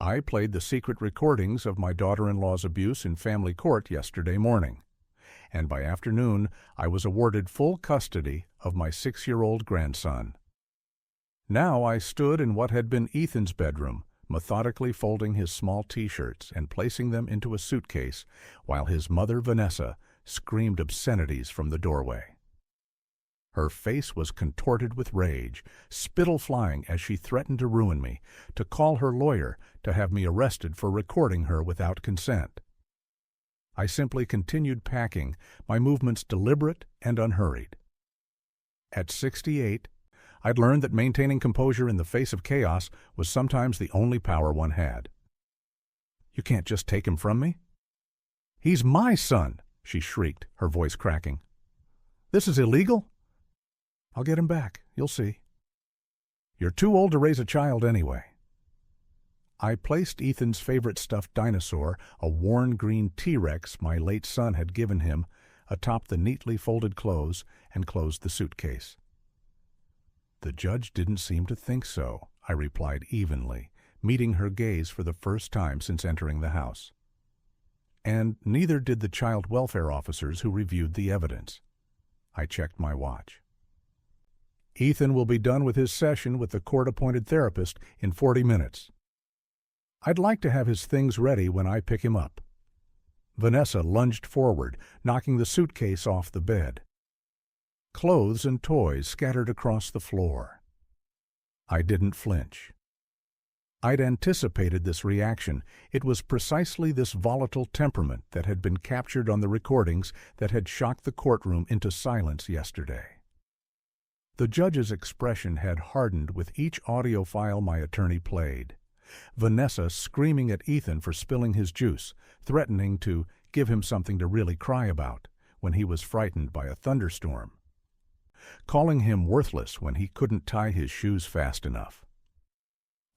I played the secret recordings of my daughter-in-law's abuse in family court yesterday morning, and by afternoon I was awarded full custody of my 6-year-old grandson. Now I stood in what had been Ethan's bedroom, methodically folding his small T-shirts and placing them into a suitcase, while his mother, Vanessa, screamed obscenities from the doorway. Her face was contorted with rage, spittle flying as she threatened to ruin me, to call her lawyer, to have me arrested for recording her without consent. I simply continued packing, my movements deliberate and unhurried. At 68, I'd learned that maintaining composure in the face of chaos was sometimes the only power one had. "You can't just take him from me." "He's my son," she shrieked, her voice cracking. "This is illegal?" "I'll get him back, you'll see." "You're too old to raise a child anyway." I placed Ethan's favorite stuffed dinosaur, a worn green T-Rex my late son had given him, atop the neatly folded clothes and closed the suitcase. "The judge didn't seem to think so," I replied evenly, meeting her gaze for the first time since entering the house. "And neither did the child welfare officers who reviewed the evidence." I checked my watch. "Ethan will be done with his session with the court-appointed therapist in 40 minutes. I'd like to have his things ready when I pick him up." Vanessa lunged forward, knocking the suitcase off the bed. Clothes and toys scattered across the floor. I didn't flinch. I'd anticipated this reaction. It was precisely this volatile temperament that had been captured on the recordings that had shocked the courtroom into silence yesterday. The judge's expression had hardened with each audio file my attorney played. Vanessa screaming at Ethan for spilling his juice, threatening to give him something to really cry about when he was frightened by a thunderstorm. Calling him worthless when he couldn't tie his shoes fast enough.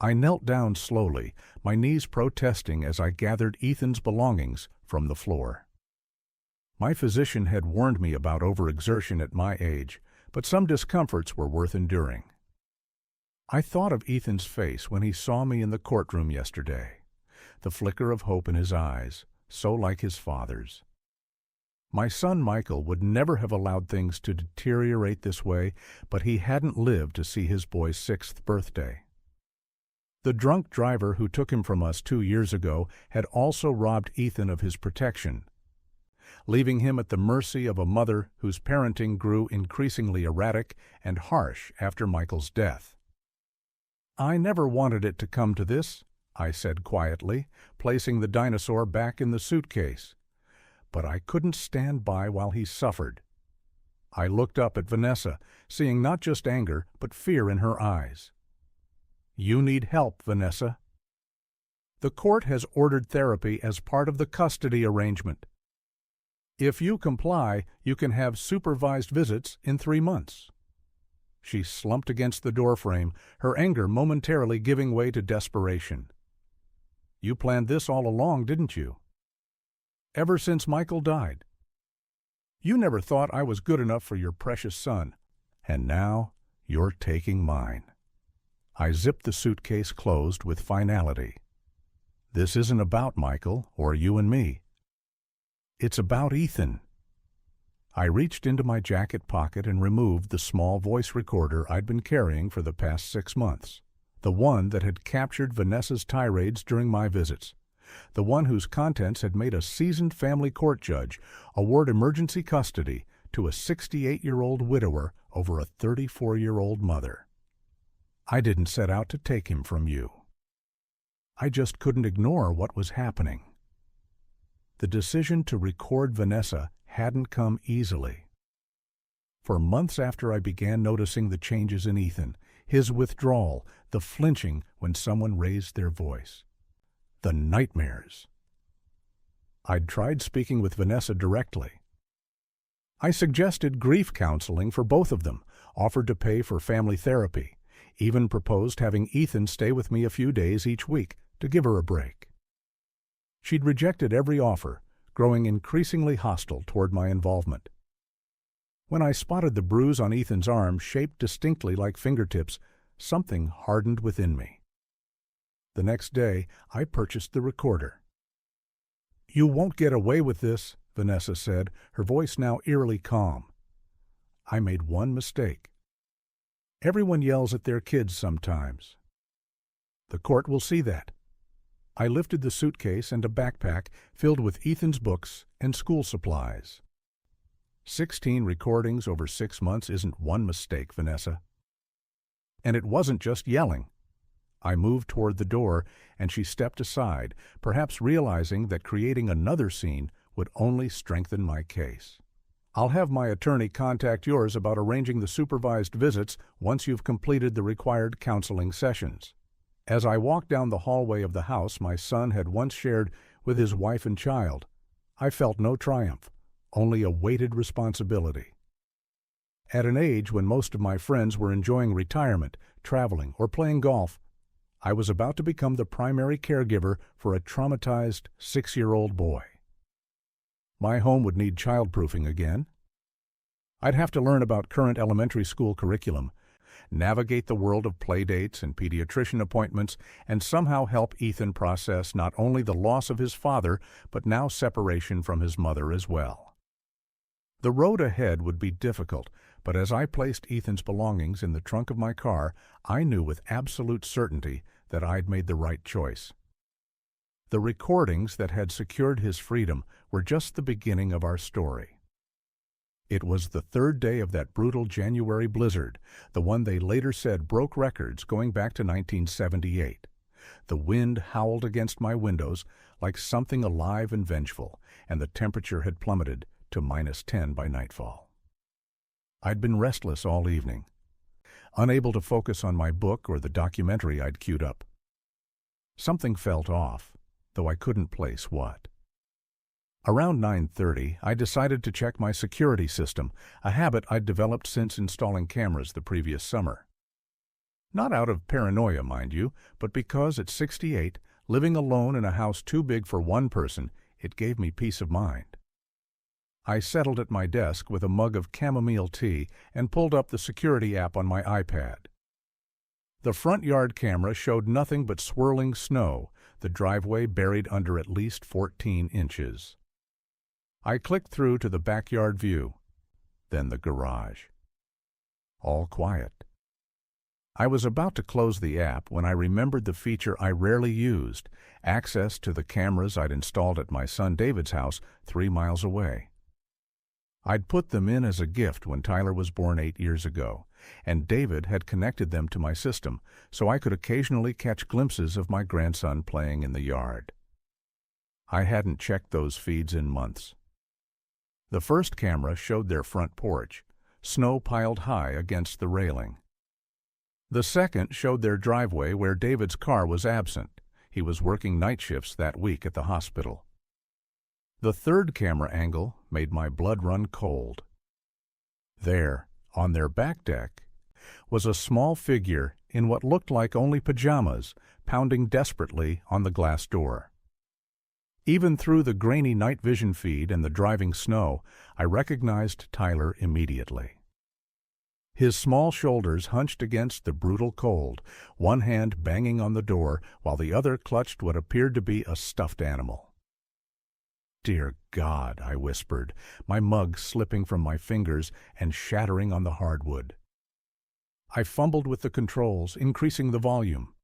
I knelt down slowly, my knees protesting as I gathered Ethan's belongings from the floor. My physician had warned me about overexertion at my age, but some discomforts were worth enduring. I thought of Ethan's face when he saw me in the courtroom yesterday, the flicker of hope in his eyes, so like his father's. My son Michael would never have allowed things to deteriorate this way, but he hadn't lived to see his boy's 6th birthday. The drunk driver who took him from us 2 years ago had also robbed Ethan of his protection, leaving him at the mercy of a mother whose parenting grew increasingly erratic and harsh after Michael's death. "I never wanted it to come to this," I said quietly, placing the dinosaur back in the suitcase. But I couldn't stand by while he suffered. I looked up at Vanessa, seeing not just anger, but fear in her eyes. "You need help, Vanessa. The court has ordered therapy as part of the custody arrangement. If you comply, you can have supervised visits in 3 months." She slumped against the doorframe, her anger momentarily giving way to desperation. "You planned this all along, didn't you? Ever since Michael died. You never thought I was good enough for your precious son, and now you're taking mine." I zipped the suitcase closed with finality. "This isn't about Michael or you and me. It's about Ethan." I reached into my jacket pocket and removed the small voice recorder I'd been carrying for the past 6 months, the one that had captured Vanessa's tirades during my visits, the one whose contents had made a seasoned family court judge award emergency custody to a 68-year-old widower over a 34-year-old mother. I didn't set out to take him from you. I just couldn't ignore what was happening. The decision to record Vanessa hadn't come easily. For months after I began noticing the changes in Ethan, his withdrawal, the flinching when someone raised their voice, the nightmares. I'd tried speaking with Vanessa directly. I suggested grief counseling for both of them, offered to pay for family therapy, even proposed having Ethan stay with me a few days each week to give her a break. She'd rejected every offer, growing increasingly hostile toward my involvement. When I spotted the bruise on Ethan's arm shaped distinctly like fingertips, something hardened within me. The next day, I purchased the recorder. "You won't get away with this," Vanessa said, her voice now eerily calm. I made one mistake. Everyone yells at their kids sometimes. The court will see that. I lifted the suitcase and a backpack filled with Ethan's books and school supplies. 16 recordings over 6 months isn't one mistake, Vanessa. And it wasn't just yelling. I moved toward the door, and she stepped aside, perhaps realizing that creating another scene would only strengthen my case. "I'll have my attorney contact yours about arranging the supervised visits once you've completed the required counseling sessions." As I walked down the hallway of the house my son had once shared with his wife and child, I felt no triumph, only a weighted responsibility. At an age when most of my friends were enjoying retirement, traveling, or playing golf, I was about to become the primary caregiver for a traumatized 6-year-old boy. My home would need childproofing again. I'd have to learn about current elementary school curriculum, navigate the world of playdates and pediatrician appointments, and somehow help Ethan process not only the loss of his father, but now separation from his mother as well. The road ahead would be difficult, but as I placed Ethan's belongings in the trunk of my car, I knew with absolute certainty that I'd made the right choice. The recordings that had secured his freedom were just the beginning of our story. It was the third day of that brutal January blizzard, the one they later said broke records going back to 1978. The wind howled against my windows like something alive and vengeful, and the temperature had plummeted to -10 by nightfall. I'd been restless all evening, unable to focus on my book or the documentary I'd queued up. Something felt off, though I couldn't place what. Around 9:30, I decided to check my security system, a habit I'd developed since installing cameras the previous summer. Not out of paranoia, mind you, but because at 68, living alone in a house too big for one person, it gave me peace of mind. I settled at my desk with a mug of chamomile tea and pulled up the security app on my iPad. The front yard camera showed nothing but swirling snow, the driveway buried under at least 14 inches. I clicked through to the backyard view, then the garage. All quiet. I was about to close the app when I remembered the feature I rarely used, access to the cameras I'd installed at my son David's house 3 miles away. I'd put them in as a gift when Tyler was born 8 years ago, and David had connected them to my system so I could occasionally catch glimpses of my grandson playing in the yard. I hadn't checked those feeds in months. The first camera showed their front porch, snow piled high against the railing. The second showed their driveway where David's car was absent. He was working night shifts that week at the hospital. The third camera angle made my blood run cold. There, on their back deck, was a small figure in what looked like only pajamas, pounding desperately on the glass door. Even through the grainy night vision feed and the driving snow, I recognized Tyler immediately. His small shoulders hunched against the brutal cold, one hand banging on the door while the other clutched what appeared to be a stuffed animal. "Dear God," I whispered, my mug slipping from my fingers and shattering on the hardwood. I fumbled with the controls, increasing the volume.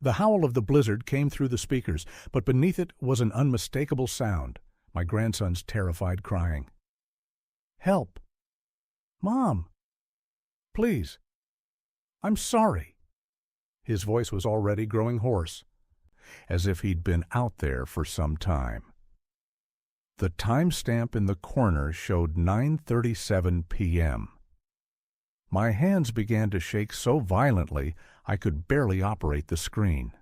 The howl of the blizzard came through the speakers, but beneath it was an unmistakable sound, my grandson's terrified crying. "Help! Mom! Please! I'm sorry!" His voice was already growing hoarse, as if he'd been out there for some time. The timestamp in the corner showed 9:37 p.m. My hands began to shake so violently I could barely operate the screen.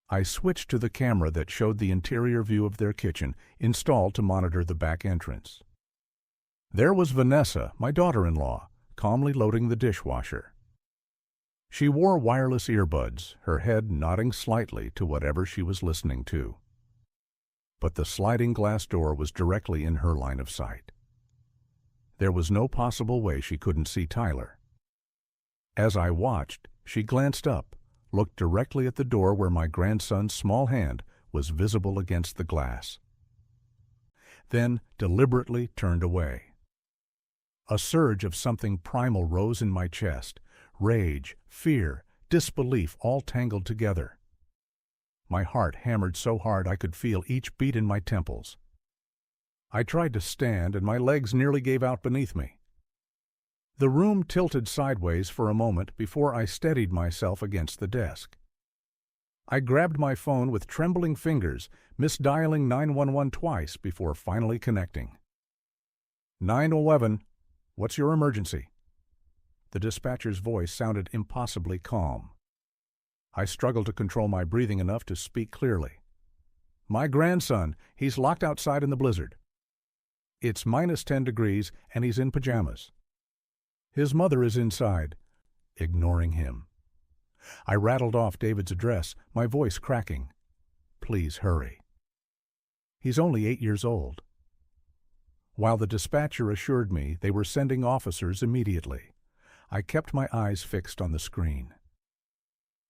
I switched to the camera that showed the interior view of their kitchen, installed to monitor the back entrance. There was Vanessa, my daughter-in-law, calmly loading the dishwasher. She wore wireless earbuds, her head nodding slightly to whatever she was listening to. But the sliding glass door was directly in her line of sight. There was no possible way she couldn't see Tyler. As I watched, she glanced up, looked directly at the door where my grandson's small hand was visible against the glass. Then deliberately turned away. A surge of something primal rose in my chest, rage, fear, disbelief all tangled together. My heart hammered so hard I could feel each beat in my temples. I tried to stand, and my legs nearly gave out beneath me. The room tilted sideways for a moment before I steadied myself against the desk. I grabbed my phone with trembling fingers, misdialing 911 twice before finally connecting. 911, what's your emergency? The dispatcher's voice sounded impossibly calm. I struggled to control my breathing enough to speak clearly. My grandson, he's locked outside in the blizzard. It's -10 degrees and he's in pajamas. His mother is inside, ignoring him. I rattled off David's address, my voice cracking. Please hurry. He's only 8 years old. While the dispatcher assured me they were sending officers immediately, I kept my eyes fixed on the screen.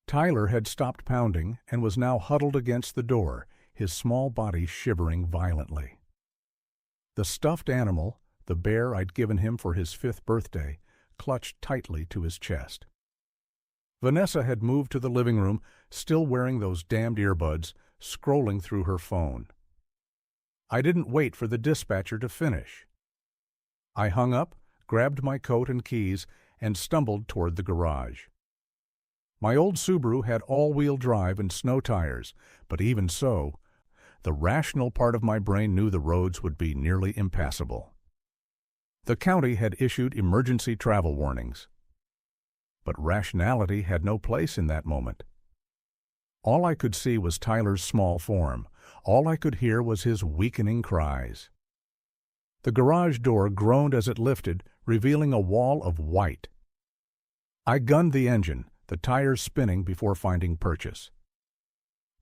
Tyler had stopped pounding and was now huddled against the door, his small body shivering violently. The stuffed animal, the bear I'd given him for his 5th birthday, clutched tightly to his chest. Vanessa had moved to the living room, still wearing those damned earbuds, scrolling through her phone. I didn't wait for the dispatcher to finish. I hung up, grabbed my coat and keys, and stumbled toward the garage. My old Subaru had all-wheel drive and snow tires, but even so, the rational part of my brain knew the roads would be nearly impassable. The county had issued emergency travel warnings. But rationality had no place in that moment. All I could see was Tyler's small form. All I could hear was his weakening cries. The garage door groaned as it lifted, revealing a wall of white. I gunned the engine, the tires spinning before finding purchase.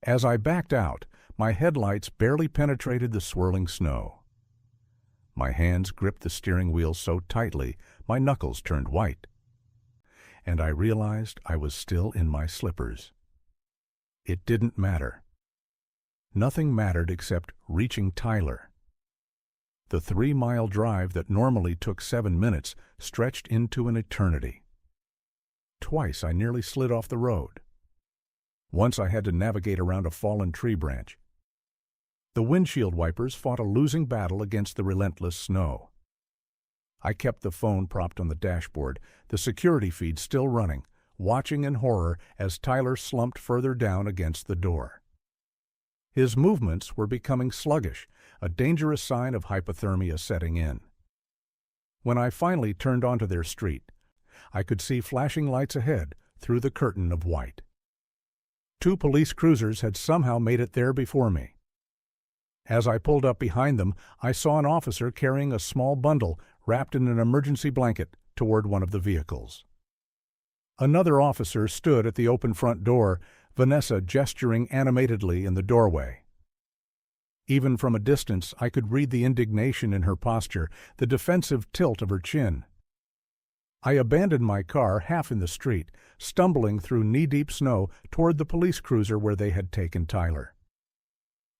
As I backed out, my headlights barely penetrated the swirling snow. My hands gripped the steering wheel so tightly, my knuckles turned white. And I realized I was still in my slippers. It didn't matter. Nothing mattered except reaching Tyler. The 3-mile drive that normally took 7 minutes stretched into an eternity. Twice I nearly slid off the road. Once I had to navigate around a fallen tree branch. The windshield wipers fought a losing battle against the relentless snow. I kept the phone propped on the dashboard, the security feed still running, watching in horror as Tyler slumped further down against the door. His movements were becoming sluggish, a dangerous sign of hypothermia setting in. When I finally turned onto their street, I could see flashing lights ahead through the curtain of white. 2 police cruisers had somehow made it there before me. As I pulled up behind them, I saw an officer carrying a small bundle wrapped in an emergency blanket toward one of the vehicles. Another officer stood at the open front door, Vanessa gesturing animatedly in the doorway. Even from a distance, I could read the indignation in her posture, the defensive tilt of her chin. I abandoned my car half in the street, stumbling through knee-deep snow toward the police cruiser where they had taken Tyler.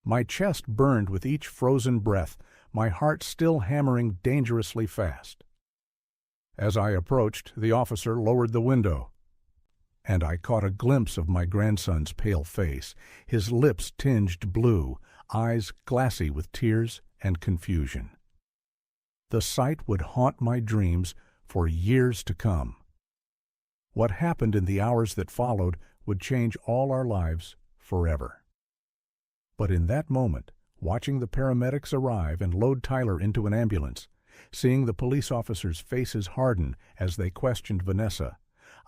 My chest burned with each frozen breath, my heart still hammering dangerously fast. As I approached, the officer lowered the window, and I caught a glimpse of my grandson's pale face, his lips tinged blue, eyes glassy with tears and confusion. The sight would haunt my dreams for years to come. What happened in the hours that followed would change all our lives forever. But in that moment, watching the paramedics arrive and load Tyler into an ambulance, seeing the police officers' faces harden as they questioned Vanessa,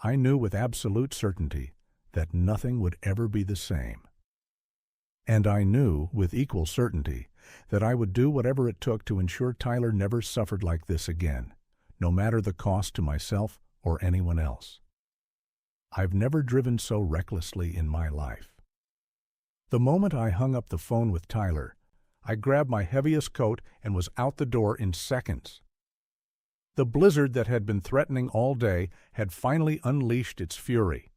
I knew with absolute certainty that nothing would ever be the same. And I knew with equal certainty that I would do whatever it took to ensure Tyler never suffered like this again, no matter the cost to myself or anyone else. I've never driven so recklessly in my life. The moment I hung up the phone with Tyler, I grabbed my heaviest coat and was out the door in seconds. The blizzard that had been threatening all day had finally unleashed its fury,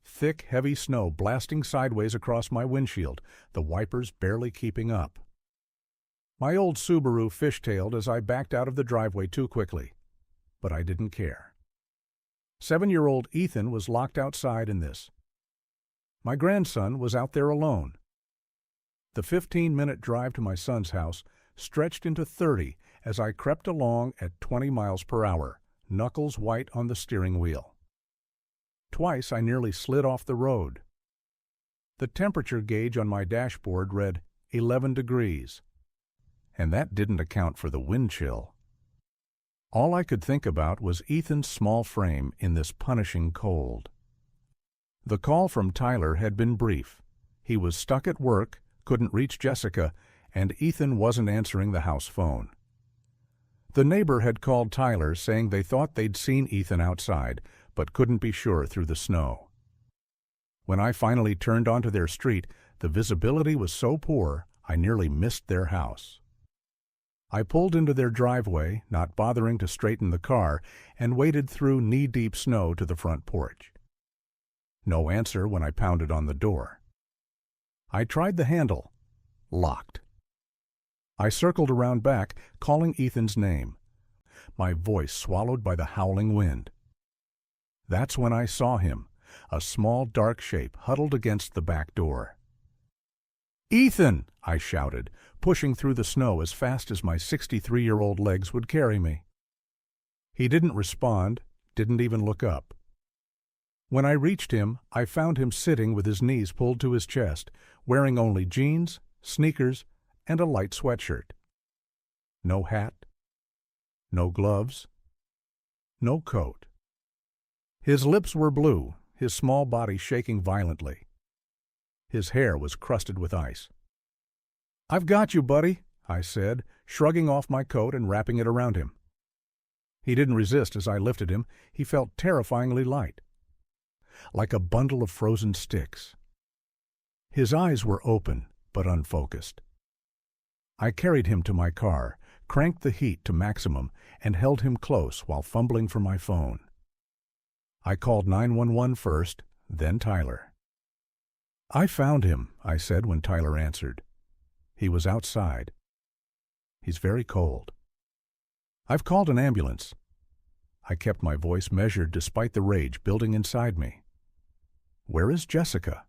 Thick, heavy snow blasting sideways across my windshield, the wipers barely keeping up. My old Subaru fishtailed as I backed out of the driveway too quickly, but I didn't care. 7-year-old Ethan was locked outside in this. My grandson was out there alone. The 15-minute drive to my son's house stretched into 30 as I crept along at 20 miles per hour, knuckles white on the steering wheel. Twice I nearly slid off the road. The temperature gauge on my dashboard read 11 degrees, and that didn't account for the wind chill. All I could think about was Ethan's small frame in this punishing cold. The call from Tyler had been brief. He was stuck at work, couldn't reach Jessica, and Ethan wasn't answering the house phone. The neighbor had called Tyler saying they thought they'd seen Ethan outside, but couldn't be sure through the snow. When I finally turned onto their street, the visibility was so poor I nearly missed their house. I pulled into their driveway, not bothering to straighten the car, and waded through knee-deep snow to the front porch. No answer when I pounded on the door. I tried the handle. Locked. I circled around back, calling Ethan's name, my voice swallowed by the howling wind. That's when I saw him, a small dark shape huddled against the back door. "Ethan!" I shouted, pushing through the snow as fast as my 63-year-old legs would carry me. He didn't respond, didn't even look up. When I reached him, I found him sitting with his knees pulled to his chest, wearing only jeans, sneakers, and a light sweatshirt. No hat, no gloves, no coat. His lips were blue, his small body shaking violently. His hair was crusted with ice. "I've got you, buddy," I said, shrugging off my coat and wrapping it around him. He didn't resist as I lifted him. He felt terrifyingly light, like a bundle of frozen sticks. His eyes were open, but unfocused. I carried him to my car, cranked the heat to maximum, and held him close while fumbling for my phone. I called 911 first, then Tyler. "I found him," I said when Tyler answered. He was outside. He's very cold. "I've called an ambulance." I kept my voice measured despite the rage building inside me. "Where is Jessica?"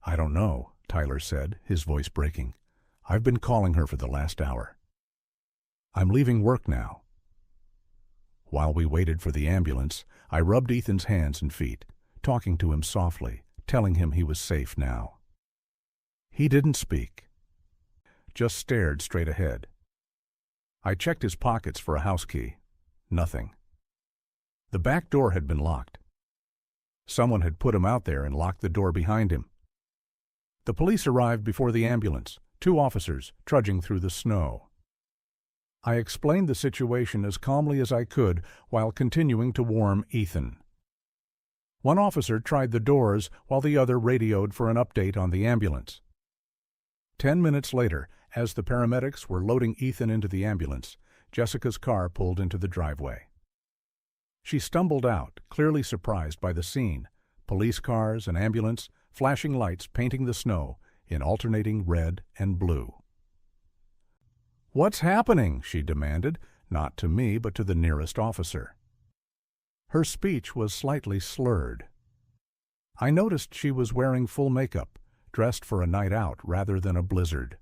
"I don't know," Tyler said, his voice breaking. "I've been calling her for the last hour. I'm leaving work now." While we waited for the ambulance, I rubbed Ethan's hands and feet, talking to him softly, telling him he was safe now. He didn't speak, just stared straight ahead. I checked his pockets for a house key. Nothing. The back door had been locked. Someone had put him out there and locked the door behind him. The police arrived before the ambulance, 2 officers trudging through the snow. I explained the situation as calmly as I could while continuing to warm Ethan. One officer tried the doors while the other radioed for an update on the ambulance. 10 minutes later, as the paramedics were loading Ethan into the ambulance, Jessica's car pulled into the driveway. She stumbled out, clearly surprised by the scene: police cars, an ambulance, flashing lights painting the snow in alternating red and blue. "What's happening?" she demanded, not to me but to the nearest officer. Her speech was slightly slurred. I noticed she was wearing full makeup, dressed for a night out rather than a blizzard.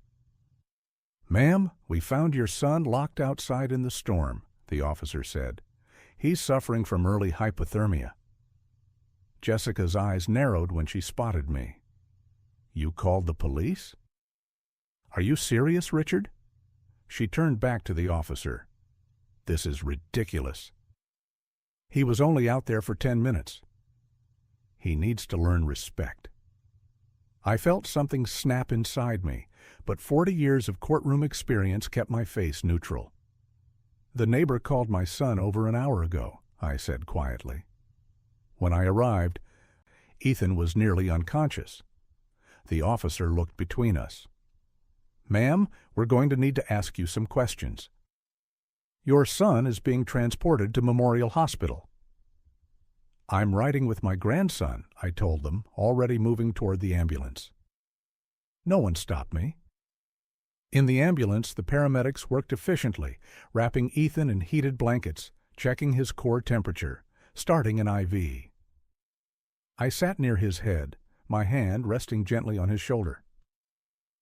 "Ma'am, we found your son locked outside in the storm," the officer said. "He's suffering from early hypothermia." Jessica's eyes narrowed when she spotted me. "You called the police?" "Are you serious, Richard?" She turned back to the officer. "This is ridiculous. He was only out there for 10 minutes. He needs to learn respect." I felt something snap inside me, but 40 years of courtroom experience kept my face neutral. "The neighbor called my son over an hour ago," I said quietly. When I arrived, Ethan was nearly unconscious. The officer looked between us. "Ma'am, we're going to need to ask you some questions. Your son is being transported to Memorial Hospital." "I'm riding with my grandson," I told them, already moving toward the ambulance. No one stopped me. In the ambulance, the paramedics worked efficiently, wrapping Ethan in heated blankets, checking his core temperature, starting an IV. I sat near his head, my hand resting gently on his shoulder.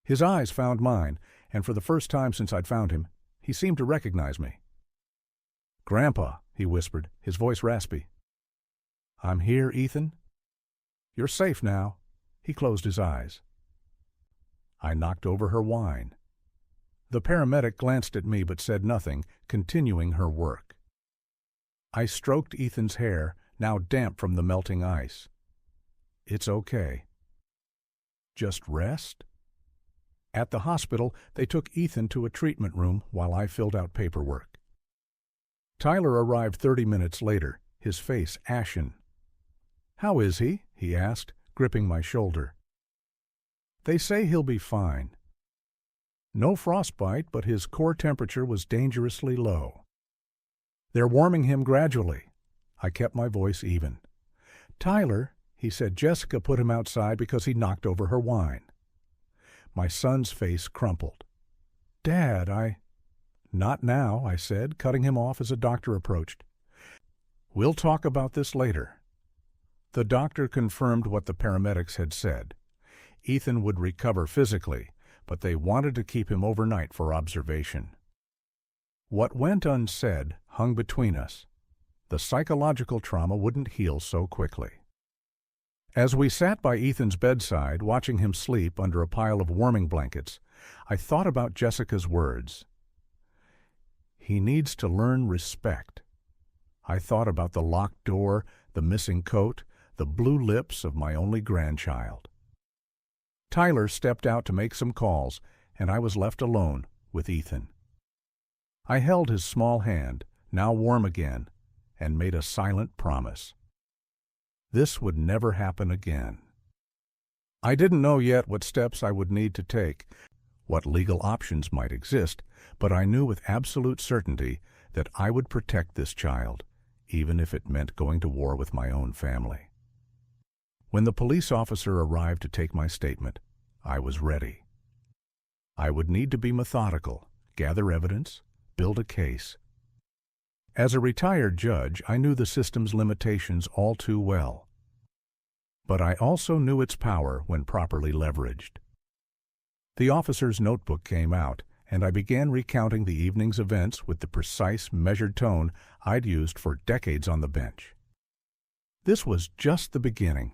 His eyes found mine, and for the first time since I'd found him, he seemed to recognize me. "Grandpa," he whispered, his voice raspy. "I'm here, Ethan." "You're safe now." He closed his eyes. I knocked over her wine. The paramedic glanced at me but said nothing, continuing her work. I stroked Ethan's hair, now damp from the melting ice. "It's okay." "Just rest?" At the hospital, they took Ethan to a treatment room while I filled out paperwork. Tyler arrived 30 minutes later, his face ashen. "How is he?" he asked, gripping my shoulder. "They say he'll be fine." No frostbite, but his core temperature was dangerously low. "They're warming him gradually." I kept my voice even. "Tyler," he said, "Jessica put him outside because he knocked over her wine." My son's face crumpled. "Dad, "Not now," I said, cutting him off as a doctor approached. "We'll talk about this later." The doctor confirmed what the paramedics had said. Ethan would recover physically, but they wanted to keep him overnight for observation. What went unsaid hung between us. The psychological trauma wouldn't heal so quickly. As we sat by Ethan's bedside, watching him sleep under a pile of warming blankets, I thought about Jessica's words. "He needs to learn respect." I thought about the locked door, the missing coat, the blue lips of my only grandchild. Tyler stepped out to make some calls, and I was left alone with Ethan. I held his small hand, now warm again, and made a silent promise. This would never happen again. I didn't know yet what steps I would need to take, what legal options might exist, but I knew with absolute certainty that I would protect this child, even if it meant going to war with my own family. When the police officer arrived to take my statement, I was ready. I would need to be methodical, gather evidence, build a case. As a retired judge, I knew the system's limitations all too well. But I also knew its power when properly leveraged. The officer's notebook came out, and I began recounting the evening's events with the precise, measured tone I'd used for decades on the bench. This was just the beginning.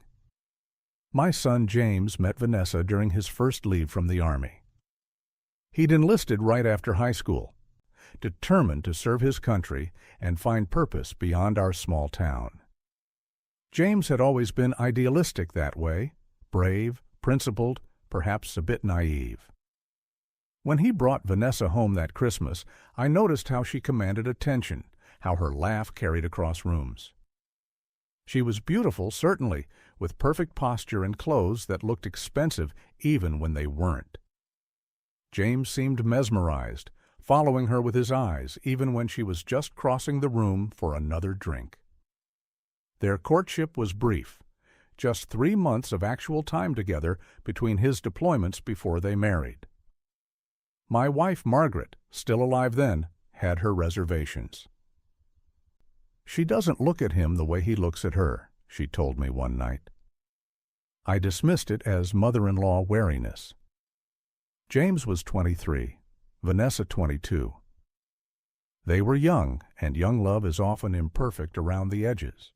My son James met Vanessa during his first leave from the Army. He'd enlisted right after high school, determined to serve his country and find purpose beyond our small town. James had always been idealistic that way, brave, principled, perhaps a bit naive. When he brought Vanessa home that Christmas, I noticed how she commanded attention, how her laugh carried across rooms. She was beautiful, certainly, with perfect posture and clothes that looked expensive even when they weren't. James seemed mesmerized, following her with his eyes even when she was just crossing the room for another drink. Their courtship was brief, just 3 months of actual time together between his deployments before they married. My wife, Margaret, still alive then, had her reservations. "She doesn't look at him the way he looks at her," she told me one night. I dismissed it as mother-in-law wariness. James was 23, Vanessa 22. They were young, and young love is often imperfect around the edges.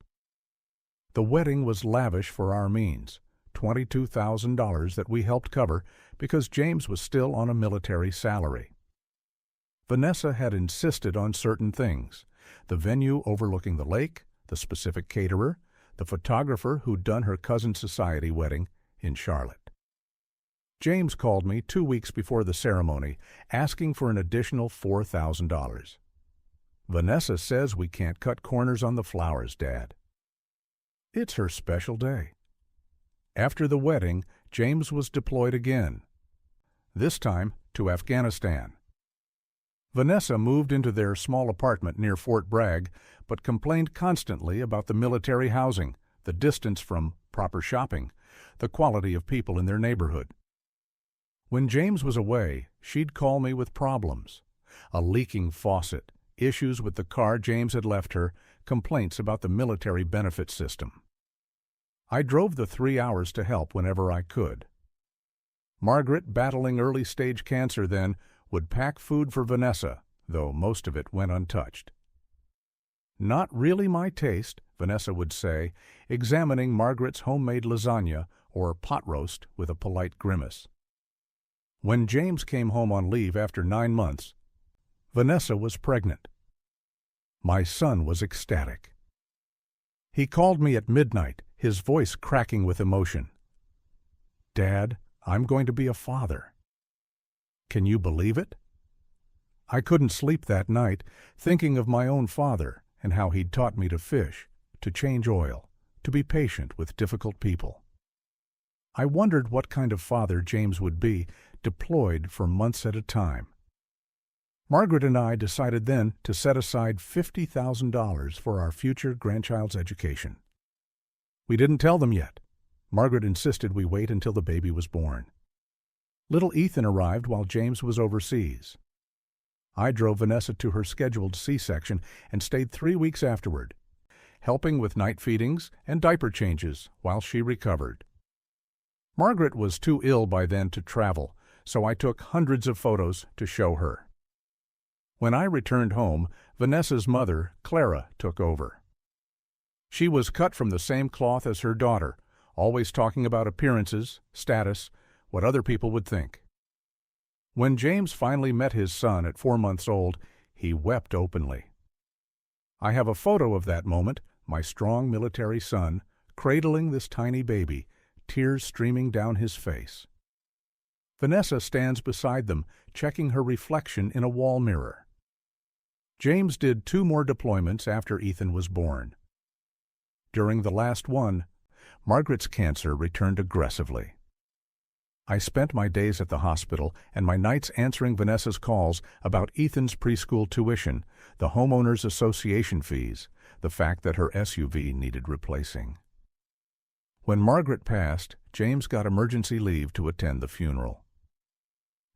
The wedding was lavish for our means, $22,000 that we helped cover because James was still on a military salary. Vanessa had insisted on certain things: the venue overlooking the lake, the specific caterer, the photographer who'd done her cousin's society wedding in Charlotte. James called me 2 weeks before the ceremony, asking for an additional $4,000. "Vanessa says we can't cut corners on the flowers, Dad." It's her special day. After the wedding, James was deployed again, this time to Afghanistan. Vanessa moved into their small apartment near Fort Bragg, but complained constantly about the military housing, the distance from proper shopping, the quality of people in their neighborhood. When James was away, she'd call me with problems. A leaking faucet, issues with the car James had left her, complaints about the military benefit system. I drove the 3 hours to help whenever I could. Margaret, battling early-stage cancer then, would pack food for Vanessa, though most of it went untouched. "Not really my taste," Vanessa would say, examining Margaret's homemade lasagna or pot roast with a polite grimace. When James came home on leave after 9 months, Vanessa was pregnant. My son was ecstatic. He called me at midnight, his voice cracking with emotion. "Dad, I'm going to be a father." Can you believe it? I couldn't sleep that night, thinking of my own father and how he'd taught me to fish, to change oil, to be patient with difficult people. I wondered what kind of father James would be, deployed for months at a time. Margaret and I decided then to set aside $50,000 for our future grandchild's education. We didn't tell them yet. Margaret insisted we wait until the baby was born. Little Ethan arrived while James was overseas. I drove Vanessa to her scheduled C-section and stayed 3 weeks afterward, helping with night feedings and diaper changes while she recovered. Margaret was too ill by then to travel, so I took hundreds of photos to show her. When I returned home, Vanessa's mother, Clara, took over. She was cut from the same cloth as her daughter, always talking about appearances, status, what other people would think. When James finally met his son at 4 months old, he wept openly. I have a photo of that moment, my strong military son, cradling this tiny baby, tears streaming down his face. Vanessa stands beside them, checking her reflection in a wall mirror. James did 2 more deployments after Ethan was born. During the last one, Margaret's cancer returned aggressively. I spent my days at the hospital and my nights answering Vanessa's calls about Ethan's preschool tuition, the homeowners association fees, the fact that her SUV needed replacing. When Margaret passed, James got emergency leave to attend the funeral.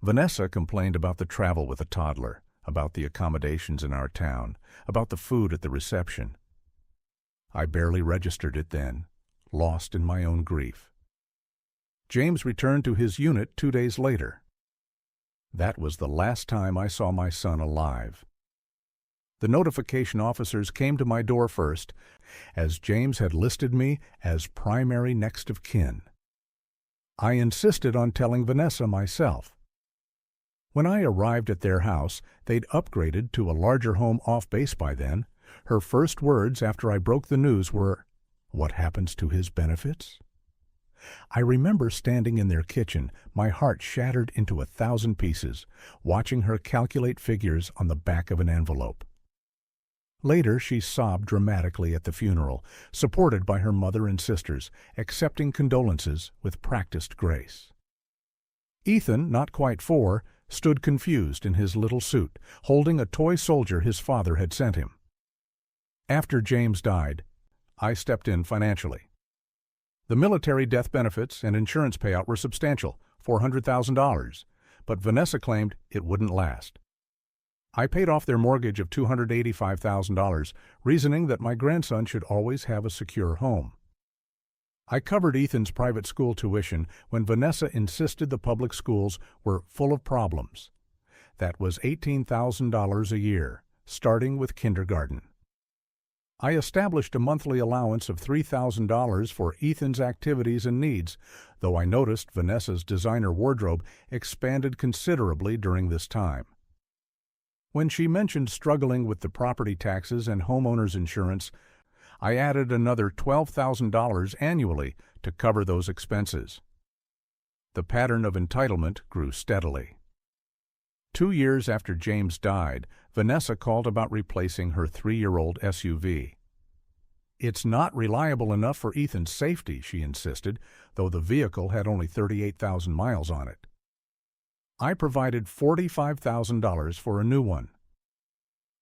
Vanessa complained about the travel with a toddler, about the accommodations in our town, about the food at the reception. I barely registered it then, lost in my own grief. James returned to his unit 2 days later. That was the last time I saw my son alive. The notification officers came to my door first, as James had listed me as primary next of kin. I insisted on telling Vanessa myself. When I arrived at their house, they'd upgraded to a larger home off base by then. Her first words after I broke the news were, "What happens to his benefits?" I remember standing in their kitchen, my heart shattered into 1,000 pieces, watching her calculate figures on the back of an envelope. Later, she sobbed dramatically at the funeral, supported by her mother and sisters, accepting condolences with practiced grace. Ethan, not quite 4, stood confused in his little suit, holding a toy soldier his father had sent him. After James died, I stepped in financially. The military death benefits and insurance payout were substantial, $400,000, but Vanessa claimed it wouldn't last. I paid off their mortgage of $285,000, reasoning that my grandson should always have a secure home. I covered Ethan's private school tuition when Vanessa insisted the public schools were full of problems. That was $18,000 a year, starting with kindergarten. I established a monthly allowance of $3,000 for Ethan's activities and needs, though I noticed Vanessa's designer wardrobe expanded considerably during this time. When she mentioned struggling with the property taxes and homeowners insurance, I added another $12,000 annually to cover those expenses. The pattern of entitlement grew steadily. 2 years after James died, Vanessa called about replacing her 3-year-old SUV. "It's not reliable enough for Ethan's safety," she insisted, though the vehicle had only 38,000 miles on it. I provided $45,000 for a new one.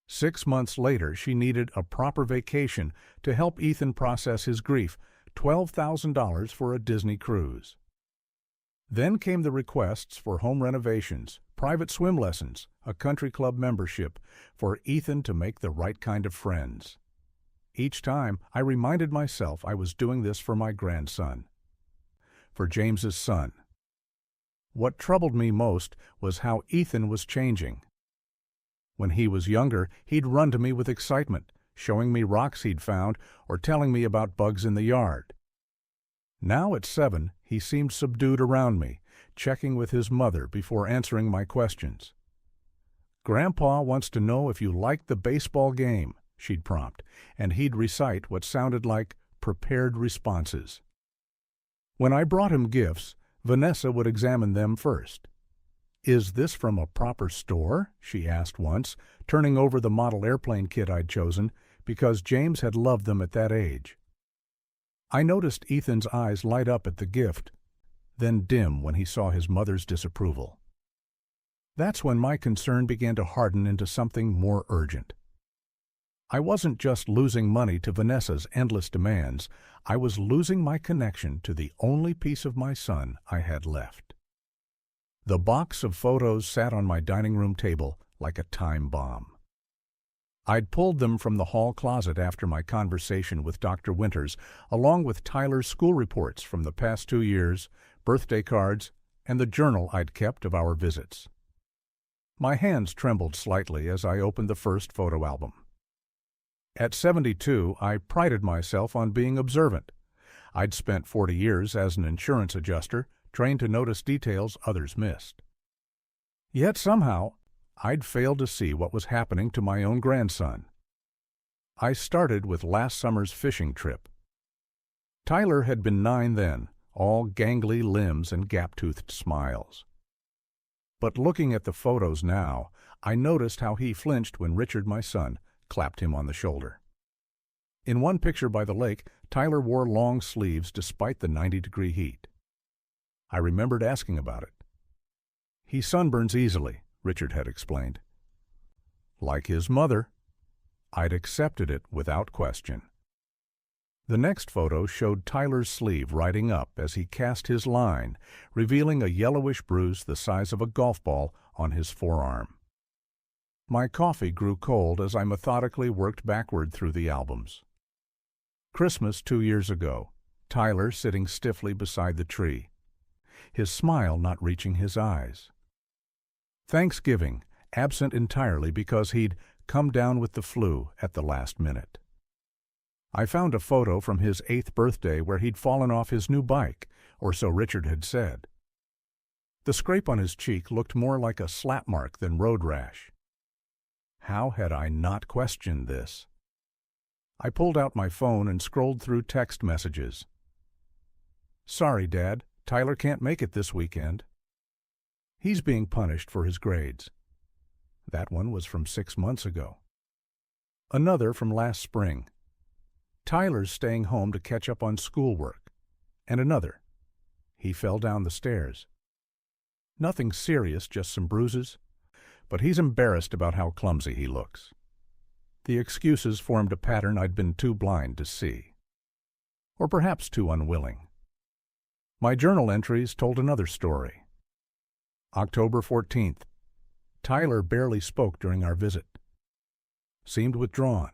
6 months later, she needed a proper vacation to help Ethan process his grief, $12,000 for a Disney cruise. Then came the requests for home renovations, private swim lessons, a country club membership, for Ethan to make the right kind of friends. Each time, I reminded myself I was doing this for my grandson, for James's son. What troubled me most was how Ethan was changing. When he was younger, he'd run to me with excitement, showing me rocks he'd found or telling me about bugs in the yard. Now at 7, he seemed subdued around me, checking with his mother before answering my questions. "Grandpa wants to know if you liked the baseball game," she'd prompt, and he'd recite what sounded like prepared responses. When I brought him gifts, Vanessa would examine them first. "Is this from a proper store?" she asked once, turning over the model airplane kit I'd chosen, because James had loved them at that age. I noticed Ethan's eyes light up at the gift, then dim when he saw his mother's disapproval. That's when my concern began to harden into something more urgent. I wasn't just losing money to Vanessa's endless demands, I was losing my connection to the only piece of my son I had left. The box of photos sat on my dining room table like a time bomb. I'd pulled them from the hall closet after my conversation with Dr. Winters, along with Tyler's school reports from the past 2 years, birthday cards, and the journal I'd kept of our visits. My hands trembled slightly as I opened the first photo album. At 72, I prided myself on being observant. I'd spent 40 years as an insurance adjuster, trained to notice details others missed. Yet somehow, I'd failed to see what was happening to my own grandson. I started with last summer's fishing trip. Tyler had been 9 then, all gangly limbs and gap-toothed smiles. But looking at the photos now, I noticed how he flinched when Richard, my son, clapped him on the shoulder. In one picture by the lake, Tyler wore long sleeves despite the 90-degree heat. I remembered asking about it. "He sunburns easily," Richard had explained. Like his mother, I'd accepted it without question. The next photo showed Tyler's sleeve riding up as he cast his line, revealing a yellowish bruise the size of a golf ball on his forearm. My coffee grew cold as I methodically worked backward through the albums. Christmas 2 years ago, Tyler sitting stiffly beside the tree, his smile not reaching his eyes. Thanksgiving, absent entirely because he'd come down with the flu at the last minute. I found a photo from his 8th birthday where he'd fallen off his new bike, or so Richard had said. The scrape on his cheek looked more like a slap mark than road rash. How had I not questioned this? I pulled out my phone and scrolled through text messages. "Sorry, Dad, Tyler can't make it this weekend. He's being punished for his grades." That one was from 6 months ago. Another from last spring. "Tyler's staying home to catch up on schoolwork." And another. "He fell down the stairs." Nothing serious, just some bruises, but he's embarrassed about how clumsy he looks. The excuses formed a pattern I'd been too blind to see. Or perhaps too unwilling. My journal entries told another story. October 14th. Tyler barely spoke during our visit. Seemed withdrawn.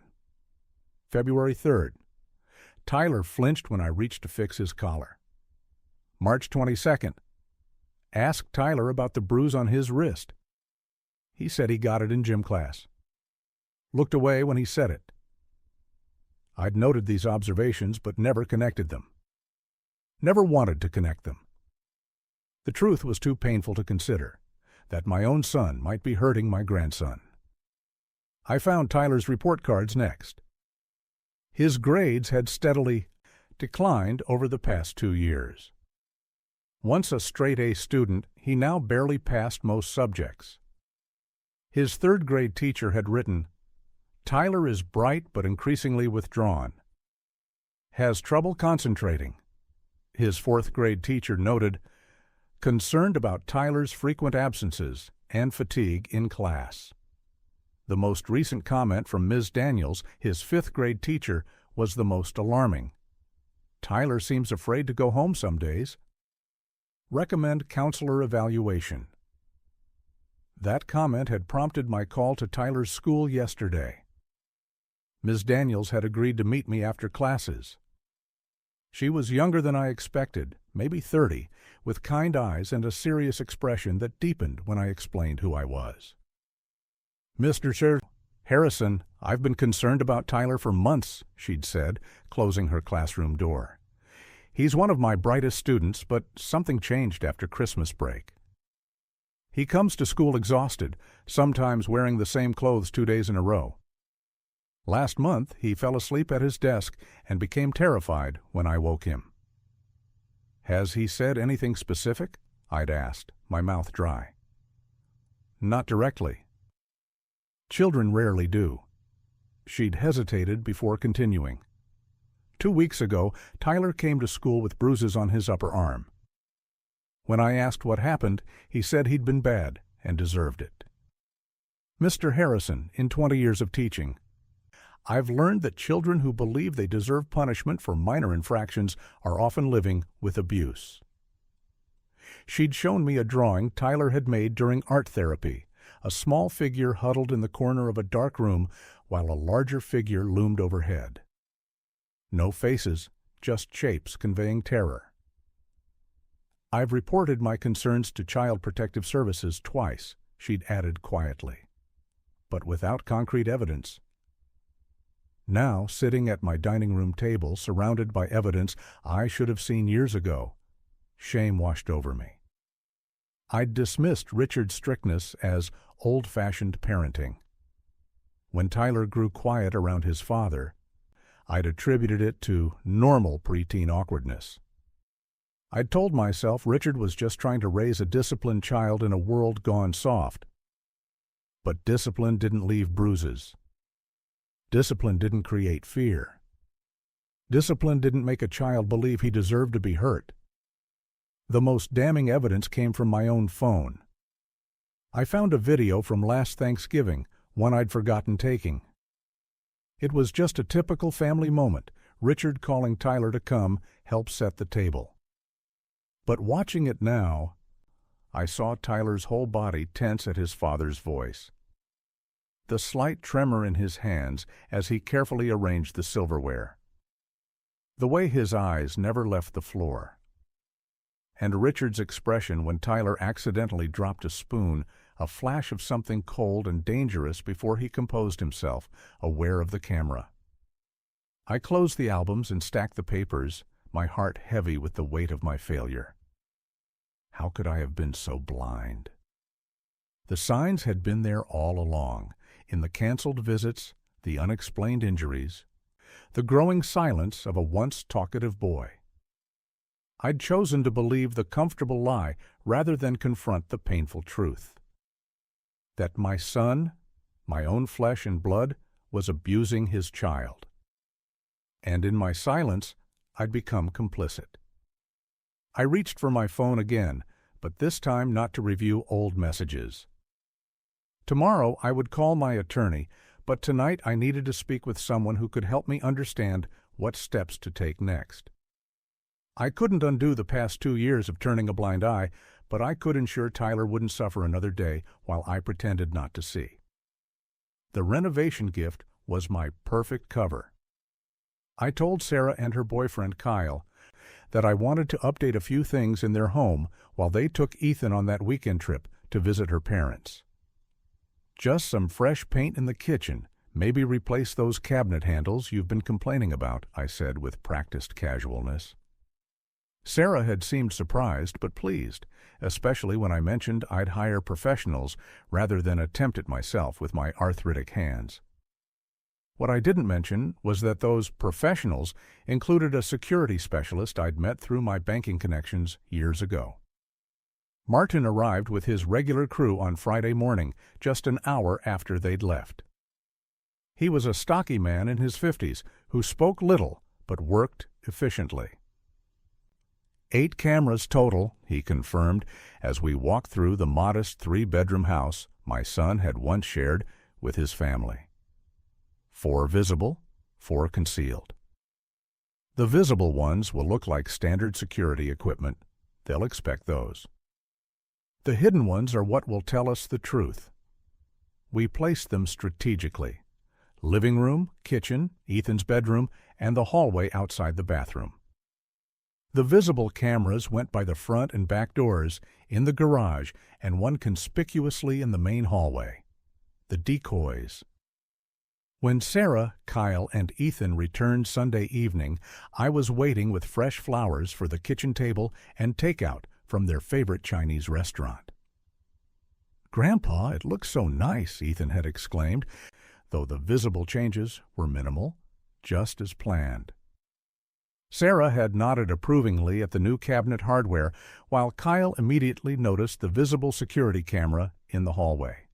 February 3rd. Tyler flinched when I reached to fix his collar. March 22nd. Asked Tyler about the bruise on his wrist. He said he got it in gym class. Looked away when he said it. I'd noted these observations but never connected them. Never wanted to connect them. The truth was too painful to consider, that my own son might be hurting my grandson. I found Tyler's report cards next. His grades had steadily declined over the past 2 years. Once a straight-A student, he now barely passed most subjects. His 3rd-grade teacher had written, "Tyler is bright but increasingly withdrawn. Has trouble concentrating." His 4th-grade teacher noted, Concerned about Tyler's frequent absences and fatigue in class. The most recent comment from Ms. Daniels, his fifth-grade teacher, was the most alarming. Tyler seems afraid to go home some days. Recommend counselor evaluation. That comment had prompted my call to Tyler's school yesterday. Ms. Daniels had agreed to meet me after classes. She was younger than I expected, maybe 30, with kind eyes and a serious expression that deepened when I explained who I was. "Mr. Harrison, I've been concerned about Tyler for months," she'd said, closing her classroom door. "He's one of my brightest students, but something changed after Christmas break. He comes to school exhausted, sometimes wearing the same clothes 2 days in a row. Last month, he fell asleep at his desk and became terrified when I woke him." "Has he said anything specific?" I'd asked, my mouth dry. "Not directly. Children rarely do." She'd hesitated before continuing. 2 weeks ago, Tyler came to school with bruises on his upper arm. When I asked what happened, he said he'd been bad and deserved it. Mr. Harrison, in 20 years of teaching, I've learned that children who believe they deserve punishment for minor infractions are often living with abuse. She'd shown me a drawing Tyler had made during art therapy, a small figure huddled in the corner of a dark room while a larger figure loomed overhead. No faces, just shapes conveying terror. "I've reported my concerns to Child Protective Services twice," she'd added quietly, "but without concrete evidence. Now, sitting at my dining room table, surrounded by evidence I should have seen years ago, shame washed over me. I'd dismissed Richard's strictness as old-fashioned parenting. When Tyler grew quiet around his father, I'd attributed it to normal preteen awkwardness. I'd told myself Richard was just trying to raise a disciplined child in a world gone soft. But discipline didn't leave bruises. Discipline didn't create fear. Discipline didn't make a child believe he deserved to be hurt. The most damning evidence came from my own phone. I found a video from last Thanksgiving, one I'd forgotten taking. It was just a typical family moment, Richard calling Tyler to come help set the table. But watching it now, I saw Tyler's whole body tense at his father's voice. The slight tremor in his hands as he carefully arranged the silverware. The way his eyes never left the floor. And Richard's expression when Tyler accidentally dropped a spoon, a flash of something cold and dangerous before he composed himself, aware of the camera. I closed the albums and stacked the papers, my heart heavy with the weight of my failure. How could I have been so blind? The signs had been there all along, in the canceled visits, the unexplained injuries, the growing silence of a once talkative boy. I'd chosen to believe the comfortable lie rather than confront the painful truth. That my son, my own flesh and blood, was abusing his child. And in my silence, I'd become complicit. I reached for my phone again, but this time not to review old messages. Tomorrow I would call my attorney, but tonight I needed to speak with someone who could help me understand what steps to take next. I couldn't undo the past 2 years of turning a blind eye, but I could ensure Tyler wouldn't suffer another day while I pretended not to see. The renovation gift was my perfect cover. I told Sarah and her boyfriend Kyle that I wanted to update a few things in their home while they took Ethan on that weekend trip to visit her parents. Just some fresh paint in the kitchen, maybe replace those cabinet handles you've been complaining about, I said with practiced casualness. Sarah had seemed surprised but pleased, especially when I mentioned I'd hire professionals rather than attempt it myself with my arthritic hands. What I didn't mention was that those professionals included a security specialist I'd met through my banking connections years ago. Martin arrived with his regular crew on Friday morning, just an hour after they'd left. He was a stocky man in his 50s who spoke little but worked efficiently. 8 cameras total, he confirmed, as we walked through the modest 3-bedroom house my son had once shared with his family. 4 visible, 4 concealed. The visible ones will look like standard security equipment. They'll expect those. The hidden ones are what will tell us the truth. We placed them strategically. Living room, kitchen, Ethan's bedroom, and the hallway outside the bathroom. The visible cameras went by the front and back doors, in the garage, and one conspicuously in the main hallway. The decoys. When Sarah, Kyle, and Ethan returned Sunday evening, I was waiting with fresh flowers for the kitchen table and takeout from their favorite Chinese restaurant. "Grandpa, it looks so nice," Ethan had exclaimed, though the visible changes were minimal, just as planned. Sarah had nodded approvingly at the new cabinet hardware, while Kyle immediately noticed the visible security camera in the hallway.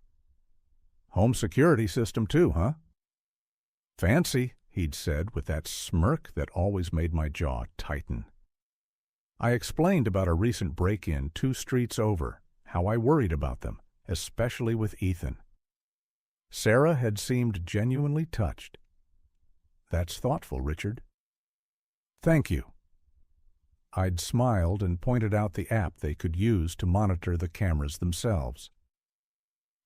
"Home security system too, huh?" "Fancy," he'd said with that smirk that always made my jaw tighten. I explained about a recent break-in 2 streets over, how I worried about them, especially with Ethan. Sarah had seemed genuinely touched. "That's thoughtful, Richard." "Thank you." I'd smiled and pointed out the app they could use to monitor the cameras themselves.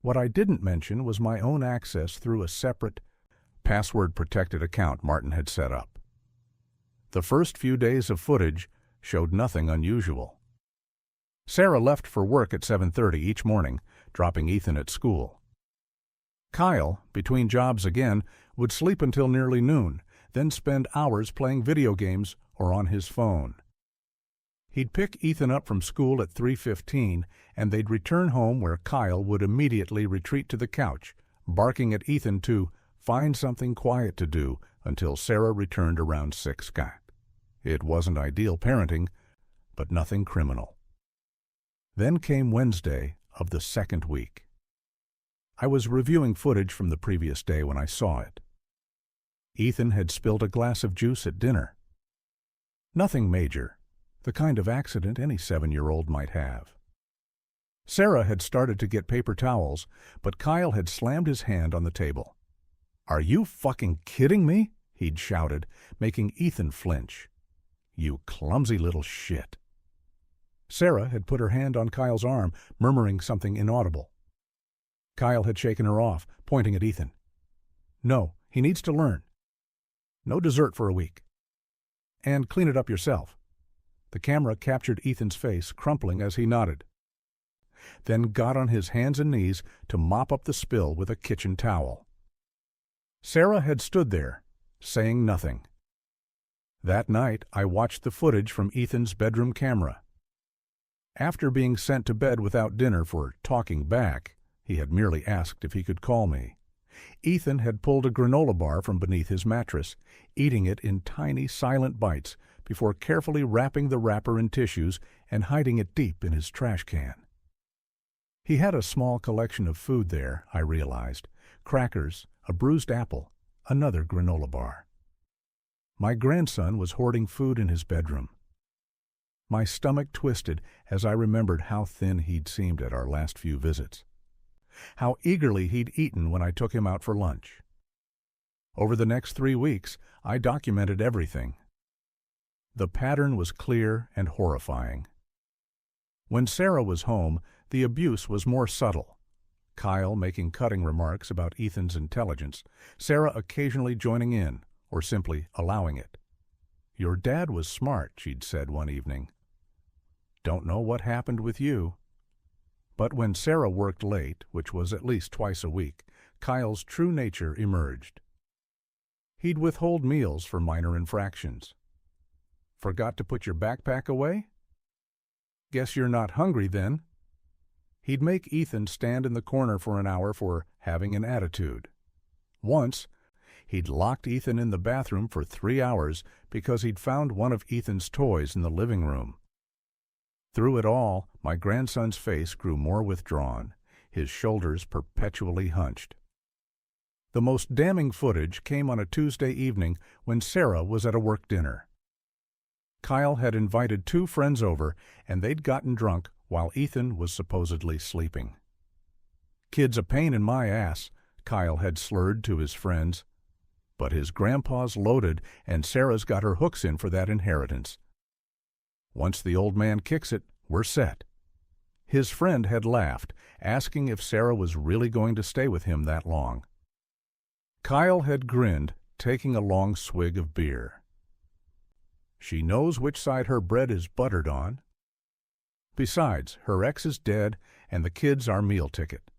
What I didn't mention was my own access through a separate, password-protected account Martin had set up. The first few days of footage showed nothing unusual. Sarah left for work at 7:30 each morning, dropping Ethan at school. Kyle, between jobs again, would sleep until nearly noon, then spend hours playing video games or on his phone. He'd pick Ethan up from school at 3:15, and they'd return home where Kyle would immediately retreat to the couch, barking at Ethan to find something quiet to do until Sarah returned around 6. It wasn't ideal parenting, but nothing criminal. Then came Wednesday of the second week. I was reviewing footage from the previous day when I saw it. Ethan had spilled a glass of juice at dinner. Nothing major, the kind of accident any 7-year-old might have. Sarah had started to get paper towels, but Kyle had slammed his hand on the table. "Are you fucking kidding me?" he'd shouted, making Ethan flinch. "You clumsy little shit." Sarah had put her hand on Kyle's arm, murmuring something inaudible. Kyle had shaken her off, pointing at Ethan. "No, he needs to learn. No dessert for a week. And clean it up yourself." The camera captured Ethan's face, crumpling as he nodded. Then got on his hands and knees to mop up the spill with a kitchen towel. Sarah had stood there, saying nothing. That night, I watched the footage from Ethan's bedroom camera. After being sent to bed without dinner for talking back, he had merely asked if he could call me. Ethan had pulled a granola bar from beneath his mattress, eating it in tiny, silent bites before carefully wrapping the wrapper in tissues and hiding it deep in his trash can. He had a small collection of food there, I realized. Crackers, a bruised apple, another granola bar. My grandson was hoarding food in his bedroom. My stomach twisted as I remembered how thin he'd seemed at our last few visits. How eagerly he'd eaten when I took him out for lunch. Over the next 3 weeks, I documented everything. The pattern was clear and horrifying. When Sarah was home, the abuse was more subtle. Kyle making cutting remarks about Ethan's intelligence, Sarah occasionally joining in, or simply allowing it. "Your dad was smart," she'd said one evening. "Don't know what happened with you." But when Sarah worked late, which was at least twice a week, Kyle's true nature emerged. He'd withhold meals for minor infractions. "Forgot to put your backpack away? Guess you're not hungry then." He'd make Ethan stand in the corner for an hour for having an attitude. Once, he'd locked Ethan in the bathroom for 3 hours because he'd found one of Ethan's toys in the living room. Through it all, my grandson's face grew more withdrawn, his shoulders perpetually hunched. The most damning footage came on a Tuesday evening when Sarah was at a work dinner. Kyle had invited 2 friends over, and they'd gotten drunk while Ethan was supposedly sleeping. "Kid's a pain in my ass," Kyle had slurred to his friends. "But his grandpa's loaded, and Sarah's got her hooks in for that inheritance. Once the old man kicks it, we're set." His friend had laughed, asking if Sarah was really going to stay with him that long. Kyle had grinned, taking a long swig of beer. "She knows which side her bread is buttered on. Besides, her ex is dead, and the kid's our meal ticket.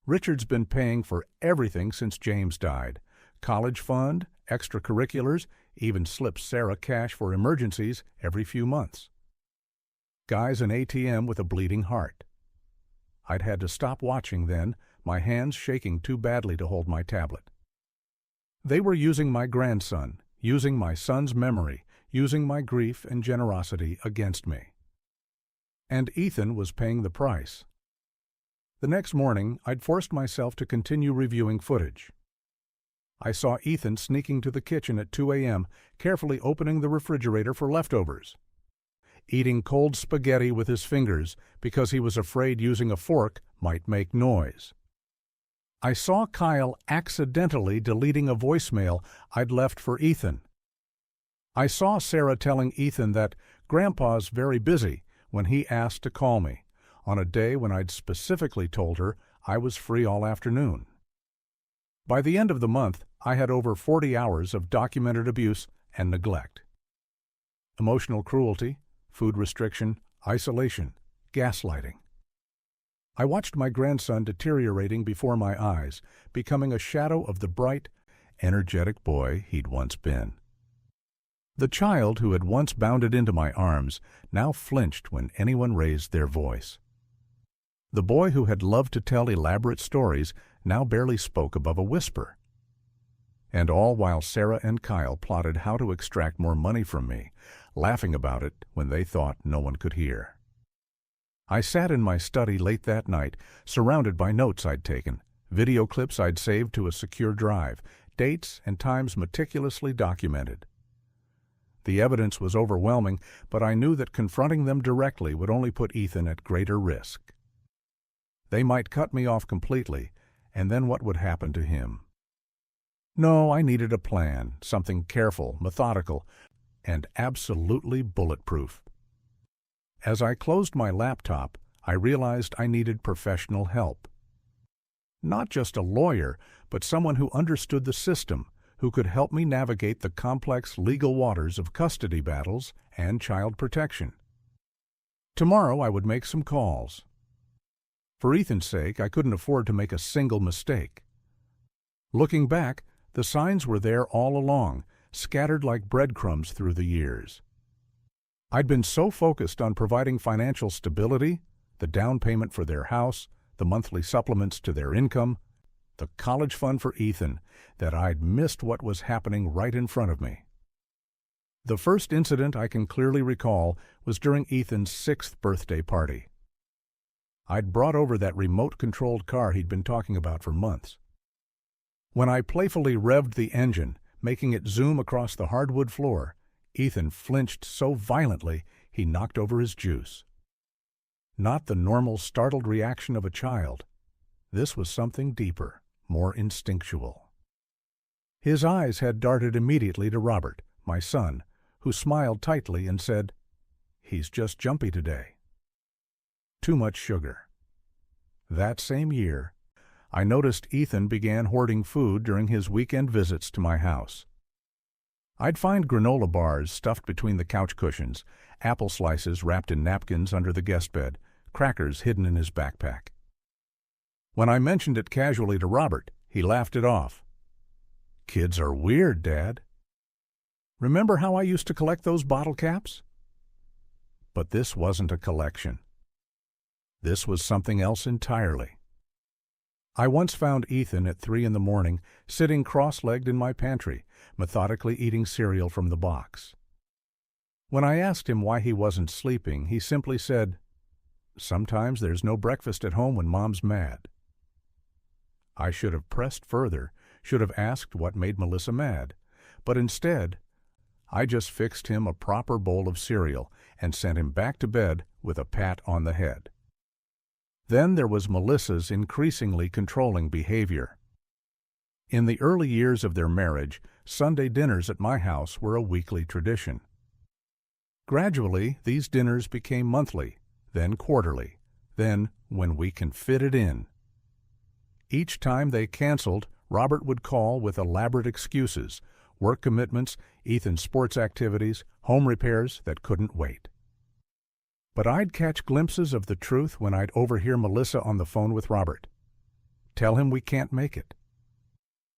Richard's been paying for everything since James died. College fund, extracurriculars, even slips Sarah cash for emergencies every few months. Guy's an ATM with a bleeding heart." I'd had to stop watching then, my hands shaking too badly to hold my tablet. They were using my grandson, using my son's memory, using my grief and generosity against me. And Ethan was paying the price. The next morning, I'd forced myself to continue reviewing footage. I saw Ethan sneaking to the kitchen at 2 a.m., carefully opening the refrigerator for leftovers. Eating cold spaghetti with his fingers because he was afraid using a fork might make noise. I saw Kyle accidentally deleting a voicemail I'd left for Ethan. I saw Sarah telling Ethan that Grandpa's very busy when he asked to call me, on a day when I'd specifically told her I was free all afternoon. By the end of the month, I had over 40 hours of documented abuse and neglect. Emotional cruelty, food restriction, isolation, gaslighting. I watched my grandson deteriorating before my eyes, becoming a shadow of the bright, energetic boy he'd once been. The child who had once bounded into my arms now flinched when anyone raised their voice. The boy who had loved to tell elaborate stories now barely spoke above a whisper. And all while Sarah and Kyle plotted how to extract more money from me, laughing about it when they thought no one could hear. I sat in my study late that night, surrounded by notes I'd taken, video clips I'd saved to a secure drive, dates and times meticulously documented. The evidence was overwhelming, but I knew that confronting them directly would only put Ethan at greater risk. They might cut me off completely, and then what would happen to him? No, I needed a plan, something careful, methodical, and absolutely bulletproof. As I closed my laptop, I realized I needed professional help. Not just a lawyer, but someone who understood the system, who could help me navigate the complex legal waters of custody battles and child protection. Tomorrow I would make some calls. For Ethan's sake, I couldn't afford to make a single mistake. Looking back, the signs were there all along, scattered like breadcrumbs through the years. I'd been so focused on providing financial stability, the down payment for their house, the monthly supplements to their income, the college fund for Ethan, that I'd missed what was happening right in front of me. The first incident I can clearly recall was during Ethan's 6th birthday party. I'd brought over that remote-controlled car he'd been talking about for months. When I playfully revved the engine, making it zoom across the hardwood floor, Ethan flinched so violently he knocked over his juice. Not the normal startled reaction of a child. This was something deeper, more instinctual. His eyes had darted immediately to Robert, my son, who smiled tightly and said, "He's just jumpy today." Too much sugar. That same year, I noticed Ethan began hoarding food during his weekend visits to my house. I'd find granola bars stuffed between the couch cushions, apple slices wrapped in napkins under the guest bed, crackers hidden in his backpack. When I mentioned it casually to Robert, he laughed it off. "Kids are weird, Dad. Remember how I used to collect those bottle caps?" But this wasn't a collection. This was something else entirely. I once found Ethan at 3 a.m, sitting cross-legged in my pantry, methodically eating cereal from the box. When I asked him why he wasn't sleeping, he simply said, "Sometimes there's no breakfast at home when Mom's mad." I should have pressed further, should have asked what made Melissa mad, but instead, I just fixed him a proper bowl of cereal and sent him back to bed with a pat on the head. Then there was Melissa's increasingly controlling behavior. In the early years of their marriage, Sunday dinners at my house were a weekly tradition. Gradually, these dinners became monthly, then quarterly, then when we can fit it in. Each time they canceled, Robert would call with elaborate excuses, work commitments, Ethan's sports activities, home repairs that couldn't wait. But I'd catch glimpses of the truth when I'd overhear Melissa on the phone with Robert. Tell him we can't make it.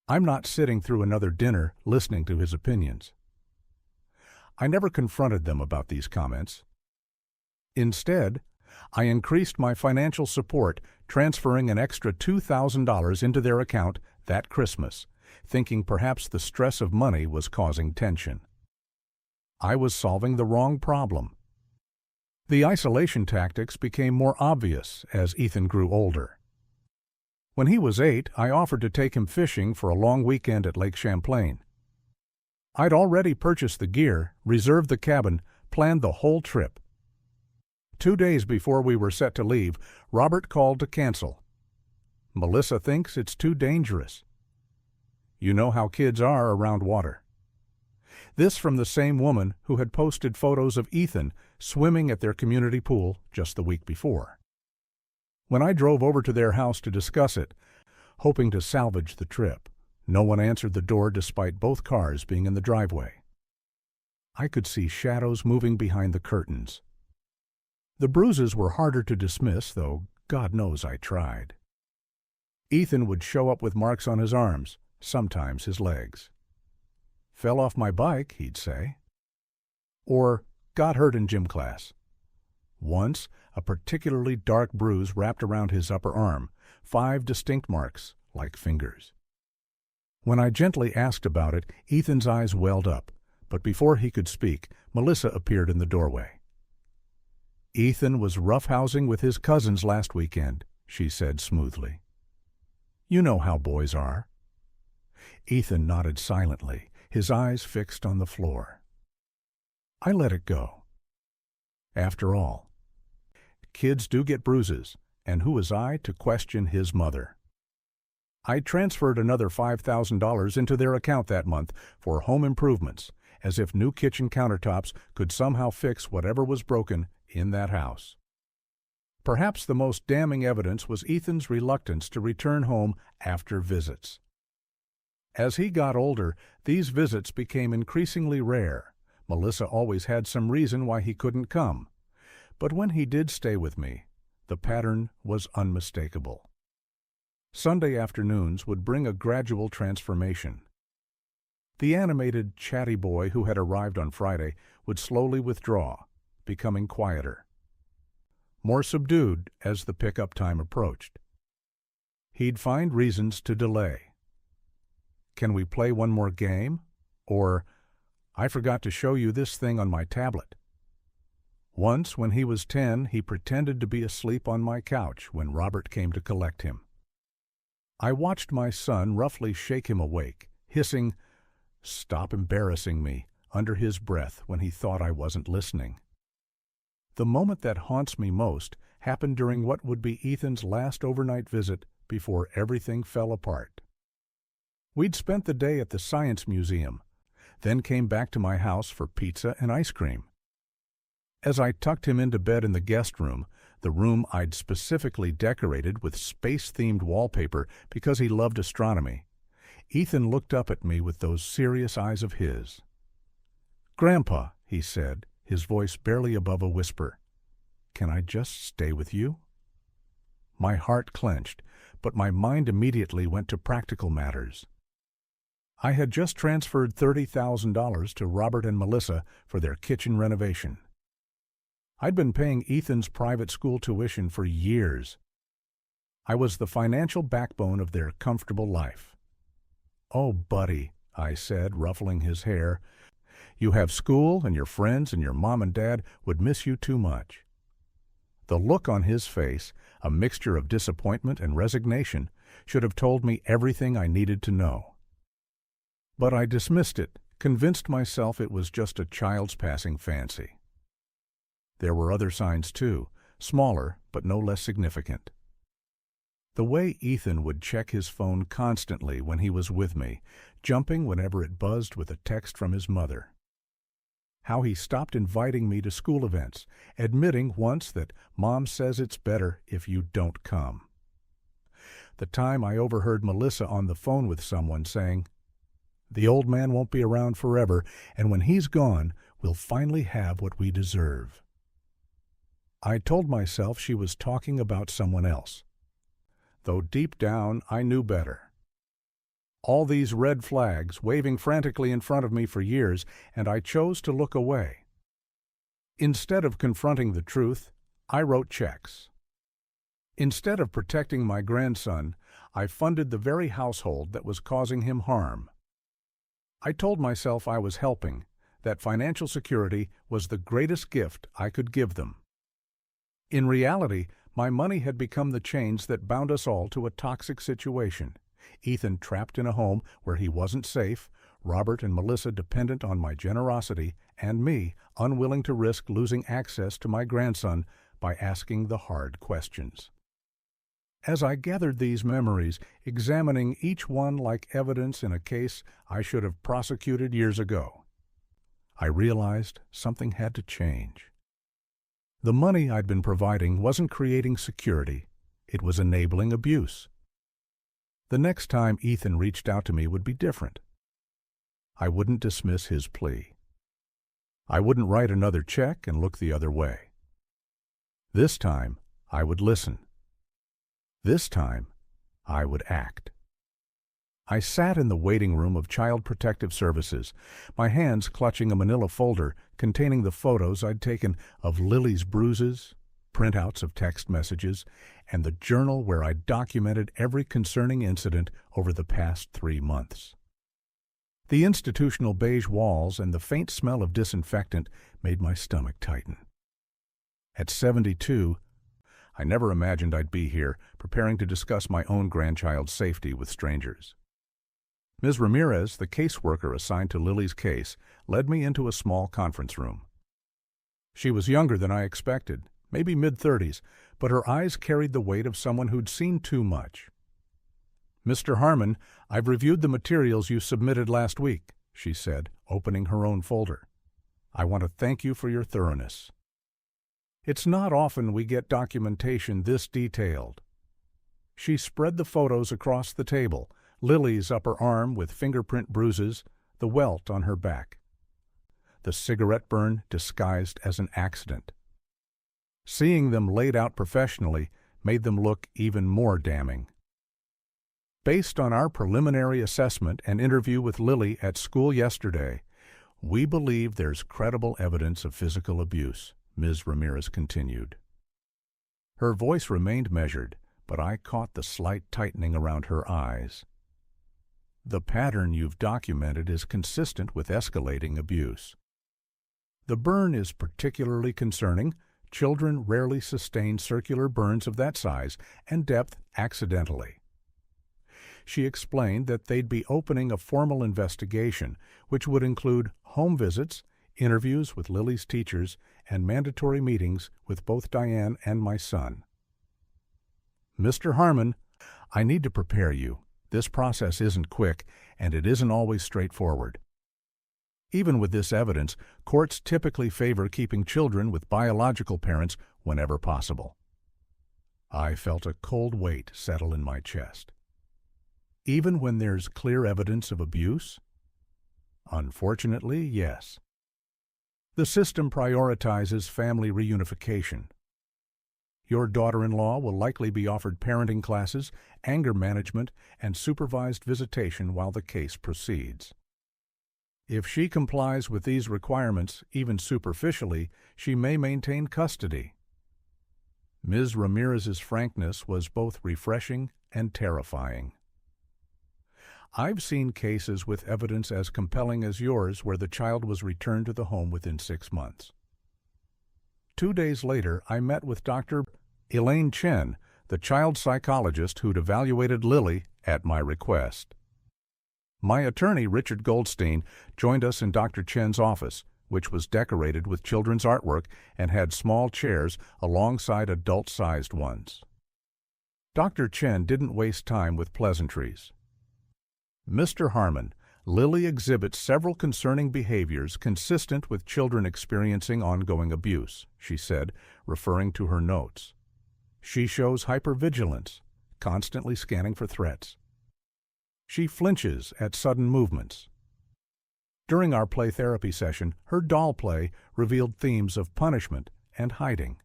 I'm not sitting through another dinner listening to his opinions. I never confronted them about these comments. Instead, I increased my financial support, transferring an extra $2,000 into their account that Christmas, thinking perhaps the stress of money was causing tension. I was solving the wrong problem. The isolation tactics became more obvious as Ethan grew older. When he was 8, I offered to take him fishing for a long weekend at Lake Champlain. I'd already purchased the gear, reserved the cabin, planned the whole trip. 2 days before we were set to leave, Robert called to cancel. Melissa thinks it's too dangerous. You know how kids are around water. This from the same woman who had posted photos of Ethan swimming at their community pool just the week before. When I drove over to their house to discuss it, hoping to salvage the trip, no one answered the door despite both cars being in the driveway. I could see shadows moving behind the curtains. The bruises were harder to dismiss, though God knows I tried. Ethan would show up with marks on his arms, sometimes his legs. Fell off my bike, he'd say. Or got hurt in gym class. Once, a particularly dark bruise wrapped around his upper arm, 5 distinct marks, like fingers. When I gently asked about it, Ethan's eyes welled up, but before he could speak, Melissa appeared in the doorway. Ethan was roughhousing with his cousins last weekend, she said smoothly. You know how boys are. Ethan nodded silently, his eyes fixed on the floor. I let it go. After all, kids do get bruises, and who was I to question his mother? I transferred another $5,000 into their account that month for home improvements, as if new kitchen countertops could somehow fix whatever was broken in that house. Perhaps the most damning evidence was Ethan's reluctance to return home after visits. As he got older, these visits became increasingly rare. Melissa always had some reason why he couldn't come. But when he did stay with me, the pattern was unmistakable. Sunday afternoons would bring a gradual transformation. The animated, chatty boy who had arrived on Friday would slowly withdraw, becoming quieter, more subdued as the pickup time approached. He'd find reasons to delay. Can we play one more game? Or, I forgot to show you this thing on my tablet. Once, when he was 10, he pretended to be asleep on my couch when Robert came to collect him. I watched my son roughly shake him awake, hissing, "Stop embarrassing me," under his breath when he thought I wasn't listening. The moment that haunts me most happened during what would be Ethan's last overnight visit before everything fell apart. We'd spent the day at the Science Museum, then came back to my house for pizza and ice cream. As I tucked him into bed in the guest room, the room I'd specifically decorated with space-themed wallpaper because he loved astronomy, Ethan looked up at me with those serious eyes of his. "Grandpa," he said, his voice barely above a whisper, "can I just stay with you?" My heart clenched, but my mind immediately went to practical matters. I had just transferred $30,000 to Robert and Melissa for their kitchen renovation. I'd been paying Ethan's private school tuition for years. I was the financial backbone of their comfortable life. "Oh, buddy," I said, ruffling his hair, "you have school and your friends and your mom and dad would miss you too much." The look on his face, a mixture of disappointment and resignation, should have told me everything I needed to know. But I dismissed it, convinced myself it was just a child's passing fancy. There were other signs too, smaller but no less significant. The way Ethan would check his phone constantly when he was with me, jumping whenever it buzzed with a text from his mother. How he stopped inviting me to school events, admitting once that Mom says it's better if you don't come. The time I overheard Melissa on the phone with someone saying, "The old man won't be around forever, and when he's gone, we'll finally have what we deserve." I told myself she was talking about someone else, though deep down I knew better. All these red flags waving frantically in front of me for years, and I chose to look away. Instead of confronting the truth, I wrote checks. Instead of protecting my grandson, I funded the very household that was causing him harm. I told myself I was helping, that financial security was the greatest gift I could give them. In reality, my money had become the chains that bound us all to a toxic situation. Ethan trapped in a home where he wasn't safe, Robert and Melissa dependent on my generosity, and me unwilling to risk losing access to my grandson by asking the hard questions. As I gathered these memories, examining each one like evidence in a case I should have prosecuted years ago, I realized something had to change. The money I'd been providing wasn't creating security, it was enabling abuse. The next time Ethan reached out to me would be different. I wouldn't dismiss his plea. I wouldn't write another check and look the other way. This time, I would listen. This time, I would act. I sat in the waiting room of Child Protective Services, my hands clutching a manila folder containing the photos I'd taken of Lily's bruises, printouts of text messages, and the journal where I documented every concerning incident over the past 3 months. The institutional beige walls and the faint smell of disinfectant made my stomach tighten. At 72, I never imagined I'd be here, preparing to discuss my own grandchild's safety with strangers. Ms. Ramirez, the caseworker assigned to Lily's case, led me into a small conference room. She was younger than I expected, maybe mid-30s, but her eyes carried the weight of someone who'd seen too much. "Mr. Harmon, I've reviewed the materials you submitted last week," she said, opening her own folder. "I want to thank you for your thoroughness. It's not often we get documentation this detailed." She spread the photos across the table, Lily's upper arm with fingerprint bruises, the welt on her back. The cigarette burn disguised as an accident. Seeing them laid out professionally made them look even more damning. Based on our preliminary assessment and interview with Lily at school yesterday, we believe there's credible evidence of physical abuse, Ms. Ramirez continued. Her voice remained measured, but I caught the slight tightening around her eyes. "The pattern you've documented is consistent with escalating abuse. The burn is particularly concerning. Children rarely sustain circular burns of that size and depth accidentally." She explained that they'd be opening a formal investigation, which would include home visits, interviews with Lily's teachers, and mandatory meetings with both Diane and my son. "Mr. Harmon, I need to prepare you. This process isn't quick, and it isn't always straightforward. Even with this evidence, courts typically favor keeping children with biological parents whenever possible." I felt a cold weight settle in my chest. Even when there's clear evidence of abuse? Unfortunately, yes. The system prioritizes family reunification. Your daughter-in-law will likely be offered parenting classes, anger management, and supervised visitation while the case proceeds. If she complies with these requirements, even superficially, she may maintain custody. Ms. Ramirez's frankness was both refreshing and terrifying. I've seen cases with evidence as compelling as yours where the child was returned to the home within 6 months. 2 days later, I met with Dr. Elaine Chen, the child psychologist who'd evaluated Lily at my request. My attorney, Richard Goldstein, joined us in Dr. Chen's office, which was decorated with children's artwork and had small chairs alongside adult-sized ones. Dr. Chen didn't waste time with pleasantries. "Mr. Harmon, Lily exhibits several concerning behaviors consistent with children experiencing ongoing abuse," she said, referring to her notes. "She shows hypervigilance, constantly scanning for threats. She flinches at sudden movements. During our play therapy session, her doll play revealed themes of punishment and hiding."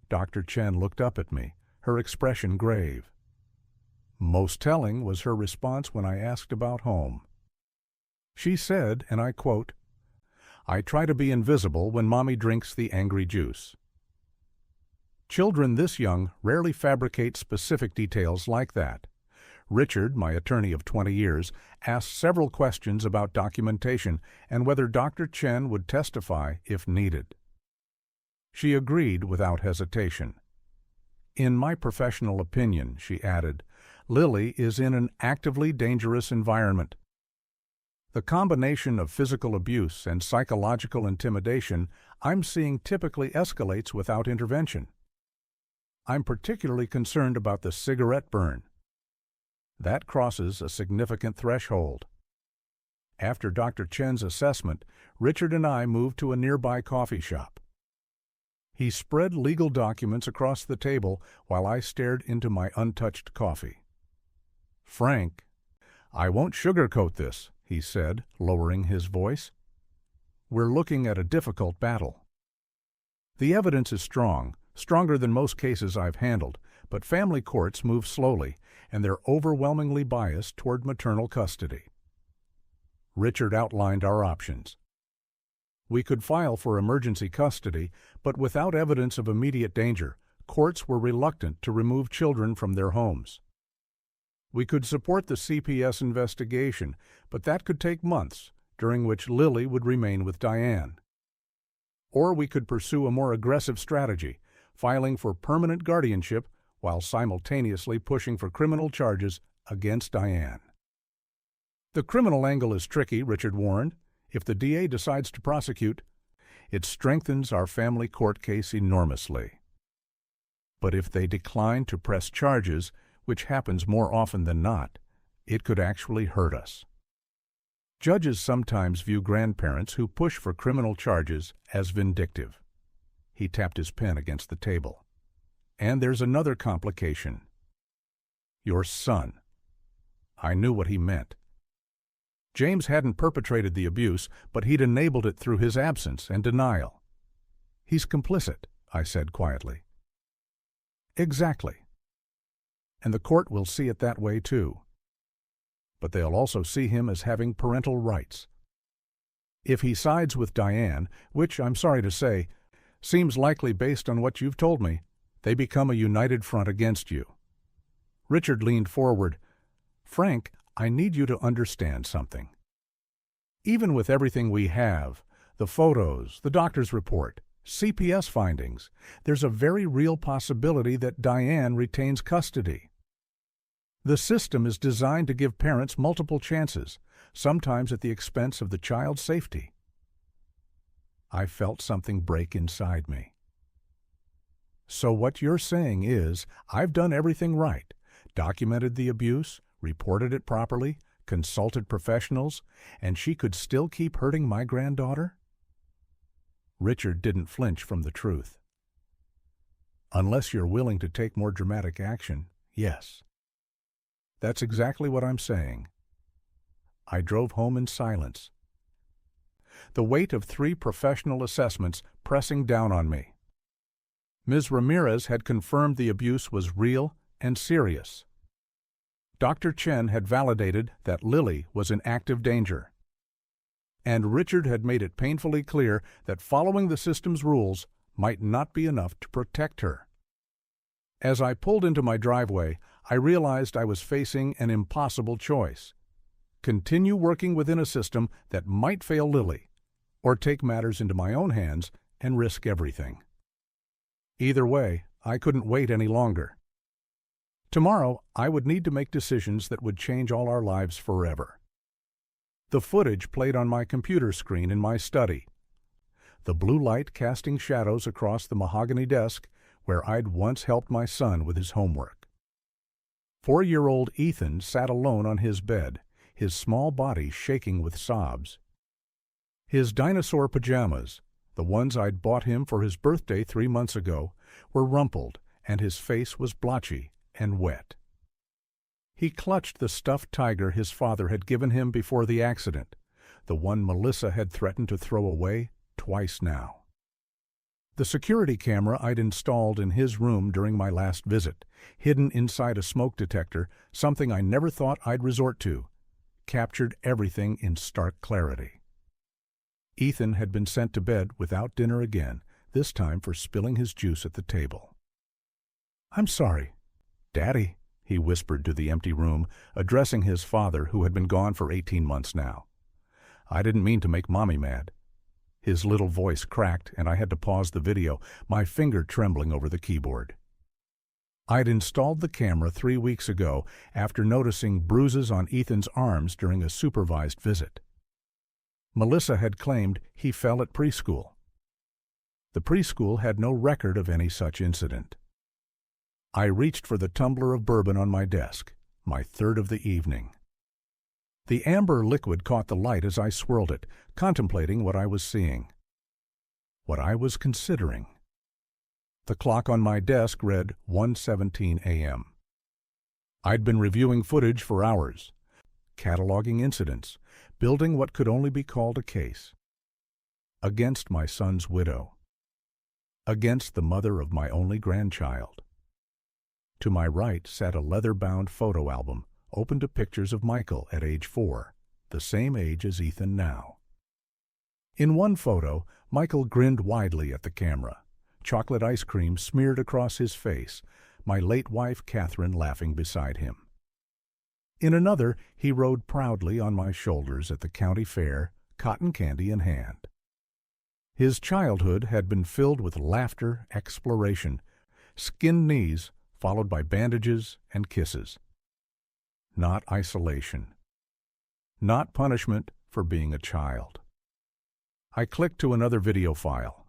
Dr. Chen looked up at me, her expression grave. Most telling was her response when I asked about home. She said, and I quote, "I try to be invisible when Mommy drinks the angry juice." Children this young rarely fabricate specific details like that. Richard, my attorney of 20 years, asked several questions about documentation and whether Dr. Chen would testify if needed. She agreed without hesitation. "In my professional opinion," she added, "Lily is in an actively dangerous environment. The combination of physical abuse and psychological intimidation I'm seeing typically escalates without intervention. I'm particularly concerned about the cigarette burn. That crosses a significant threshold." After Dr. Chen's assessment, Richard and I moved to a nearby coffee shop. He spread legal documents across the table while I stared into my untouched coffee. "Frank, I won't sugarcoat this," he said, lowering his voice. "We're looking at a difficult battle. The evidence is strong, stronger than most cases I've handled, but family courts move slowly, and they're overwhelmingly biased toward maternal custody." Richard outlined our options. We could file for emergency custody, but without evidence of immediate danger, courts were reluctant to remove children from their homes. We could support the CPS investigation, but that could take months, during which Lily would remain with Diane. Or we could pursue a more aggressive strategy, filing for permanent guardianship while simultaneously pushing for criminal charges against Diane. "The criminal angle is tricky," Richard warned. "If the DA decides to prosecute, it strengthens our family court case enormously. But if they decline to press charges, which happens more often than not, it could actually hurt us. Judges sometimes view grandparents who push for criminal charges as vindictive." He tapped his pen against the table. "And there's another complication. Your son." I knew what he meant. James hadn't perpetrated the abuse, but he'd enabled it through his absence and denial. "He's complicit," I said quietly. "Exactly. And the court will see it that way too. But they'll also see him as having parental rights. If he sides with Diane, which I'm sorry to say, seems likely based on what you've told me, they become a united front against you." Richard leaned forward. "Frank, I need you to understand something. Even with everything we have, the photos, the doctor's report, CPS findings, there's a very real possibility that Diane retains custody. The system is designed to give parents multiple chances, sometimes at the expense of the child's safety." I felt something break inside me. "So what you're saying is, I've done everything right, documented the abuse, reported it properly, consulted professionals, and she could still keep hurting my granddaughter?" Richard didn't flinch from the truth. "Unless you're willing to take more dramatic action, yes. That's exactly what I'm saying." I drove home in silence, the weight of 3 professional assessments pressing down on me. Ms. Ramirez had confirmed the abuse was real and serious. Dr. Chen had validated that Lily was in active danger. And Richard had made it painfully clear that following the system's rules might not be enough to protect her. As I pulled into my driveway, I realized I was facing an impossible choice: continue working within a system that might fail Lily, or take matters into my own hands and risk everything. Either way, I couldn't wait any longer. Tomorrow, I would need to make decisions that would change all our lives forever. The footage played on my computer screen in my study. The blue light casting shadows across the mahogany desk where I'd once helped my son with his homework. 4-year-old Ethan sat alone on his bed, his small body shaking with sobs. His dinosaur pajamas, the ones I'd bought him for his birthday 3 months ago, were rumpled, and his face was blotchy and wet. He clutched the stuffed tiger his father had given him before the accident, the one Melissa had threatened to throw away twice now. The security camera I'd installed in his room during my last visit, hidden inside a smoke detector, something I never thought I'd resort to, captured everything in stark clarity. Ethan had been sent to bed without dinner again, this time for spilling his juice at the table. "I'm sorry, Daddy," he whispered to the empty room, addressing his father, who had been gone for 18 months now. "I didn't mean to make Mommy mad." His little voice cracked, and I had to pause the video, my finger trembling over the keyboard. I'd installed the camera 3 weeks ago after noticing bruises on Ethan's arms during a supervised visit. Melissa had claimed he fell at preschool. The preschool had no record of any such incident. I reached for the tumbler of bourbon on my desk, my third of the evening. The amber liquid caught the light as I swirled it, contemplating what I was seeing, what I was considering. The clock on my desk read 1:17 a.m. I'd been reviewing footage for hours, cataloging incidents, building what could only be called a case. Against my son's widow. Against the mother of my only grandchild. To my right sat a leather-bound photo album, open to pictures of Michael at age 4, the same age as Ethan now. In one photo, Michael grinned widely at the camera, chocolate ice cream smeared across his face, my late wife Catherine laughing beside him. In another, he rode proudly on my shoulders at the county fair, cotton candy in hand. His childhood had been filled with laughter, exploration, skinned knees, followed by bandages and kisses. Not isolation. Not punishment for being a child. I clicked to another video file.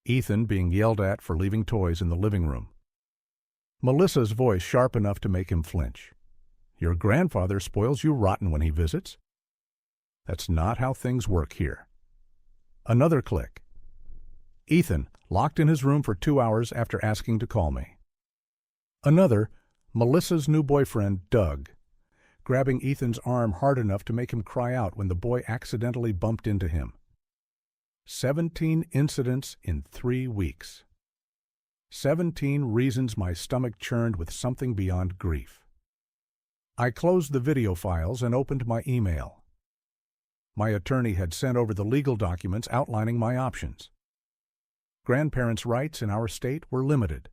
Ethan being yelled at for leaving toys in the living room. Melissa's voice sharp enough to make him flinch. "Your grandfather spoils you rotten when he visits." That's not how things work here. Another click. Ethan locked in his room for 2 hours after asking to call me. Another, Melissa's new boyfriend, Doug, grabbing Ethan's arm hard enough to make him cry out when the boy accidentally bumped into him. 17 incidents in 3 weeks. 17 reasons my stomach churned with something beyond grief. I closed the video files and opened my email. My attorney had sent over the legal documents outlining my options. Grandparents' rights in our state were limited.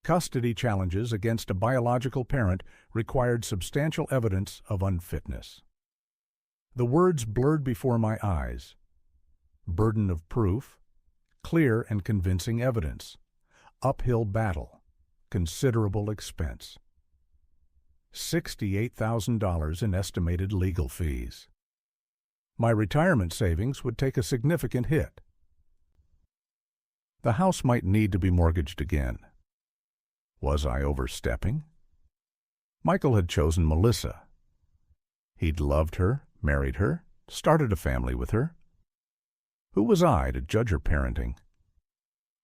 Custody challenges against a biological parent required substantial evidence of unfitness. The words blurred before my eyes. Burden of proof, clear and convincing evidence, uphill battle, considerable expense. $68,000 in estimated legal fees. My retirement savings would take a significant hit. The house might need to be mortgaged again. Was I overstepping? Michael had chosen Melissa. He'd loved her, married her, started a family with her. Who was I to judge her parenting?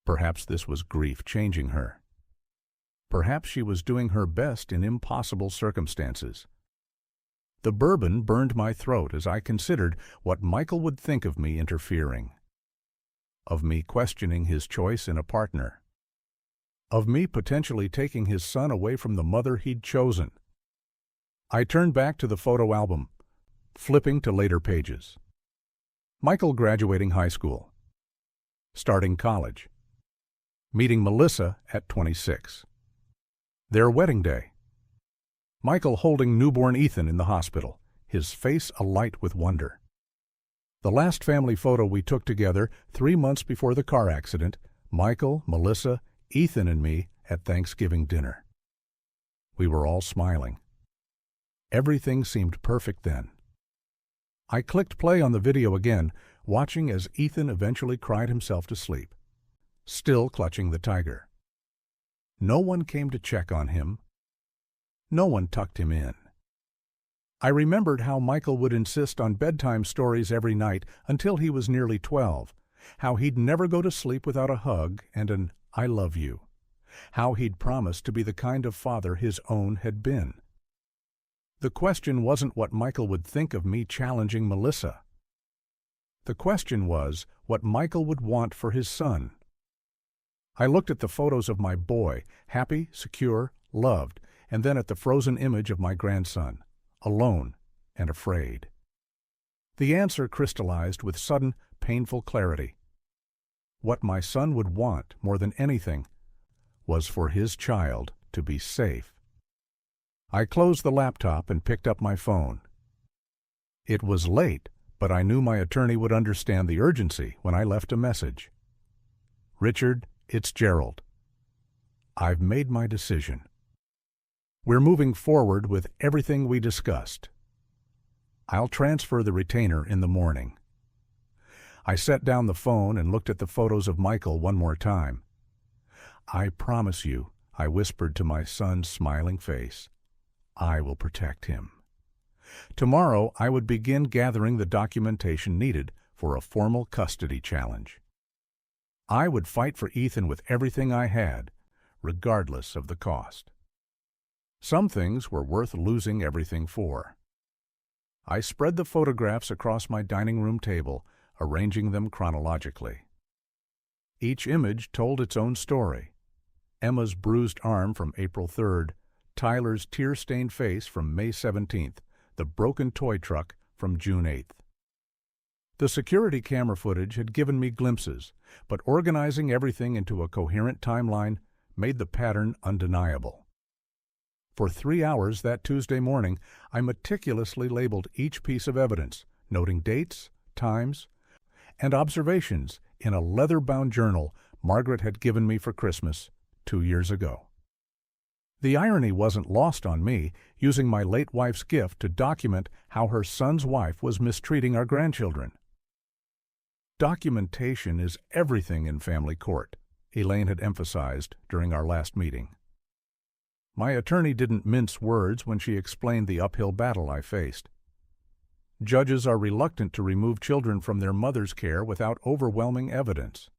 Perhaps this was grief changing her. Perhaps she was doing her best in impossible circumstances. The bourbon burned my throat as I considered what Michael would think of me interfering. Of me questioning his choice in a partner. Of me potentially taking his son away from the mother he'd chosen. I turned back to the photo album, flipping to later pages. Michael graduating high school. Starting college. Meeting Melissa at 26. Their wedding day. Michael holding newborn Ethan in the hospital, his face alight with wonder. The last family photo we took together 3 months before the car accident, Michael, Melissa, Ethan and me at Thanksgiving dinner. We were all smiling. Everything seemed perfect then. I clicked play on the video again, watching as Ethan eventually cried himself to sleep, still clutching the tiger. No one came to check on him. No one tucked him in. I remembered how Michael would insist on bedtime stories every night until he was nearly 12, how he'd never go to sleep without a hug and an "I love you," how he'd promised to be the kind of father his own had been. The question wasn't what Michael would think of me challenging Melissa. The question was what Michael would want for his son. I looked at the photos of my boy, happy, secure, loved, and then at the frozen image of my grandson, alone and afraid. The answer crystallized with sudden, painful clarity. What my son would want more than anything was for his child to be safe. I closed the laptop and picked up my phone. It was late, but I knew my attorney would understand the urgency when I left a message. "Richard, it's Gerald. I've made my decision. We're moving forward with everything we discussed. I'll transfer the retainer in the morning." I set down the phone and looked at the photos of Michael one more time. "I promise you," I whispered to my son's smiling face, "I will protect him." Tomorrow I would begin gathering the documentation needed for a formal custody challenge. I would fight for Ethan with everything I had, regardless of the cost. Some things were worth losing everything for. I spread the photographs across my dining room table, arranging them chronologically. Each image told its own story. Emma's bruised arm from April 3rd, Tyler's tear-stained face from May 17th, the broken toy truck from June 8th. The security camera footage had given me glimpses, but organizing everything into a coherent timeline made the pattern undeniable. For 3 hours that Tuesday morning, I meticulously labeled each piece of evidence, noting dates, times, and observations in a leather-bound journal Margaret had given me for Christmas 2 years ago. The irony wasn't lost on me, using my late wife's gift to document how her son's wife was mistreating our grandchildren. Documentation is everything in family court, Elaine had emphasized during our last meeting. My attorney didn't mince words when she explained the uphill battle I faced. Judges are reluctant to remove children from their mother's care without overwhelming evidence.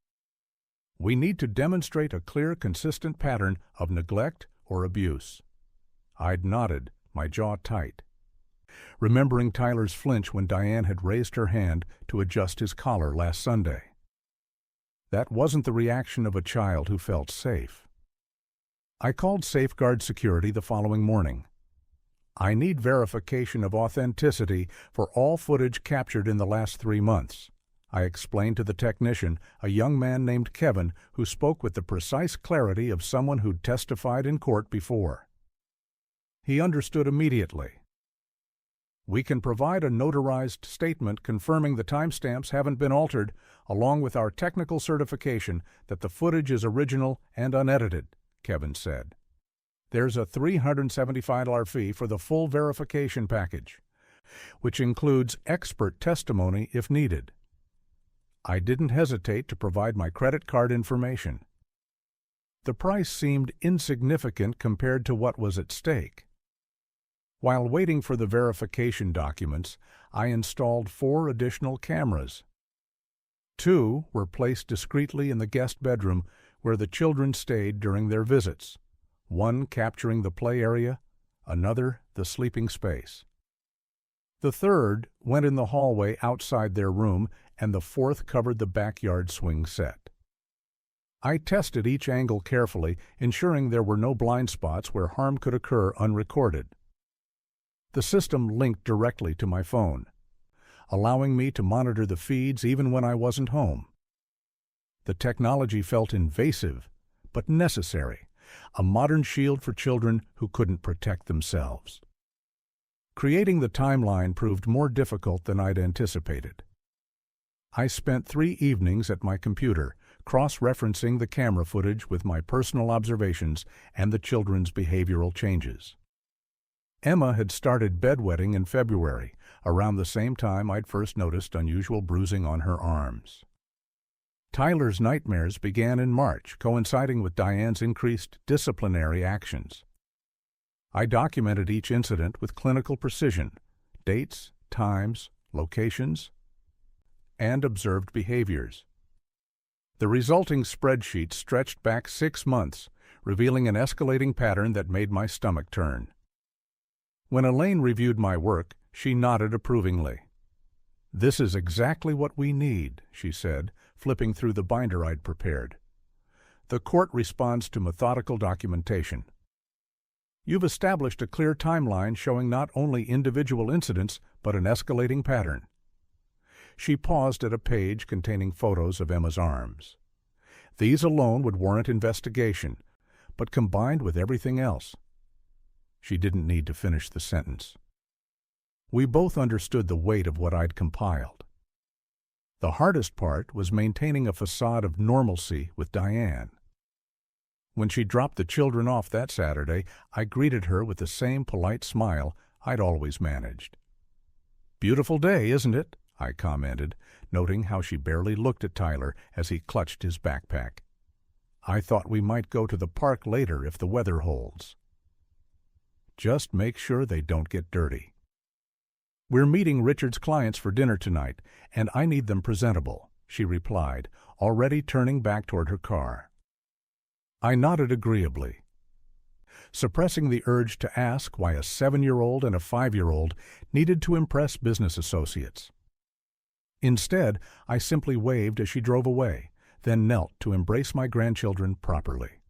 We need to demonstrate a clear, consistent pattern of neglect or abuse. I'd nodded, my jaw tight, remembering Tyler's flinch when Diane had raised her hand to adjust his collar last Sunday. That wasn't the reaction of a child who felt safe. I called Safeguard Security the following morning. "I need verification of authenticity for all footage captured in the last 3 months," I explained to the technician, a young man named Kevin who spoke with the precise clarity of someone who'd testified in court before. He understood immediately. "We can provide a notarized statement confirming the timestamps haven't been altered, along with our technical certification that the footage is original and unedited," Kevin said. "There's a $375 fee for the full verification package, which includes expert testimony if needed." I didn't hesitate to provide my credit card information. The price seemed insignificant compared to what was at stake. While waiting for the verification documents, I installed 4 additional cameras. 2 were placed discreetly in the guest bedroom where the children stayed during their visits, one capturing the play area, another the sleeping space. The 3rd went in the hallway outside their room, and the 4th covered the backyard swing set. I tested each angle carefully, ensuring there were no blind spots where harm could occur unrecorded. The system linked directly to my phone, allowing me to monitor the feeds even when I wasn't home. The technology felt invasive, but necessary, a modern shield for children who couldn't protect themselves. Creating the timeline proved more difficult than I'd anticipated. I spent 3 evenings at my computer, cross-referencing the camera footage with my personal observations and the children's behavioral changes. Emma had started bedwetting in February, around the same time I'd first noticed unusual bruising on her arms. Tyler's nightmares began in March, coinciding with Diane's increased disciplinary actions. I documented each incident with clinical precision, dates, times, locations, and observed behaviors. The resulting spreadsheet stretched back 6 months, revealing an escalating pattern that made my stomach turn. When Elaine reviewed my work, she nodded approvingly. "This is exactly what we need," she said, flipping through the binder I'd prepared. "The court responds to methodical documentation. You've established a clear timeline showing not only individual incidents, but an escalating pattern." She paused at a page containing photos of Emma's arms. These alone would warrant investigation, but combined with everything else. She didn't need to finish the sentence. We both understood the weight of what I'd compiled. The hardest part was maintaining a facade of normalcy with Diane. When she dropped the children off that Saturday, I greeted her with the same polite smile I'd always managed. "Beautiful day, isn't it?" I commented, noting how she barely looked at Tyler as he clutched his backpack. "I thought we might go to the park later if the weather holds." "Just make sure they don't get dirty." "We're meeting Richard's clients for dinner tonight, and I need them presentable," she replied, already turning back toward her car. I nodded agreeably, suppressing the urge to ask why a 7-year-old and a 5-year-old needed to impress business associates. Instead, I simply waved as she drove away, then knelt to embrace my grandchildren properly.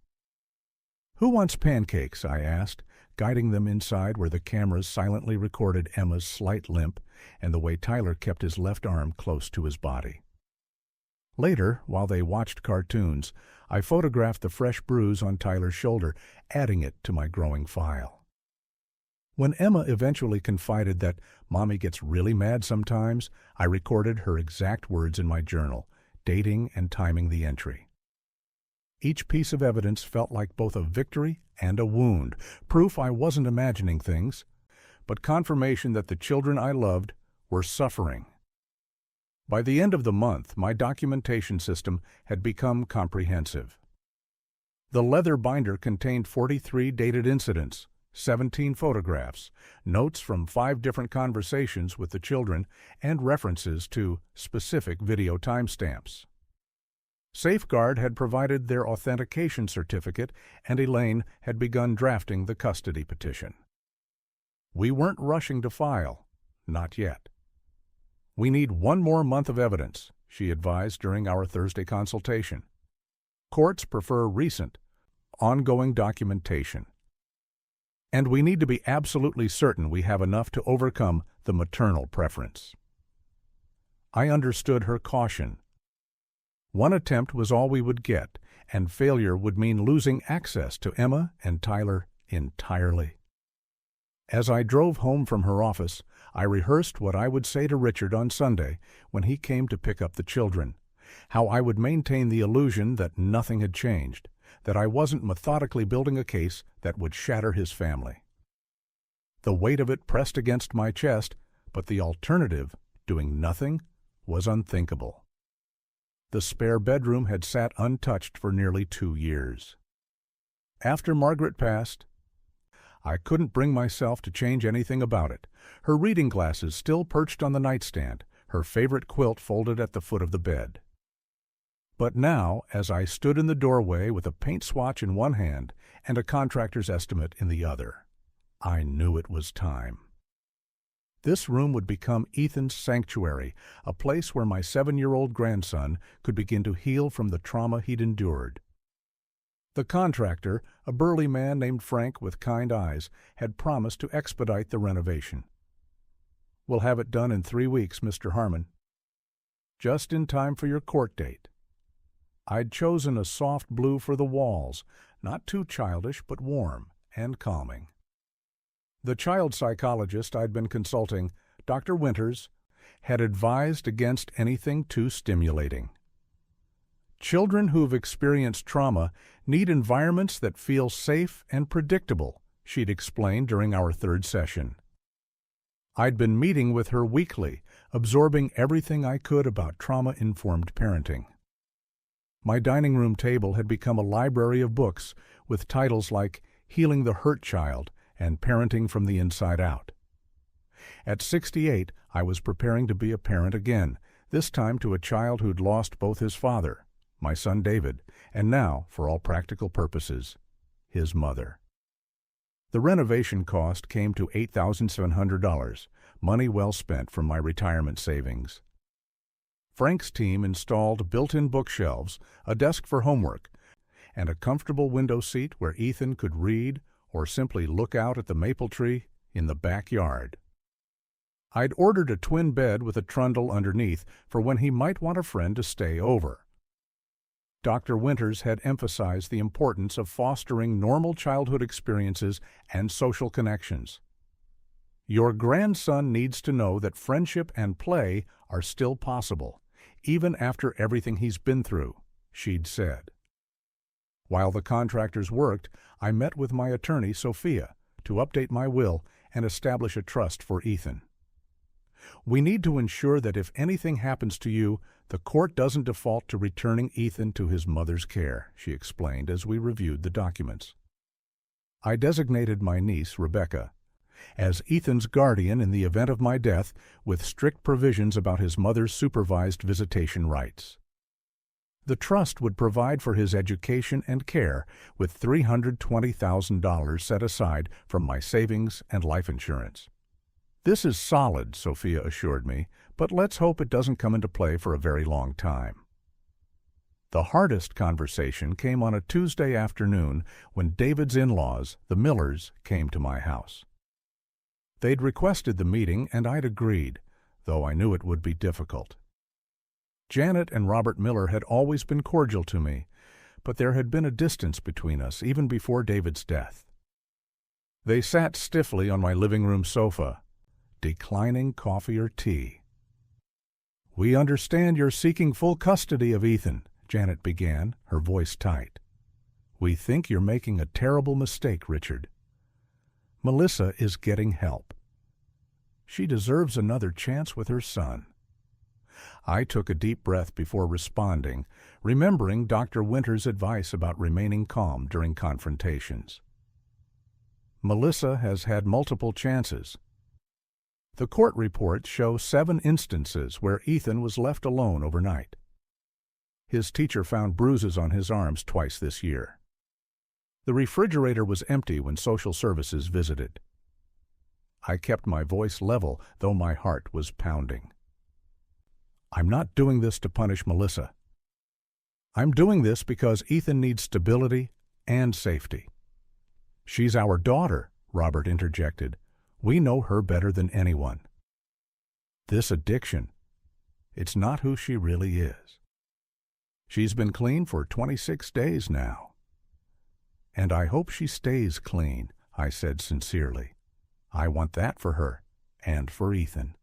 "Who wants pancakes?" I asked, guiding them inside where the cameras silently recorded Emma's slight limp and the way Tyler kept his left arm close to his body. Later, while they watched cartoons, I photographed the fresh bruise on Tyler's shoulder, adding it to my growing file. When Emma eventually confided that Mommy gets really mad sometimes, I recorded her exact words in my journal, dating and timing the entry. Each piece of evidence felt like both a victory and a wound, proof I wasn't imagining things, but confirmation that the children I loved were suffering. By the end of the month, my documentation system had become comprehensive. The leather binder contained 43 dated incidents, 17 photographs, notes from 5 different conversations with the children, and references to specific video timestamps. Safeguard had provided their authentication certificate, and Elaine had begun drafting the custody petition. We weren't rushing to file, not yet. "We need 1 more month of evidence," she advised during our Thursday consultation. "Courts prefer recent, ongoing documentation. And we need to be absolutely certain we have enough to overcome the maternal preference." I understood her caution. One attempt was all we would get, and failure would mean losing access to Emma and Tyler entirely. As I drove home from her office, I rehearsed what I would say to Richard on Sunday when he came to pick up the children, how I would maintain the illusion that nothing had changed, that I wasn't methodically building a case that would shatter his family. The weight of it pressed against my chest, but the alternative, doing nothing, was unthinkable. The spare bedroom had sat untouched for nearly 2 years. After Margaret passed, I couldn't bring myself to change anything about it, her reading glasses still perched on the nightstand, her favorite quilt folded at the foot of the bed. But now, as I stood in the doorway with a paint swatch in one hand and a contractor's estimate in the other, I knew it was time. This room would become Ethan's sanctuary, a place where my 7-year-old grandson could begin to heal from the trauma he'd endured. The contractor, a burly man named Frank with kind eyes, had promised to expedite the renovation. "We'll have it done in 3 weeks, Mr. Harmon. Just in time for your court date." I'd chosen a soft blue for the walls, not too childish but warm and calming. The child psychologist I'd been consulting, Dr. Winters, had advised against anything too stimulating. Children who've experienced trauma need environments that feel safe and predictable, she'd explained during our third session. I'd been meeting with her weekly, absorbing everything I could about trauma-informed parenting. My dining room table had become a library of books with titles like Healing the Hurt Child and Parenting from the Inside Out. At 68, I was preparing to be a parent again, this time to a child who'd lost both his father, my son David, and now, for all practical purposes, his mother. The renovation cost came to $8,700, money well spent from my retirement savings. Frank's team installed built-in bookshelves, a desk for homework, and a comfortable window seat where Ethan could read or simply look out at the maple tree in the backyard. I'd ordered a twin bed with a trundle underneath for when he might want a friend to stay over. Dr. Winters had emphasized the importance of fostering normal childhood experiences and social connections. Your grandson needs to know that friendship and play are still possible, even after everything he's been through, she'd said. While the contractors worked, I met with my attorney, Sophia, to update my will and establish a trust for Ethan. We need to ensure that if anything happens to you, the court doesn't default to returning Ethan to his mother's care, she explained as we reviewed the documents. I designated my niece, Rebecca, as Ethan's guardian in the event of my death, with strict provisions about his mother's supervised visitation rights. The trust would provide for his education and care, with $320,000 set aside from my savings and life insurance. This is solid, Sophia assured me, but let's hope it doesn't come into play for a very long time. The hardest conversation came on a Tuesday afternoon when David's in-laws, the Millers, came to my house. They'd requested the meeting, and I'd agreed, though I knew it would be difficult. Janet and Robert Miller had always been cordial to me, but there had been a distance between us even before David's death. They sat stiffly on my living room sofa, declining coffee or tea. "We understand you're seeking full custody of Ethan," Janet began, her voice tight. "We think you're making a terrible mistake, Richard. Melissa is getting help. She deserves another chance with her son." I took a deep breath before responding, remembering Dr. Winters' advice about remaining calm during confrontations. Melissa has had multiple chances. The court reports show 7 instances where Ethan was left alone overnight. His teacher found bruises on his arms twice this year. The refrigerator was empty when social services visited. I kept my voice level, though my heart was pounding. I'm not doing this to punish Melissa. I'm doing this because Ethan needs stability and safety. She's our daughter, Robert interjected. We know her better than anyone. This addiction, it's not who she really is. She's been clean for 26 days now. And I hope she stays clean, I said sincerely. I want that for her and for Ethan.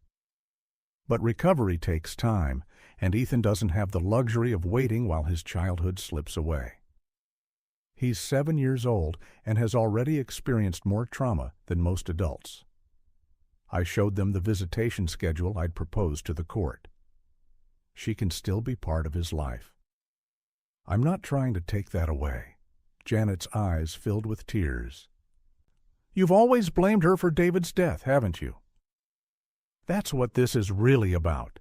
But recovery takes time, and Ethan doesn't have the luxury of waiting while his childhood slips away. He's 7 years old and has already experienced more trauma than most adults. I showed them the visitation schedule I'd proposed to the court. She can still be part of his life. I'm not trying to take that away. Janet's eyes filled with tears. You've always blamed her for David's death, haven't you? That's what this is really about.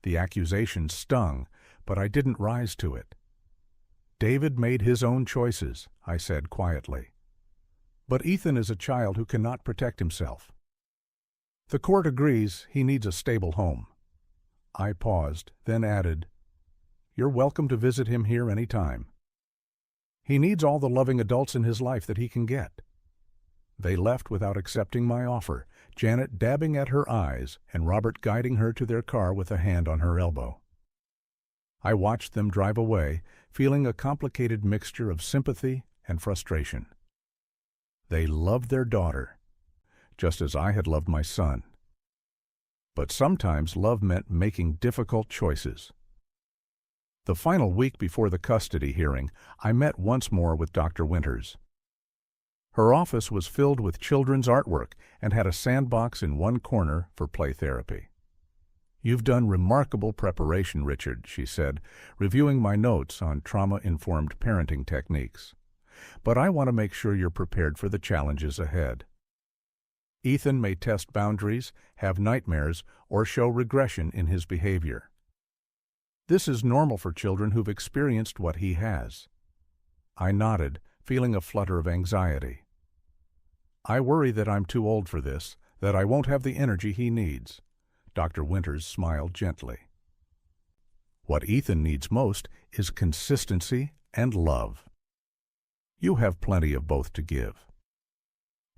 The accusation stung, but I didn't rise to it. David made his own choices, I said quietly. But Ethan is a child who cannot protect himself. The court agrees he needs a stable home. I paused, then added, You're welcome to visit him here any time. He needs all the loving adults in his life that he can get. They left without accepting my offer, Janet dabbing at her eyes and Robert guiding her to their car with a hand on her elbow. I watched them drive away, feeling a complicated mixture of sympathy and frustration. They loved their daughter, just as I had loved my son. But sometimes love meant making difficult choices. The final week before the custody hearing, I met once more with Dr. Winters. Her office was filled with children's artwork and had a sandbox in one corner for play therapy. "You've done remarkable preparation, Richard," she said, reviewing my notes on trauma-informed parenting techniques. "But I want to make sure you're prepared for the challenges ahead. Ethan may test boundaries, have nightmares, or show regression in his behavior. This is normal for children who've experienced what he has." I nodded, feeling a flutter of anxiety. "I worry that I'm too old for this, that I won't have the energy he needs." Dr. Winters smiled gently. "What Ethan needs most is consistency and love. You have plenty of both to give.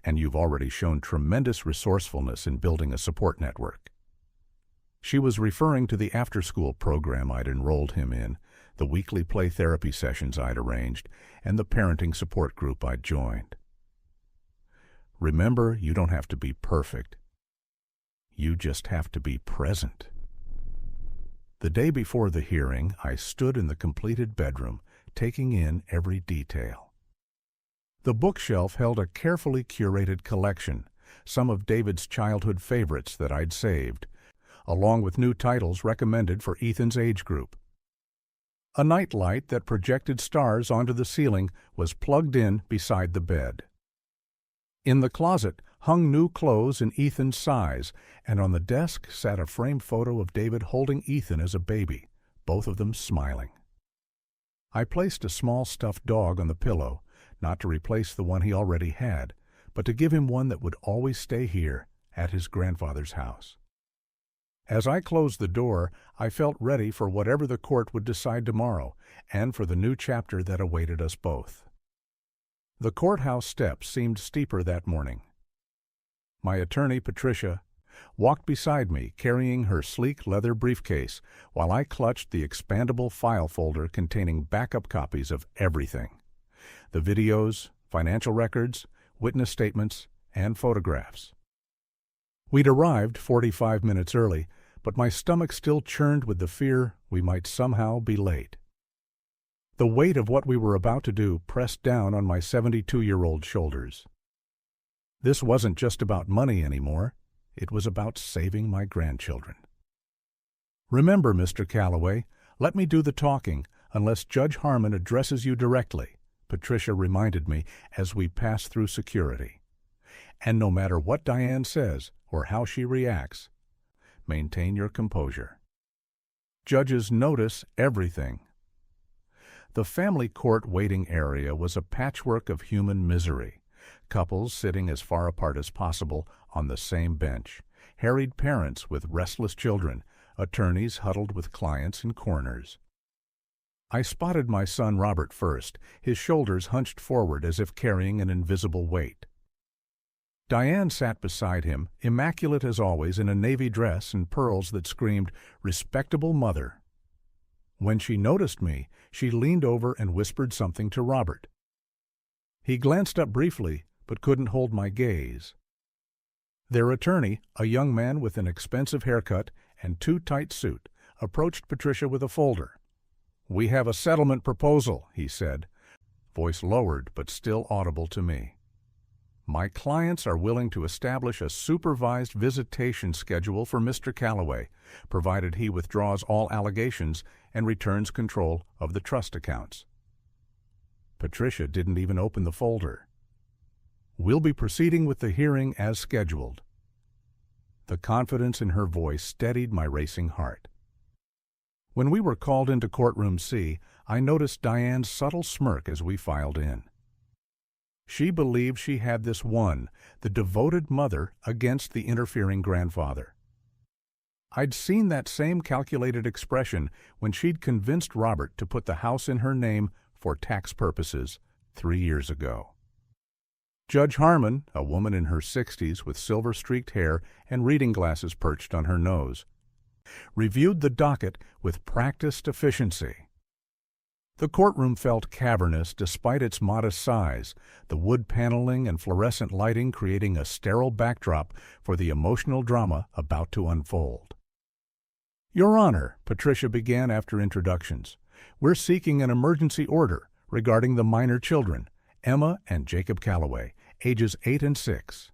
And you've already shown tremendous resourcefulness in building a support network." She was referring to the after-school program I'd enrolled him in, the weekly play therapy sessions I'd arranged, and the parenting support group I'd joined. "Remember, you don't have to be perfect. You just have to be present." The day before the hearing, I stood in the completed bedroom, taking in every detail. The bookshelf held a carefully curated collection, some of David's childhood favorites that I'd saved, along with new titles recommended for Ethan's age group. A nightlight that projected stars onto the ceiling was plugged in beside the bed. In the closet hung new clothes in Ethan's size, and on the desk sat a framed photo of David holding Ethan as a baby, both of them smiling. I placed a small stuffed dog on the pillow, not to replace the one he already had, but to give him one that would always stay here at his grandfather's house. As I closed the door, I felt ready for whatever the court would decide tomorrow, and for the new chapter that awaited us both. The courthouse steps seemed steeper that morning. My attorney, Patricia, walked beside me carrying her sleek leather briefcase while I clutched the expandable file folder containing backup copies of everything: the videos, financial records, witness statements, and photographs. We'd arrived 45 minutes early, but my stomach still churned with the fear we might somehow be late. The weight of what we were about to do pressed down on my 72-year-old shoulders. This wasn't just about money anymore. It was about saving my grandchildren. "Remember, Mr. Calloway, let me do the talking unless Judge Harmon addresses you directly," Patricia reminded me as we passed through security. "And no matter what Diane says or how she reacts, maintain your composure. Judges notice everything." The family court waiting area was a patchwork of human misery. Couples sitting as far apart as possible on the same bench, harried parents with restless children, attorneys huddled with clients in corners. I spotted my son Robert first, his shoulders hunched forward as if carrying an invisible weight. Diane sat beside him, immaculate as always in a navy dress and pearls that screamed, "Respectable mother." When she noticed me, she leaned over and whispered something to Robert. He glanced up briefly, but couldn't hold my gaze. Their attorney, a young man with an expensive haircut and too tight suit, approached Patricia with a folder. "We have a settlement proposal," he said, voice lowered but still audible to me. "My clients are willing to establish a supervised visitation schedule for Mr. Calloway, provided he withdraws all allegations and returns control of the trust accounts." Patricia didn't even open the folder. "We'll be proceeding with the hearing as scheduled." The confidence in her voice steadied my racing heart. When we were called into courtroom C, I noticed Diane's subtle smirk as we filed in. She believed she had this won, the devoted mother against the interfering grandfather. I'd seen that same calculated expression when she'd convinced Robert to put the house in her name for tax purposes 3 years ago. Judge Harmon, a woman in her 60s with silver-streaked hair and reading glasses perched on her nose, reviewed the docket with practiced efficiency. The courtroom felt cavernous despite its modest size, the wood paneling and fluorescent lighting creating a sterile backdrop for the emotional drama about to unfold. "Your Honor," Patricia began after introductions, "we're seeking an emergency order regarding the minor children, Emma and Jacob Calloway, ages 8 and 6.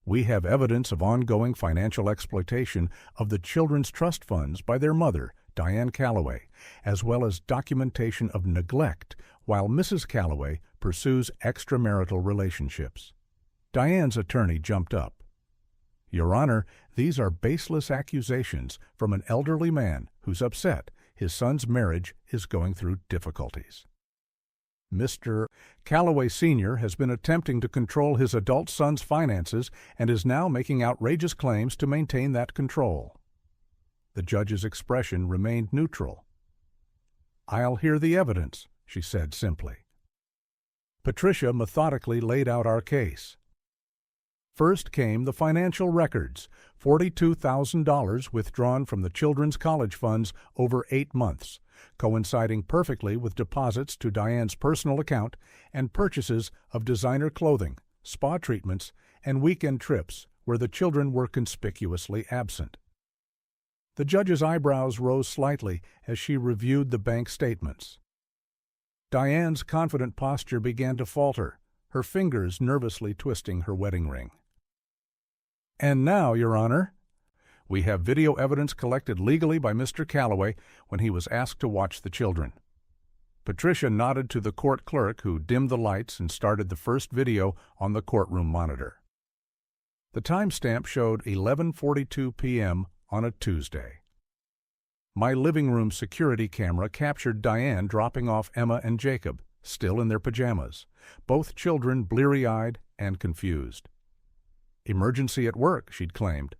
We have evidence of ongoing financial exploitation of the children's trust funds by their mother, Diane Calloway, as well as documentation of neglect while Mrs. Calloway pursues extramarital relationships. Diane's attorney jumped up. Your Honor, these are baseless accusations from an elderly man who's upset his son's marriage is going through difficulties. Mr. Calloway Sr. has been attempting to control his adult son's finances and is now making outrageous claims to maintain that control. The judge's expression remained neutral. I'll hear the evidence, she said simply. Patricia methodically laid out our case. First came the financial records, $42,000 withdrawn from the children's college funds over 8 months, coinciding perfectly with deposits to Diane's personal account and purchases of designer clothing, spa treatments, and weekend trips where the children were conspicuously absent. The judge's eyebrows rose slightly as she reviewed the bank statements. Diane's confident posture began to falter, her fingers nervously twisting her wedding ring. And now, Your Honor, we have video evidence collected legally by Mr. Calloway when he was asked to watch the children. Patricia nodded to the court clerk who dimmed the lights and started the first video on the courtroom monitor. The timestamp showed 11:42 p.m. on a Tuesday. My living room security camera captured Diane dropping off Emma and Jacob, still in their pajamas, both children bleary-eyed and confused. Emergency at work, she'd claimed.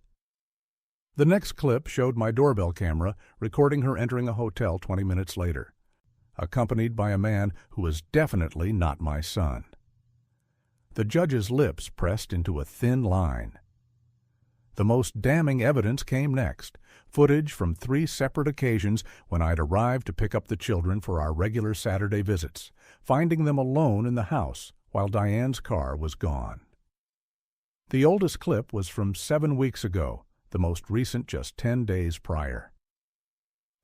The next clip showed my doorbell camera recording her entering a hotel 20 minutes later, accompanied by a man who was definitely not my son. The judge's lips pressed into a thin line. The most damning evidence came next, footage from 3 separate occasions when I'd arrived to pick up the children for our regular Saturday visits, finding them alone in the house while Diane's car was gone. The oldest clip was from 7 weeks ago, the most recent just 10 days prior.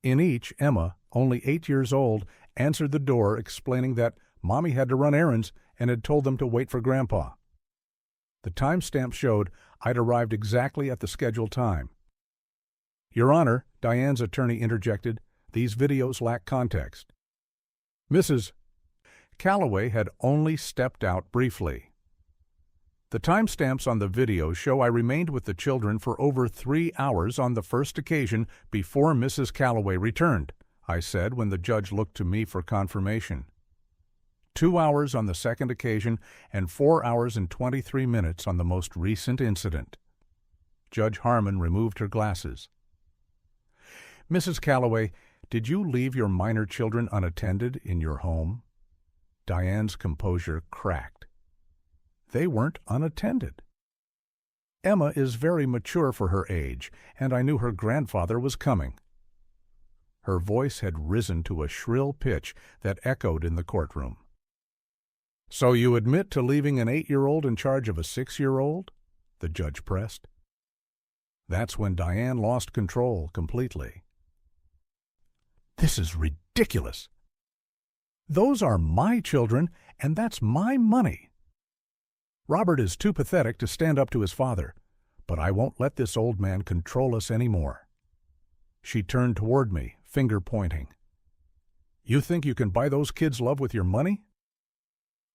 In each, Emma, only 8 years old, answered the door explaining that Mommy had to run errands and had told them to wait for Grandpa. The timestamp showed I'd arrived exactly at the scheduled time. Your Honor, Diane's attorney interjected, these videos lack context. Mrs. Calloway had only stepped out briefly. The timestamps on the video show I remained with the children for over 3 hours on the first occasion before Mrs. Calloway returned, I said when the judge looked to me for confirmation. 2 hours on the second occasion and 4 hours and 23 minutes on the most recent incident. Judge Harmon removed her glasses. Mrs. Calloway, did you leave your minor children unattended in your home? Diane's composure cracked. They weren't unattended. Emma is very mature for her age, and I knew her grandfather was coming. Her voice had risen to a shrill pitch that echoed in the courtroom. So you admit to leaving an 8-year-old in charge of a 6-year-old? The judge pressed. That's when Diane lost control completely. This is ridiculous. Those are my children, and that's my money. Robert is too pathetic to stand up to his father, but I won't let this old man control us anymore. She turned toward me, finger pointing. You think you can buy those kids love with your money?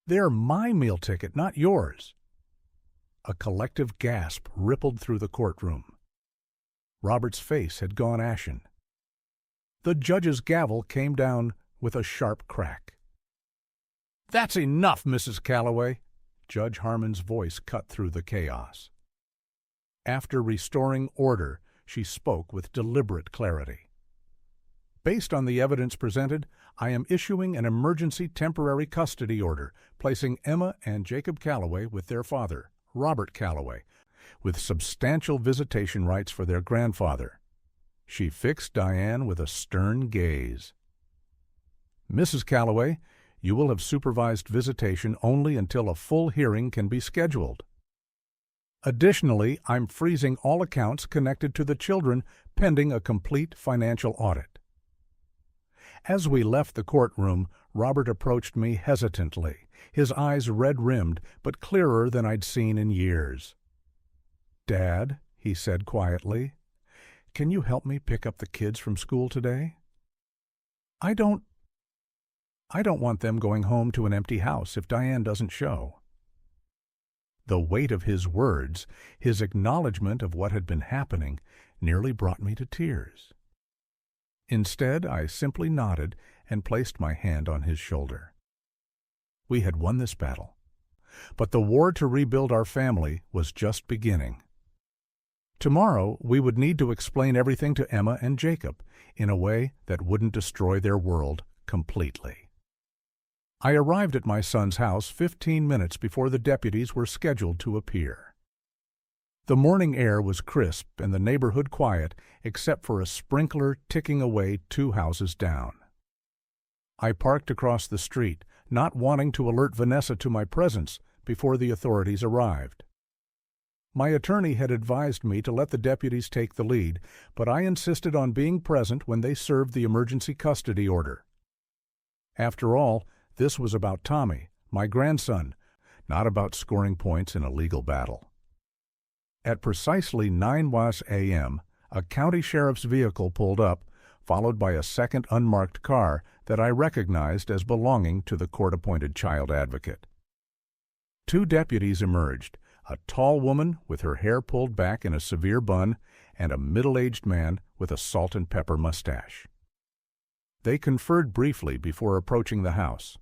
They're my meal ticket, not yours. A collective gasp rippled through the courtroom. Robert's face had gone ashen. The judge's gavel came down with a sharp crack. That's enough, Mrs. Calloway. Judge Harmon's voice cut through the chaos. After restoring order, she spoke with deliberate clarity. Based on the evidence presented, I am issuing an emergency temporary custody order, placing Emma and Jacob Calloway with their father, Robert Calloway, with substantial visitation rights for their grandfather. She fixed Diane with a stern gaze. Mrs. Calloway, you will have supervised visitation only until a full hearing can be scheduled. Additionally, I'm freezing all accounts connected to the children pending a complete financial audit. As we left the courtroom, Robert approached me hesitantly, his eyes red-rimmed but clearer than I'd seen in years. "Dad," he said quietly, "can you help me pick up the kids from school today? I don't want them going home to an empty house if Diane doesn't show." The weight of his words, his acknowledgment of what had been happening, nearly brought me to tears. Instead, I simply nodded and placed my hand on his shoulder. We had won this battle, but the war to rebuild our family was just beginning. Tomorrow, we would need to explain everything to Emma and Jacob in a way that wouldn't destroy their world completely. I arrived at my son's house 15 minutes before the deputies were scheduled to appear. The morning air was crisp and the neighborhood quiet except for a sprinkler ticking away 2 houses down. I parked across the street, not wanting to alert Vanessa to my presence before the authorities arrived. My attorney had advised me to let the deputies take the lead, but I insisted on being present when they served the emergency custody order. After all, this was about Tommy, my grandson, not about scoring points in a legal battle. At precisely 9 a.m., a county sheriff's vehicle pulled up, followed by a second unmarked car that I recognized as belonging to the court-appointed child advocate. 2 deputies emerged, a tall woman with her hair pulled back in a severe bun and a middle-aged man with a salt and pepper mustache. They conferred briefly before approaching the house.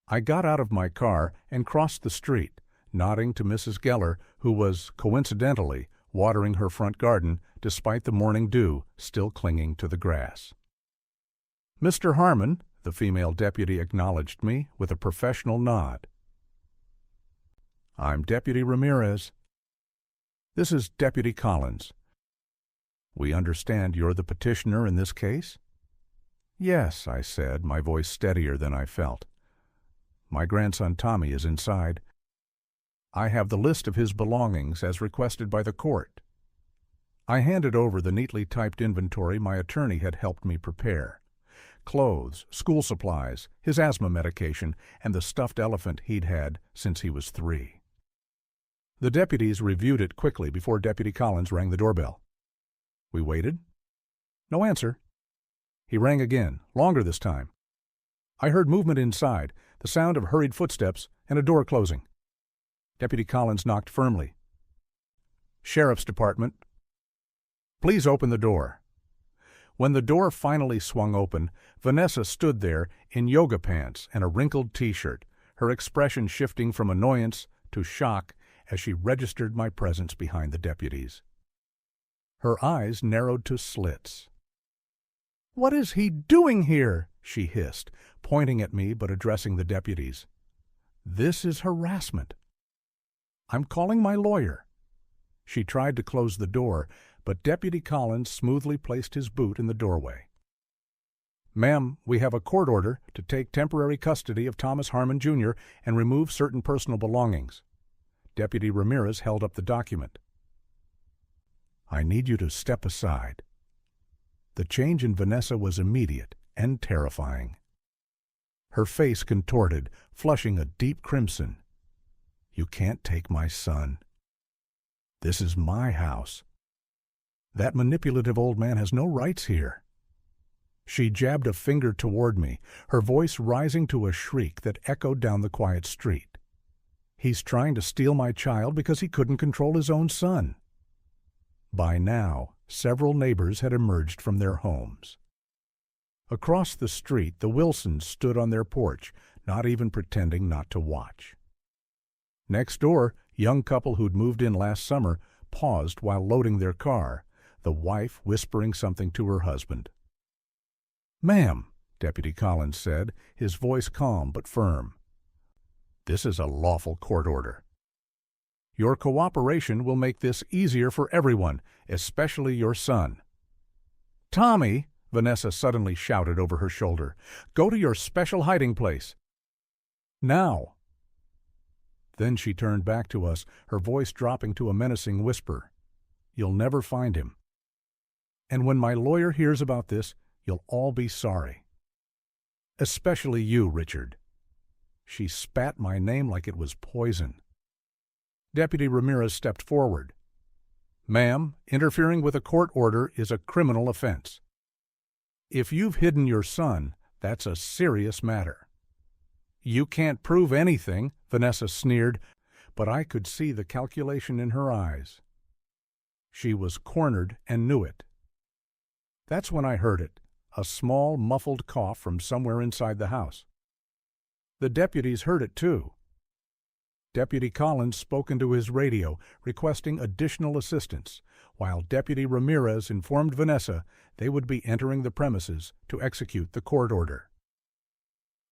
I got out of my car and crossed the street, nodding to Mrs. Geller, who was, coincidentally, watering her front garden despite the morning dew still clinging to the grass. "Mr. Harmon," the female deputy acknowledged me with a professional nod. "I'm Deputy Ramirez." "This is Deputy Collins." "We understand you're the petitioner in this case?" "Yes," I said, my voice steadier than I felt. "My grandson Tommy is inside. I have the list of his belongings as requested by the court." I handed over the neatly typed inventory my attorney had helped me prepare. Clothes, school supplies, his asthma medication, and the stuffed elephant he'd had since he was 3. The deputies reviewed it quickly before Deputy Collins rang the doorbell. We waited. No answer. He rang again, longer this time. I heard movement inside, the sound of hurried footsteps, and a door closing. Deputy Collins knocked firmly. "Sheriff's Department." "Please open the door." When the door finally swung open, Vanessa stood there in yoga pants and a wrinkled T-shirt, her expression shifting from annoyance to shock as she registered my presence behind the deputies. Her eyes narrowed to slits. "What is he doing here?" she hissed, pointing at me but addressing the deputies. "This is harassment." "I'm calling my lawyer." She tried to close the door, but Deputy Collins smoothly placed his boot in the doorway. "Ma'am, we have a court order to take temporary custody of Thomas Harmon, Jr. and remove certain personal belongings." Deputy Ramirez held up the document. "I need you to step aside." The change in Vanessa was immediate and terrifying. Her face contorted, flushing a deep crimson. "You can't take my son. This is my house. That manipulative old man has no rights here." She jabbed a finger toward me, her voice rising to a shriek that echoed down the quiet street. "He's trying to steal my child because he couldn't control his own son." By now, several neighbors had emerged from their homes. Across the street, the Wilsons stood on their porch, not even pretending not to watch. Next door, young couple who'd moved in last summer paused while loading their car, the wife whispering something to her husband. "Ma'am," Deputy Collins said, his voice calm but firm. "This is a lawful court order. Your cooperation will make this easier for everyone, especially your son." "Tommy," Vanessa suddenly shouted over her shoulder, "go to your special hiding place. Now." Then she turned back to us, her voice dropping to a menacing whisper. "You'll never find him. And when my lawyer hears about this, you'll all be sorry. Especially you, Richard." She spat my name like it was poison. Deputy Ramirez stepped forward. "Ma'am, interfering with a court order is a criminal offense. If you've hidden your son, that's a serious matter." "You can't prove anything," Vanessa sneered, but I could see the calculation in her eyes. She was cornered and knew it. That's when I heard it, a small, muffled cough from somewhere inside the house. The deputies heard it too. Deputy Collins spoke into his radio, requesting additional assistance, while Deputy Ramirez informed Vanessa they would be entering the premises to execute the court order.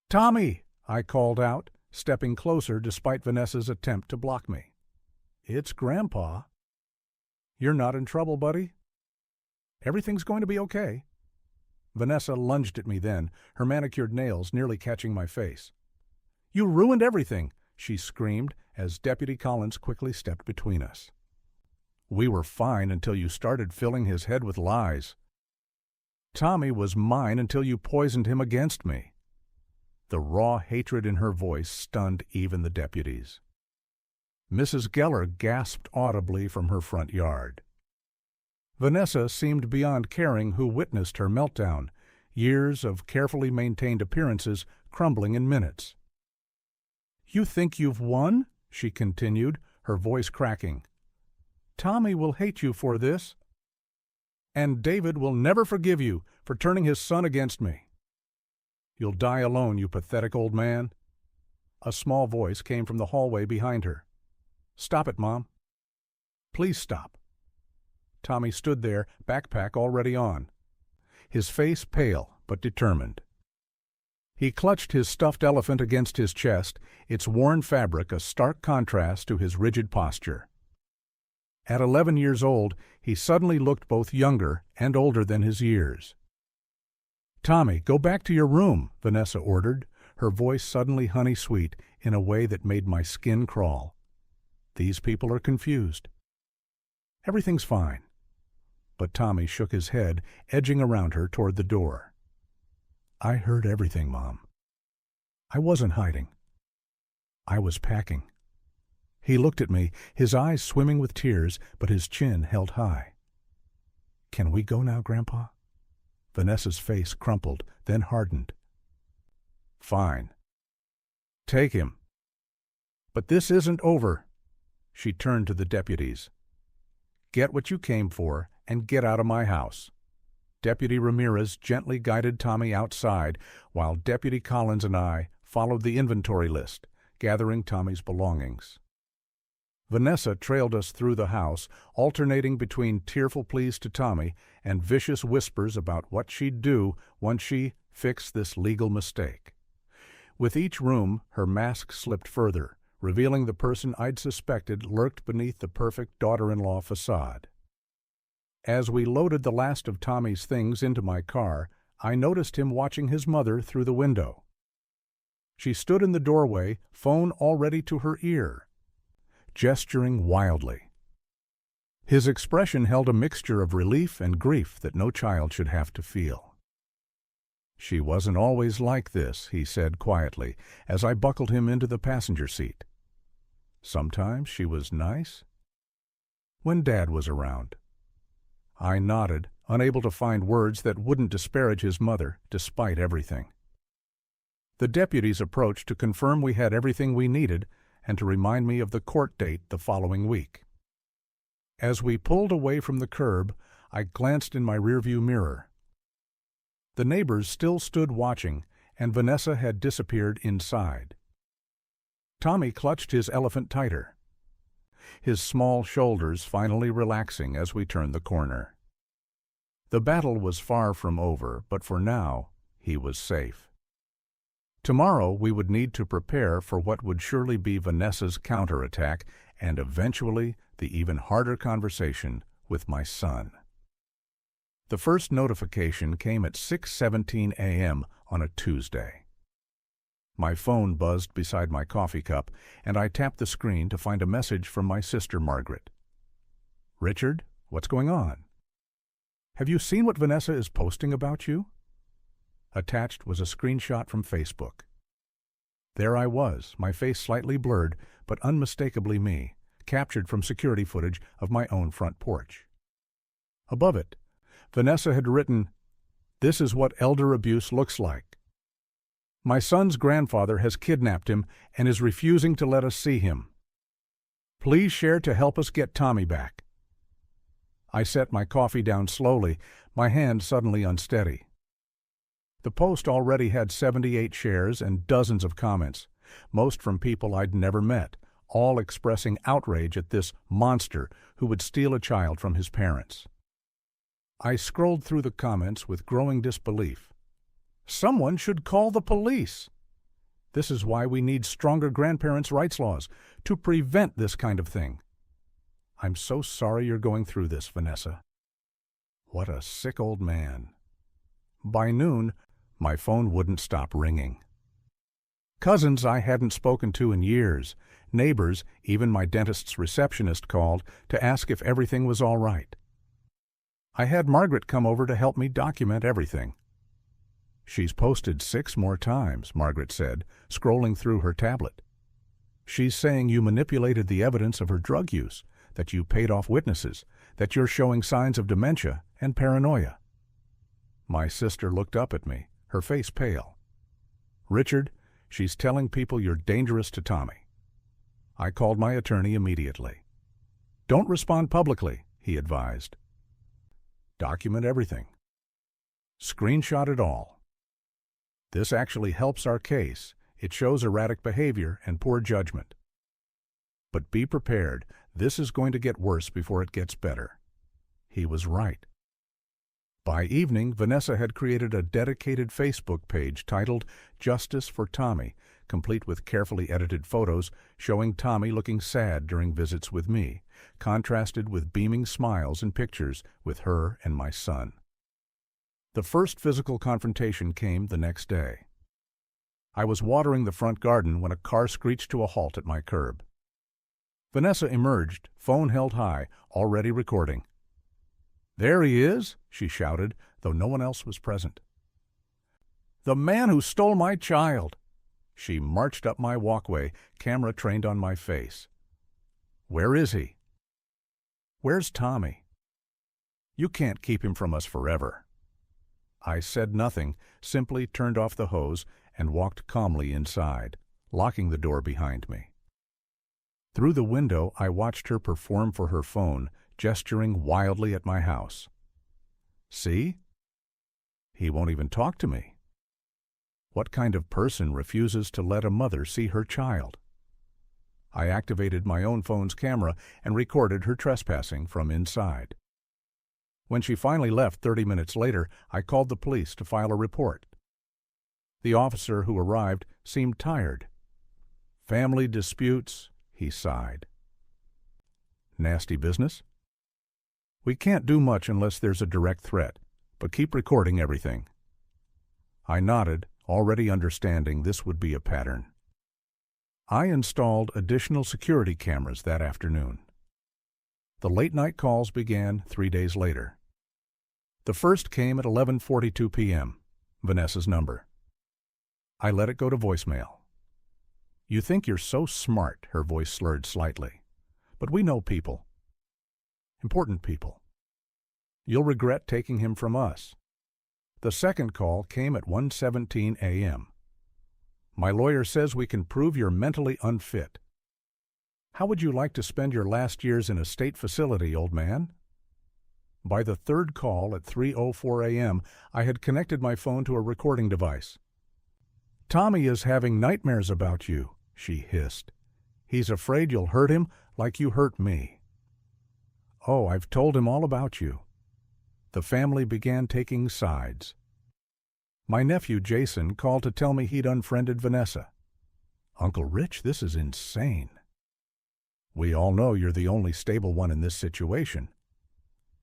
"Tommy!" I called out, stepping closer despite Vanessa's attempt to block me. "It's Grandpa." "You're not in trouble, buddy? Everything's going to be okay." Vanessa lunged at me then, her manicured nails nearly catching my face. "You ruined everything!" she screamed as Deputy Collins quickly stepped between us. "We were fine until you started filling his head with lies. Tommy was mine until you poisoned him against me." The raw hatred in her voice stunned even the deputies. Mrs. Geller gasped audibly from her front yard. Vanessa seemed beyond caring who witnessed her meltdown, years of carefully maintained appearances crumbling in minutes. "You think you've won?" she continued, her voice cracking. "Tommy will hate you for this. And David will never forgive you for turning his son against me. You'll die alone, you pathetic old man." A small voice came from the hallway behind her. "Stop it, Mom. Please stop." Tommy stood there, backpack already on, his face pale but determined. He clutched his stuffed elephant against his chest, its worn fabric a stark contrast to his rigid posture. At 11 years old, he suddenly looked both younger and older than his years. "Tommy, go back to your room," Vanessa ordered, her voice suddenly honey-sweet in a way that made my skin crawl. "These people are confused." "Everything's fine." But Tommy shook his head, edging around her toward the door. "I heard everything, Mom. I wasn't hiding. I was packing." He looked at me, his eyes swimming with tears, but his chin held high. "Can we go now, Grandpa?" Vanessa's face crumpled, then hardened. "Fine. Take him." "But this isn't over." She turned to the deputies. "Get what you came for and get out of my house." Deputy Ramirez gently guided Tommy outside, while Deputy Collins and I followed the inventory list, gathering Tommy's belongings. Vanessa trailed us through the house, alternating between tearful pleas to Tommy and vicious whispers about what she'd do once she fixed this legal mistake. With each room, her mask slipped further, revealing the person I'd suspected lurked beneath the perfect daughter-in-law facade. As we loaded the last of Tommy's things into my car, I noticed him watching his mother through the window. She stood in the doorway, phone already to her ear, gesturing wildly. His expression held a mixture of relief and grief that no child should have to feel. "She wasn't always like this," he said quietly, as I buckled him into the passenger seat. "Sometimes she was nice when Dad was around." I nodded, unable to find words that wouldn't disparage his mother, despite everything. The deputies approached to confirm we had everything we needed and to remind me of the court date the following week. As we pulled away from the curb, I glanced in my rearview mirror. The neighbors still stood watching, and Vanessa had disappeared inside. Tommy clutched his elephant tighter, his small shoulders finally relaxing as we turned the corner. The battle was far from over, but for now, he was safe. Tomorrow we would need to prepare for what would surely be Vanessa's counterattack and eventually the even harder conversation with my son. The first notification came at 6:17 a.m. on a Tuesday. My phone buzzed beside my coffee cup, and I tapped the screen to find a message from my sister Margaret. "Richard, what's going on? Have you seen what Vanessa is posting about you?" Attached was a screenshot from Facebook. There I was, my face slightly blurred, but unmistakably me, captured from security footage of my own front porch. Above it, Vanessa had written, "This is what elder abuse looks like. My son's grandfather has kidnapped him and is refusing to let us see him. Please share to help us get Tommy back." I set my coffee down slowly, my hand suddenly unsteady. The post already had 78 shares and dozens of comments, most from people I'd never met, all expressing outrage at this monster who would steal a child from his parents. I scrolled through the comments with growing disbelief. Someone should call the police. This is why we need stronger grandparents' rights laws, to prevent this kind of thing. I'm so sorry you're going through this, Vanessa. What a sick old man. By noon, my phone wouldn't stop ringing. Cousins I hadn't spoken to in years, neighbors, even my dentist's receptionist called to ask if everything was all right. I had Margaret come over to help me document everything. She's posted 6 more times, Margaret said, scrolling through her tablet. She's saying you manipulated the evidence of her drug use, that you paid off witnesses, that you're showing signs of dementia and paranoia. My sister looked up at me, her face pale. "Richard, she's telling people you're dangerous to Tommy." I called my attorney immediately. "Don't respond publicly," he advised. "Document everything. Screenshot it all. This actually helps our case. It shows erratic behavior and poor judgment. But be prepared, this is going to get worse before it gets better." He was right. By evening, Vanessa had created a dedicated Facebook page titled Justice for Tommy, complete with carefully edited photos showing Tommy looking sad during visits with me, contrasted with beaming smiles and pictures with her and my son. The first physical confrontation came the next day. I was watering the front garden when a car screeched to a halt at my curb. Vanessa emerged, phone held high, already recording. "There he is," she shouted, though no one else was present. "The man who stole my child." She marched up my walkway, camera trained on my face. "Where is he?" "Where's Tommy?" "You can't keep him from us forever." I said nothing, simply turned off the hose and walked calmly inside, locking the door behind me. Through the window, I watched her perform for her phone, gesturing wildly at my house. "See? He won't even talk to me. What kind of person refuses to let a mother see her child?" I activated my own phone's camera and recorded her trespassing from inside. When she finally left 30 minutes later, I called the police to file a report. The officer who arrived seemed tired. "Family disputes," he sighed. "Nasty business?" "We can't do much unless there's a direct threat, but keep recording everything." I nodded, already understanding this would be a pattern. I installed additional security cameras that afternoon. The late-night calls began 3 days later. The first came at 11:42 p.m., Vanessa's number. I let it go to voicemail. "You think you're so smart," her voice slurred slightly. "But we know people. Important people. You'll regret taking him from us." The second call came at 1:17 a.m. "My lawyer says we can prove you're mentally unfit. How would you like to spend your last years in a state facility, old man?" By the third call at 3:04 a.m., I had connected my phone to a recording device. "Tommy is having nightmares about you," she hissed. "He's afraid you'll hurt him like you hurt me." "Oh, I've told him all about you." The family began taking sides. My nephew Jason called to tell me he'd unfriended Vanessa. "Uncle Rich, this is insane." "We all know you're the only stable one in this situation."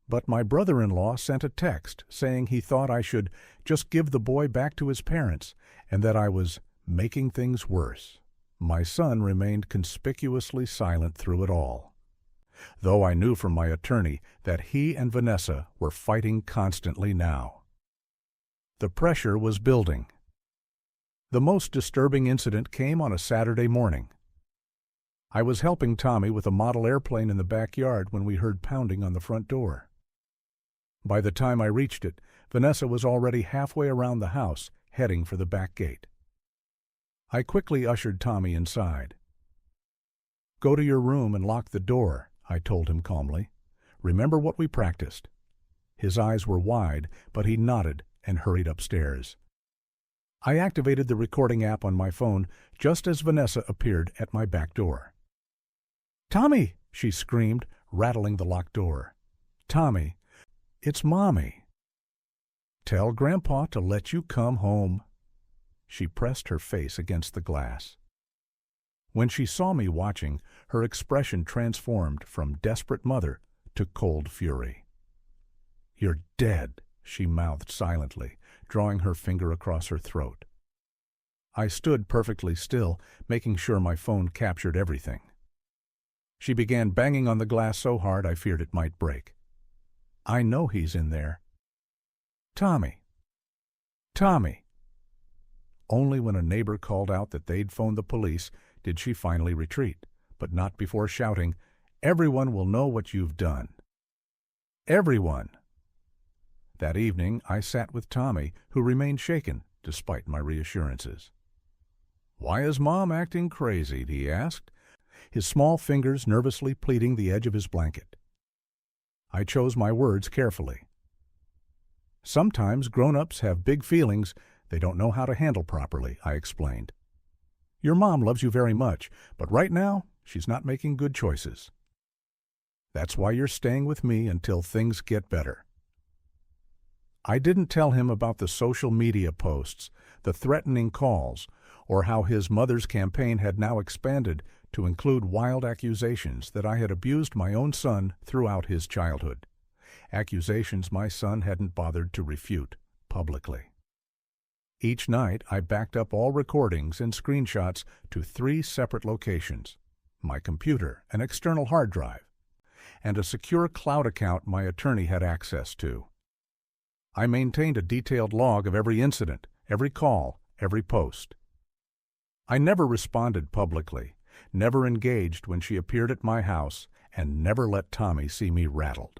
But my brother-in-law sent a text saying he thought I should just give the boy back to his parents and that I was making things worse. My son remained conspicuously silent through it all, though I knew from my attorney that he and Vanessa were fighting constantly now. The pressure was building. The most disturbing incident came on a Saturday morning. I was helping Tommy with a model airplane in the backyard when we heard pounding on the front door. By the time I reached it, Vanessa was already halfway around the house, heading for the back gate. I quickly ushered Tommy inside. "Go to your room and lock the door," I told him calmly. "Remember what we practiced." His eyes were wide, but he nodded and hurried upstairs. I activated the recording app on my phone just as Vanessa appeared at my back door. "Tommy!" she screamed, rattling the locked door. "Tommy, it's Mommy." "Tell Grandpa to let you come home." She pressed her face against the glass. When she saw me watching, her expression transformed from desperate mother to cold fury. "You're dead," she mouthed silently, drawing her finger across her throat. I stood perfectly still, making sure my phone captured everything. She began banging on the glass so hard I feared it might break. "I know he's in there. Tommy! Tommy!" Only when a neighbor called out that they'd phoned the police did she finally retreat, but not before shouting, "Everyone will know what you've done. Everyone!" That evening I sat with Tommy, who remained shaken despite my reassurances. "Why is Mom acting crazy?" he asked, his small fingers nervously pleating the edge of his blanket. I chose my words carefully. "Sometimes grown-ups have big feelings they don't know how to handle properly," I explained. "Your mom loves you very much, but right now she's not making good choices. That's why you're staying with me until things get better." I didn't tell him about the social media posts, the threatening calls, or how his mother's campaign had now expanded to include wild accusations that I had abused my own son throughout his childhood, accusations my son hadn't bothered to refute publicly. Each night I backed up all recordings and screenshots to 3 separate locations: my computer, an external hard drive, and a secure cloud account my attorney had access to. I maintained a detailed log of every incident, every call, every post. I never responded publicly, never engaged when she appeared at my house, and never let Tommy see me rattled.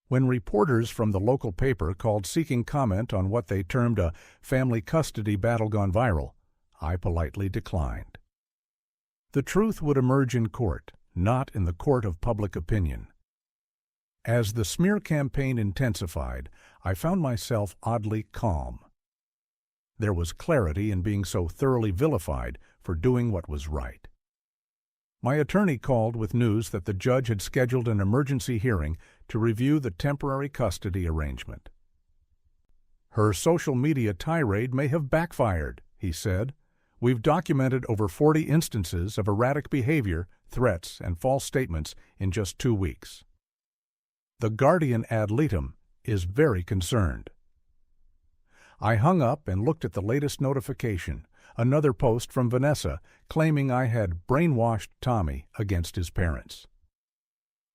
When reporters from the local paper called seeking comment on what they termed a family custody battle gone viral, I politely declined. The truth would emerge in court, not in the court of public opinion. As the smear campaign intensified, I found myself oddly calm. There was clarity in being so thoroughly vilified for doing what was right. My attorney called with news that the judge had scheduled an emergency hearing to review the temporary custody arrangement. "Her social media tirade may have backfired," he said. "We've documented over 40 instances of erratic behavior, threats, and false statements in just 2 weeks. The guardian ad litem is very concerned." I hung up and looked at the latest notification, another post from Vanessa claiming I had brainwashed Tommy against his parents.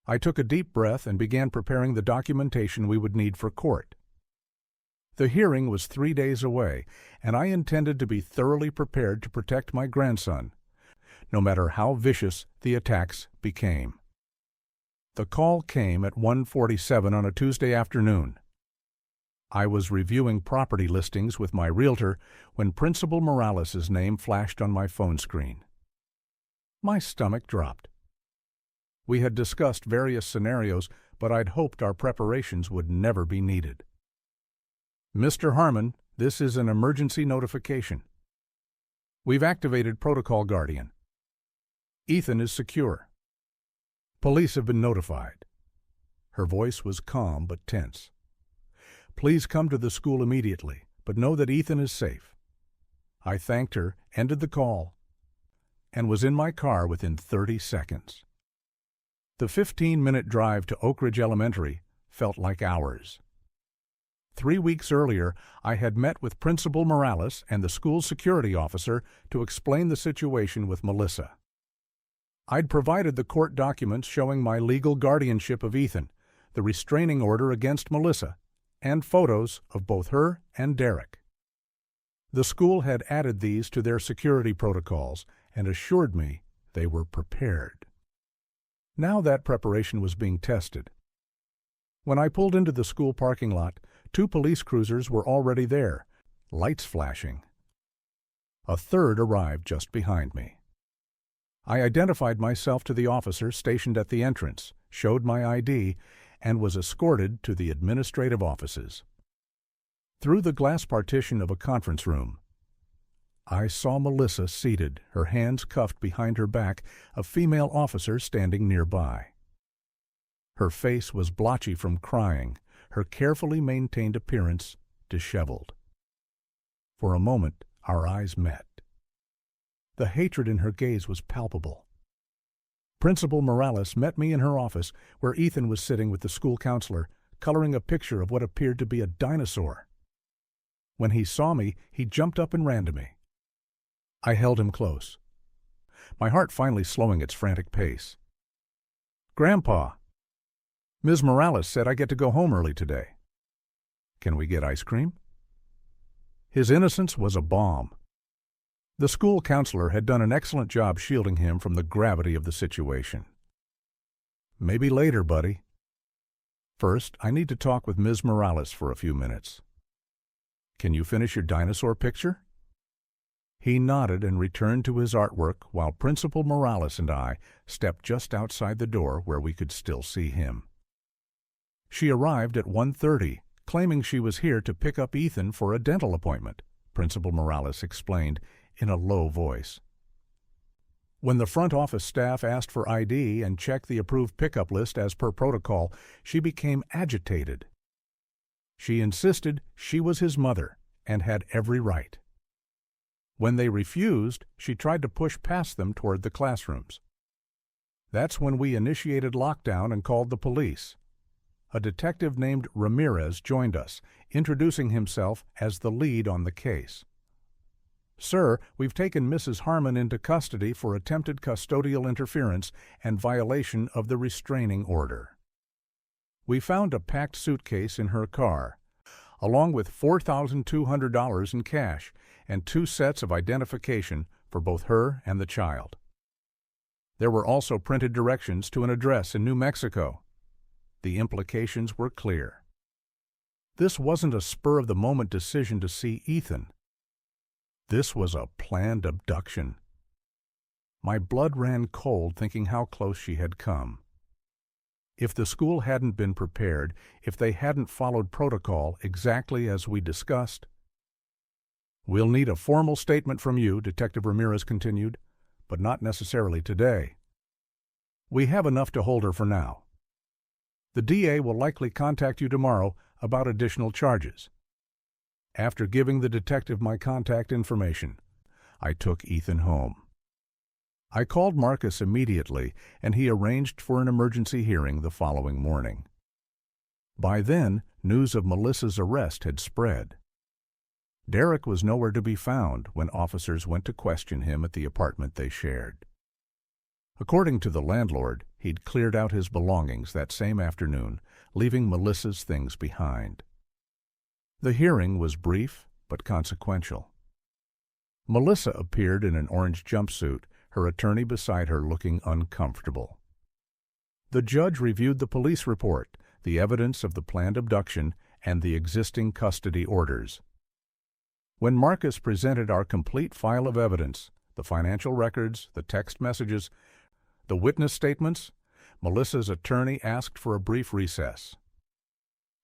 I took a deep breath and began preparing the documentation we would need for court. The hearing was 3 days away, and I intended to be thoroughly prepared to protect my grandson, no matter how vicious the attacks became. The call came at 1:47 on a Tuesday afternoon. I was reviewing property listings with my realtor when Principal Morales' name flashed on my phone screen. My stomach dropped. We had discussed various scenarios, but I'd hoped our preparations would never be needed. "Mr. Harmon, this is an emergency notification. We've activated Protocol Guardian. Ethan is secure. Police have been notified." Her voice was calm but tense. "Please come to the school immediately, but know that Ethan is safe." I thanked her, ended the call, and was in my car within 30 seconds. The 15-minute drive to Oak Ridge Elementary felt like hours. 3 weeks earlier, I had met with Principal Morales and the school's security officer to explain the situation with Melissa. I'd provided the court documents showing my legal guardianship of Ethan, the restraining order against Melissa, and photos of both her and Derek. The school had added these to their security protocols and assured me they were prepared. Now that preparation was being tested. When I pulled into the school parking lot, 2 police cruisers were already there, lights flashing. A third arrived just behind me. I identified myself to the officer stationed at the entrance, showed my ID, and was escorted to the administrative offices. Through the glass partition of a conference room, I saw Melissa seated, her hands cuffed behind her back, a female officer standing nearby. Her face was blotchy from crying, her carefully maintained appearance disheveled. For a moment, our eyes met. The hatred in her gaze was palpable. Principal Morales met me in her office, where Ethan was sitting with the school counselor, coloring a picture of what appeared to be a dinosaur. When he saw me, he jumped up and ran to me. I held him close, my heart finally slowing its frantic pace. "Grandpa, Ms. Morales said I get to go home early today. Can we get ice cream?" His innocence was a bomb. The school counselor had done an excellent job shielding him from the gravity of the situation. "Maybe later, buddy. First, I need to talk with Ms. Morales for a few minutes. Can you finish your dinosaur picture?" He nodded and returned to his artwork while Principal Morales and I stepped just outside the door where we could still see him. She arrived at 1:30, claiming she was here to pick up Ethan for a dental appointment, Principal Morales explained in a low voice. When the front office staff asked for ID and checked the approved pickup list as per protocol, she became agitated. She insisted she was his mother and had every right. When they refused, she tried to push past them toward the classrooms. That's when we initiated lockdown and called the police. A detective named Ramirez joined us, introducing himself as the lead on the case. "Sir, we've taken Mrs. Harmon into custody for attempted custodial interference and violation of the restraining order. We found a packed suitcase in her car, along with $4,200 in cash and 2 sets of identification for both her and the child. There were also printed directions to an address in New Mexico. The implications were clear. This wasn't a spur-of-the-moment decision to see Ethan. This was a planned abduction. My blood ran cold thinking how close she had come. If the school hadn't been prepared, if they hadn't followed protocol exactly as we discussed. "We'll need a formal statement from you," Detective Ramirez continued, "but not necessarily today. We have enough to hold her for now. The DA will likely contact you tomorrow about additional charges." After giving the detective my contact information, I took Ethan home. I called Marcus immediately, and he arranged for an emergency hearing the following morning. By then, news of Melissa's arrest had spread. Derek was nowhere to be found when officers went to question him at the apartment they shared. According to the landlord, he'd cleared out his belongings that same afternoon, leaving Melissa's things behind. The hearing was brief but consequential. Melissa appeared in an orange jumpsuit, her attorney beside her looking uncomfortable. The judge reviewed the police report, the evidence of the planned abduction, and the existing custody orders. When Marcus presented our complete file of evidence, the financial records, the text messages, the witness statements, Melissa's attorney asked for a brief recess.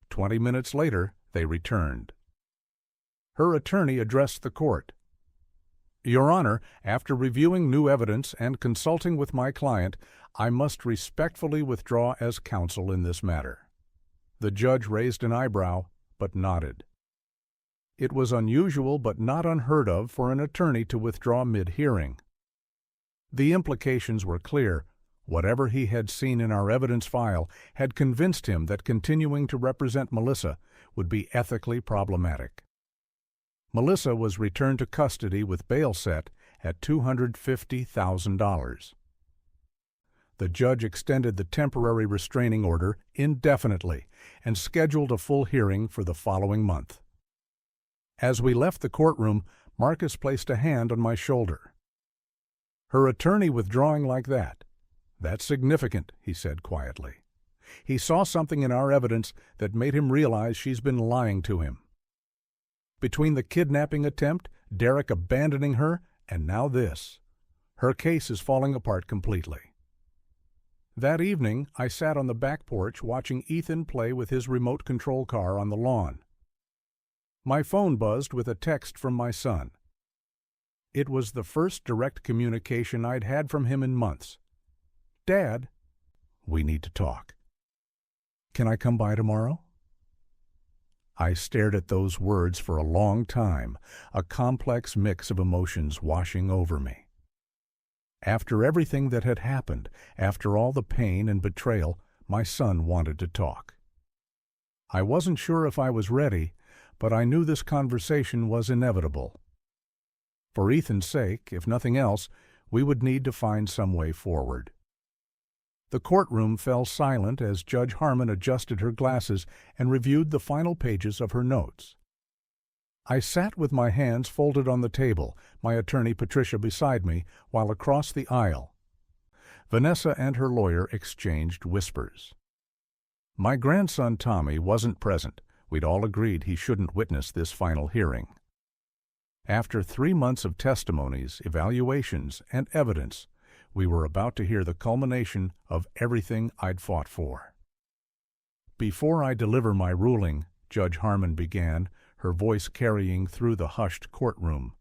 20 minutes later, they returned. Her attorney addressed the court. "Your Honor, after reviewing new evidence and consulting with my client, I must respectfully withdraw as counsel in this matter." The judge raised an eyebrow, but nodded. It was unusual but not unheard of for an attorney to withdraw mid-hearing. The implications were clear. Whatever he had seen in our evidence file had convinced him that continuing to represent Melissa would be ethically problematic. Melissa was returned to custody with bail set at $250,000. The judge extended the temporary restraining order indefinitely and scheduled a full hearing for the following month. As we left the courtroom, Marcus placed a hand on my shoulder. "Her attorney withdrawing like that? That's significant," he said quietly. "He saw something in our evidence that made him realize she's been lying to him. Between the kidnapping attempt, Derek abandoning her, and now this, her case is falling apart completely." That evening, I sat on the back porch watching Ethan play with his remote control car on the lawn. My phone buzzed with a text from my son. It was the first direct communication I'd had from him in months. "Dad, we need to talk. Can I come by tomorrow?" I stared at those words for a long time, a complex mix of emotions washing over me. After everything that had happened, after all the pain and betrayal, my son wanted to talk. I wasn't sure if I was ready, but I knew this conversation was inevitable. For Ethan's sake, if nothing else, we would need to find some way forward. The courtroom fell silent as Judge Harmon adjusted her glasses and reviewed the final pages of her notes. I sat with my hands folded on the table, my attorney Patricia beside me, while across the aisle, Vanessa and her lawyer exchanged whispers. My grandson Tommy wasn't present. We'd all agreed he shouldn't witness this final hearing. After 3 months of testimonies, evaluations, and evidence, we were about to hear the culmination of everything I'd fought for. "Before I deliver my ruling," Judge Harmon began, her voice carrying through the hushed courtroom,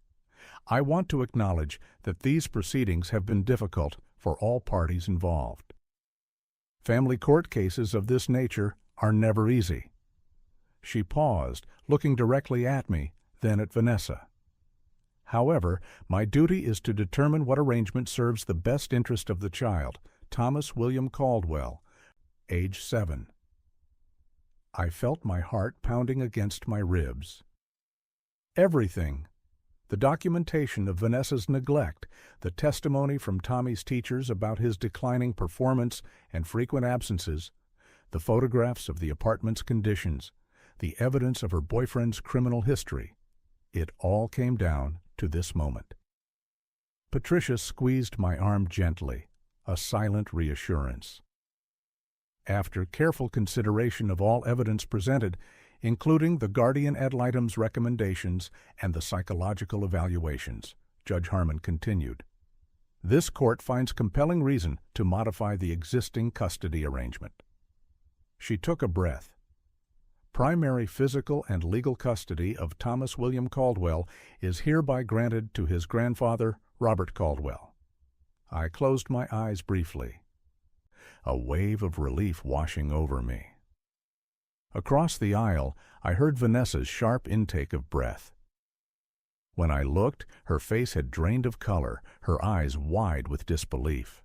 "I want to acknowledge that these proceedings have been difficult for all parties involved. Family court cases of this nature are never easy." She paused, looking directly at me, then at Vanessa. "However, my duty is to determine what arrangement serves the best interest of the child, Thomas William Caldwell, age 7. I felt my heart pounding against my ribs. Everything, the documentation of Vanessa's neglect, the testimony from Tommy's teachers about his declining performance and frequent absences, the photographs of the apartment's conditions, the evidence of her boyfriend's criminal history, it all came down to this moment. Patricia squeezed my arm gently, a silent reassurance. After careful consideration of all evidence presented, including the guardian ad litem's recommendations and the psychological evaluations, Judge Harmon continued, "This court finds compelling reason to modify the existing custody arrangement." She took a breath. "Primary physical and legal custody of Thomas William Caldwell is hereby granted to his grandfather, Robert Caldwell." I closed my eyes briefly, a wave of relief washing over me. Across the aisle, I heard Vanessa's sharp intake of breath. When I looked, her face had drained of color, her eyes wide with disbelief.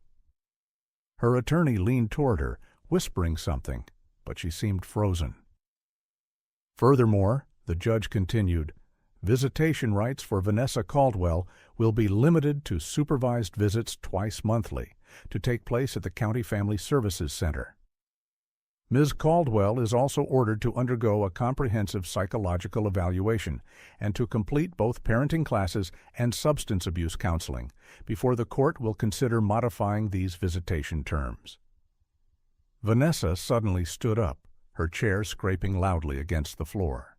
Her attorney leaned toward her, whispering something, but she seemed frozen. "Furthermore," the judge continued, "visitation rights for Vanessa Caldwell will be limited to supervised visits twice monthly, to take place at the County Family Services Center. Ms. Caldwell is also ordered to undergo a comprehensive psychological evaluation and to complete both parenting classes and substance abuse counseling before the court will consider modifying these visitation terms." Vanessa suddenly stood up, her chair scraping loudly against the floor.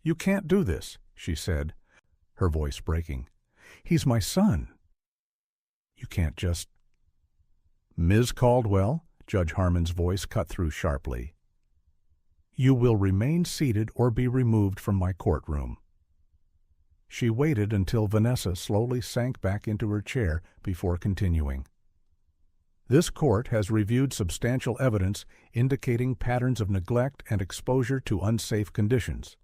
"You can't do this," she said, her voice breaking. "He's my son. You can't just—" "Ms. Caldwell," Judge Harmon's voice cut through sharply, "you will remain seated or be removed from my courtroom." She waited until Vanessa slowly sank back into her chair before continuing. "This court has reviewed substantial evidence indicating patterns of neglect and exposure to unsafe conditions.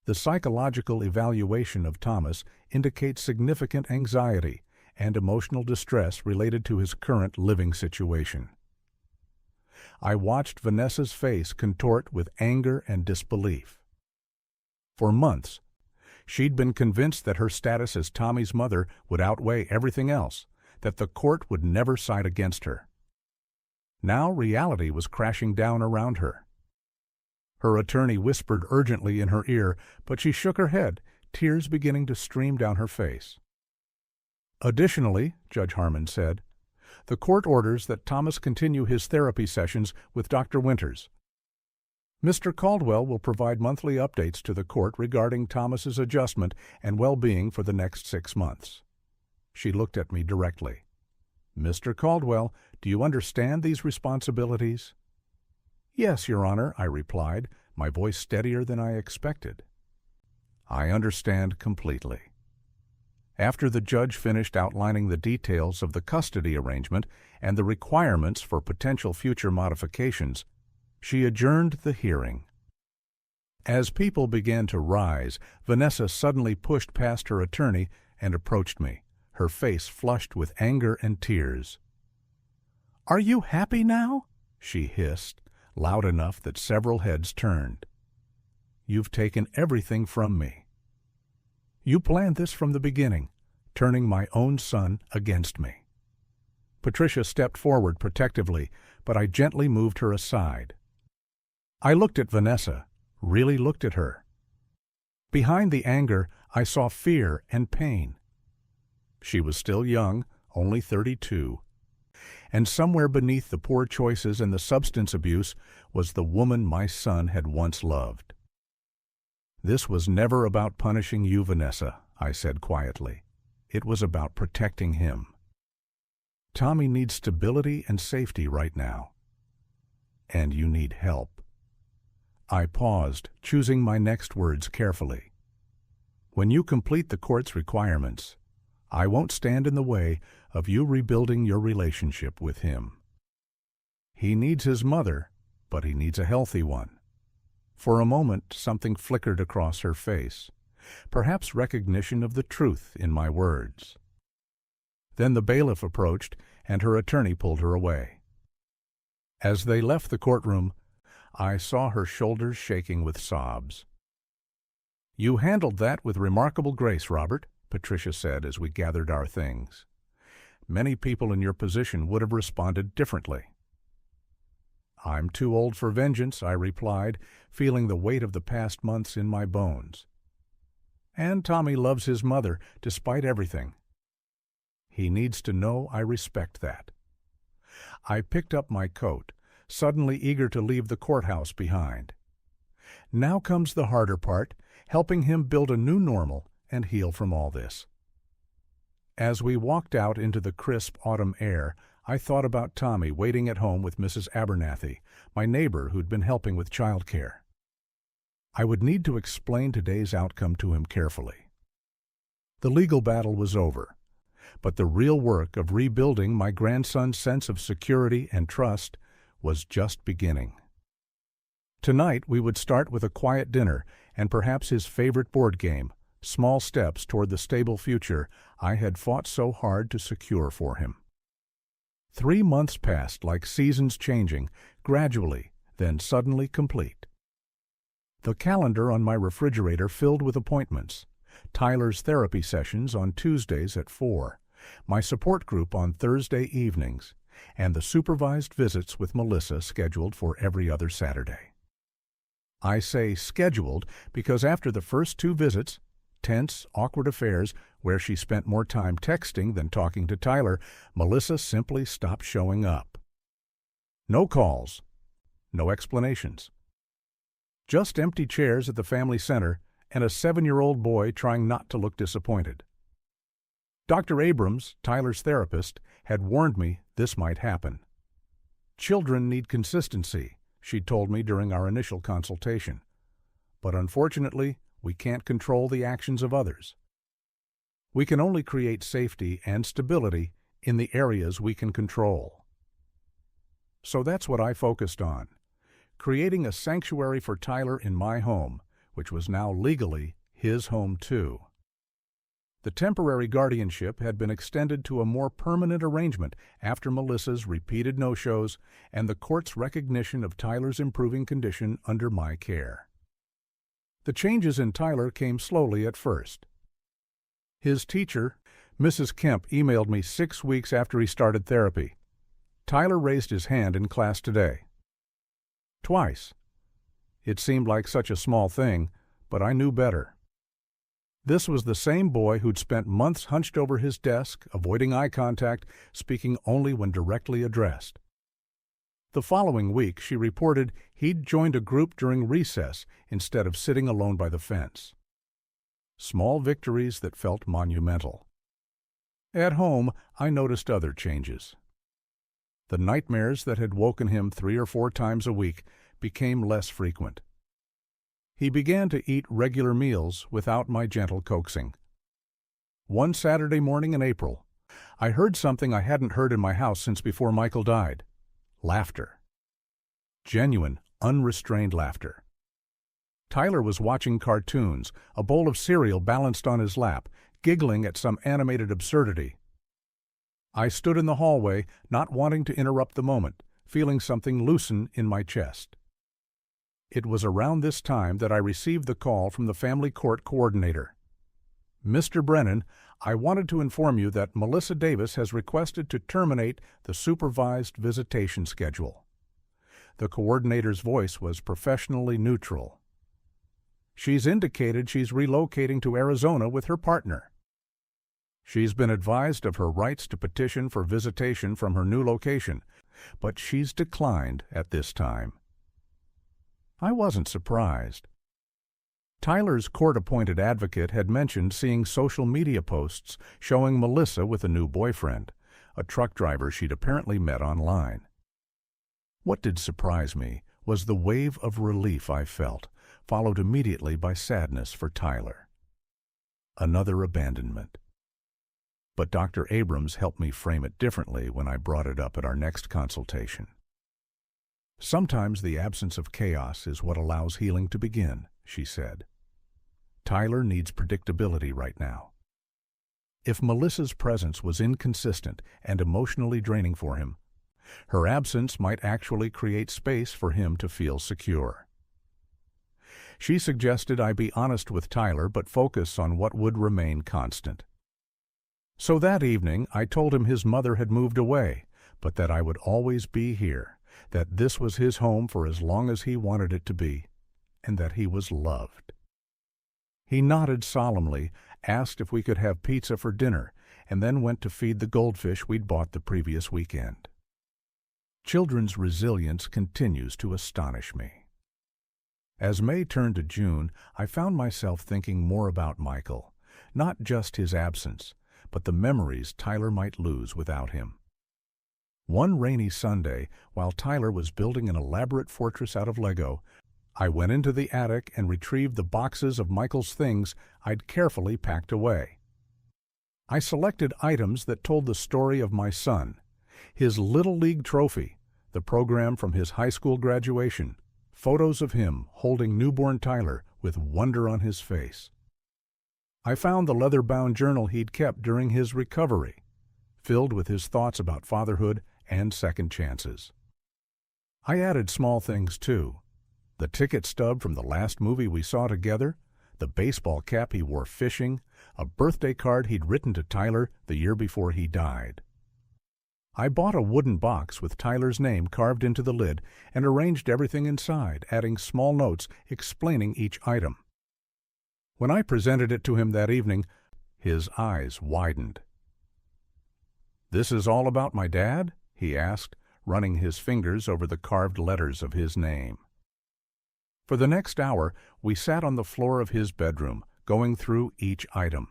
The psychological evaluation of Thomas indicates significant anxiety and emotional distress related to his current living situation." I watched Vanessa's face contort with anger and disbelief. For months, she'd been convinced that her status as Tommy's mother would outweigh everything else, that the court would never side against her. Now reality was crashing down around her. Her attorney whispered urgently in her ear, but she shook her head, tears beginning to stream down her face. "Additionally," Judge Harmon said, "the court orders that Thomas continue his therapy sessions with Dr. Winters. Mr. Caldwell will provide monthly updates to the court regarding Thomas's adjustment and well-being for the next 6 months." She looked at me directly. "Mr. Caldwell, do you understand these responsibilities?" "Yes, Your Honor," I replied, my voice steadier than I expected. "I understand completely." After the judge finished outlining the details of the custody arrangement and the requirements for potential future modifications, she adjourned the hearing. As people began to rise, Vanessa suddenly pushed past her attorney and approached me, her face flushed with anger and tears. "Are you happy now?" she hissed, loud enough that several heads turned. "You've taken everything from me. You planned this from the beginning, turning my own son against me." Patricia stepped forward protectively, but I gently moved her aside. I looked at Vanessa, really looked at her. Behind the anger, I saw fear and pain. She was still young, only 32, and somewhere beneath the poor choices and the substance abuse was the woman my son had once loved. "This was never about punishing you, Vanessa," I said quietly. "It was about protecting him. Tommy needs stability and safety right now. And you need help." I paused, choosing my next words carefully. "When you complete the court's requirements, I won't stand in the way of you rebuilding your relationship with him. He needs his mother, but he needs a healthy one." For a moment, something flickered across her face, perhaps recognition of the truth in my words. Then the bailiff approached, and her attorney pulled her away. As they left the courtroom, I saw her shoulders shaking with sobs. "You handled that with remarkable grace, Robert," Patricia said as we gathered our things. "Many people in your position would have responded differently." "I'm too old for vengeance," I replied, feeling the weight of the past months in my bones. "And Tommy loves his mother, despite everything. He needs to know I respect that." I picked up my coat, suddenly eager to leave the courthouse behind. Now comes the harder part, helping him build a new normal and heal from all this. As we walked out into the crisp autumn air, I thought about Tommy waiting at home with Mrs. Abernathy, my neighbor who'd been helping with childcare. I would need to explain today's outcome to him carefully. The legal battle was over, but the real work of rebuilding my grandson's sense of security and trust was just beginning. Tonight we would start with a quiet dinner and perhaps his favorite board game, small steps toward the stable future I had fought so hard to secure for him. 3 months passed like seasons changing, gradually, then suddenly complete. The calendar on my refrigerator filled with appointments. Tyler's therapy sessions on Tuesdays at 4, my support group on Thursday evenings, and the supervised visits with Melissa scheduled for every other Saturday. I say scheduled because after the first 2 visits, tense, awkward affairs where she spent more time texting than talking to Tyler, Melissa simply stopped showing up. No calls, no explanations. Just empty chairs at the family center and a 7-year-old boy trying not to look disappointed. Dr. Abrams, Tyler's therapist, had warned me this might happen. "Children need consistency," she told me during our initial consultation. "But unfortunately, we can't control the actions of others. We can only create safety and stability in the areas we can control." So that's what I focused on, creating a sanctuary for Tyler in my home, which was now legally his home too. The temporary guardianship had been extended to a more permanent arrangement after Melissa's repeated no-shows and the court's recognition of Tyler's improving condition under my care. The changes in Tyler came slowly at first. His teacher, Mrs. Kemp, emailed me 6 weeks after he started therapy. "Tyler raised his hand in class today." Twice. It seemed like such a small thing, but I knew better. This was the same boy who'd spent months hunched over his desk, avoiding eye contact, speaking only when directly addressed. The following week, she reported he'd joined a group during recess instead of sitting alone by the fence. Small victories that felt monumental. At home, I noticed other changes. The nightmares that had woken him 3 or 4 times a week became less frequent. He began to eat regular meals without my gentle coaxing. One Saturday morning in April, I heard something I hadn't heard in my house since before Michael died. Laughter. Genuine, unrestrained laughter. Tyler was watching cartoons, a bowl of cereal balanced on his lap, giggling at some animated absurdity. I stood in the hallway, not wanting to interrupt the moment, feeling something loosen in my chest. It was around this time that I received the call from the family court coordinator. "Mr. Brennan, I wanted to inform you that Melissa Davis has requested to terminate the supervised visitation schedule." The coordinator's voice was professionally neutral. "She's indicated she's relocating to Arizona with her partner. She's been advised of her rights to petition for visitation from her new location, but she's declined at this time." I wasn't surprised. Tyler's court-appointed advocate had mentioned seeing social media posts showing Melissa with a new boyfriend, a truck driver she'd apparently met online. What did surprise me was the wave of relief I felt, followed immediately by sadness for Tyler. Another abandonment. But Dr. Abrams helped me frame it differently when I brought it up at our next consultation. "Sometimes the absence of chaos is what allows healing to begin," she said. "Tyler needs predictability right now. If Melissa's presence was inconsistent and emotionally draining for him, her absence might actually create space for him to feel secure." She suggested I be honest with Tyler but focus on what would remain constant. So that evening I told him his mother had moved away, but that I would always be here, that this was his home for as long as he wanted it to be, and that he was loved. He nodded solemnly, asked if we could have pizza for dinner, and then went to feed the goldfish we'd bought the previous weekend. Children's resilience continues to astonish me. As May turned to June, I found myself thinking more about Michael, not just his absence, but the memories Tyler might lose without him. One rainy Sunday, while Tyler was building an elaborate fortress out of Lego, I went into the attic and retrieved the boxes of Michael's things I'd carefully packed away. I selected items that told the story of my son, his Little League trophy, the program from his high school graduation, photos of him holding newborn Tyler with wonder on his face. I found the leather-bound journal he'd kept during his recovery, filled with his thoughts about fatherhood and second chances. I added small things too. The ticket stub from the last movie we saw together, the baseball cap he wore fishing, a birthday card he'd written to Tyler the year before he died. I bought a wooden box with Tyler's name carved into the lid and arranged everything inside, adding small notes explaining each item. When I presented it to him that evening, his eyes widened. "This is all about my dad?" he asked, running his fingers over the carved letters of his name. For the next hour, we sat on the floor of his bedroom, going through each item.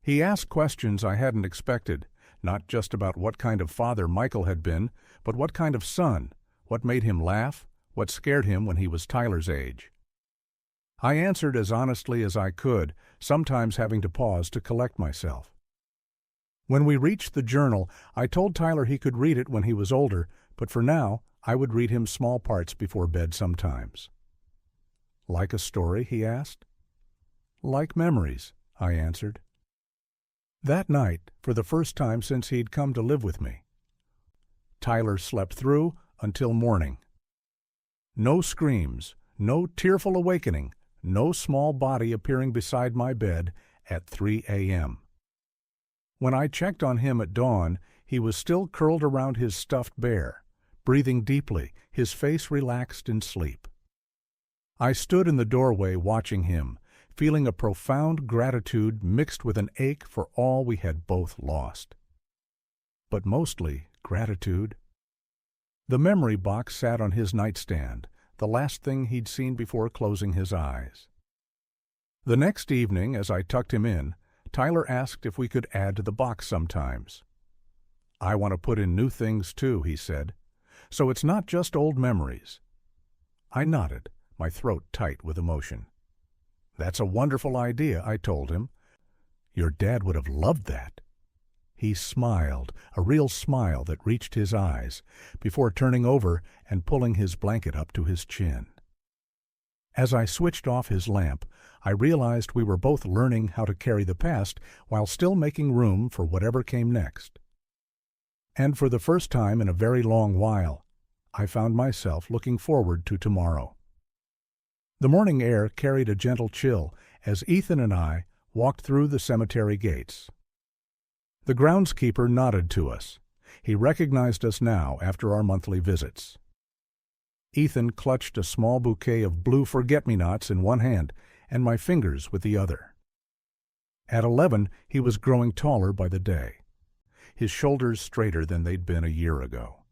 He asked questions I hadn't expected, not just about what kind of father Michael had been, but what kind of son, what made him laugh, what scared him when he was Tyler's age. I answered as honestly as I could, sometimes having to pause to collect myself. When we reached the journal, I told Tyler he could read it when he was older, but for now, I would read him small parts before bed sometimes. "Like a story?" he asked. "Like memories," I answered. That night, for the first time since he'd come to live with me, Tyler slept through until morning. No screams, no tearful awakening, no small body appearing beside my bed at 3 a.m. When I checked on him at dawn, he was still curled around his stuffed bear, breathing deeply, his face relaxed in sleep. I stood in the doorway watching him, feeling a profound gratitude mixed with an ache for all we had both lost. But mostly gratitude. The memory box sat on his nightstand, the last thing he'd seen before closing his eyes. The next evening, as I tucked him in, Tyler asked if we could add to the box sometimes. "I want to put in new things too," he said, "so it's not just old memories." I nodded, my throat tight with emotion. "That's a wonderful idea," I told him. "Your dad would have loved that." He smiled, a real smile that reached his eyes, before turning over and pulling his blanket up to his chin. As I switched off his lamp, I realized we were both learning how to carry the past while still making room for whatever came next. And for the first time in a very long while, I found myself looking forward to tomorrow. The morning air carried a gentle chill as Ethan and I walked through the cemetery gates. The groundskeeper nodded to us. He recognized us now after our monthly visits. Ethan clutched a small bouquet of blue forget-me-nots in one hand and my fingers with the other. At 11, he was growing taller by the day, his shoulders straighter than they'd been a year ago.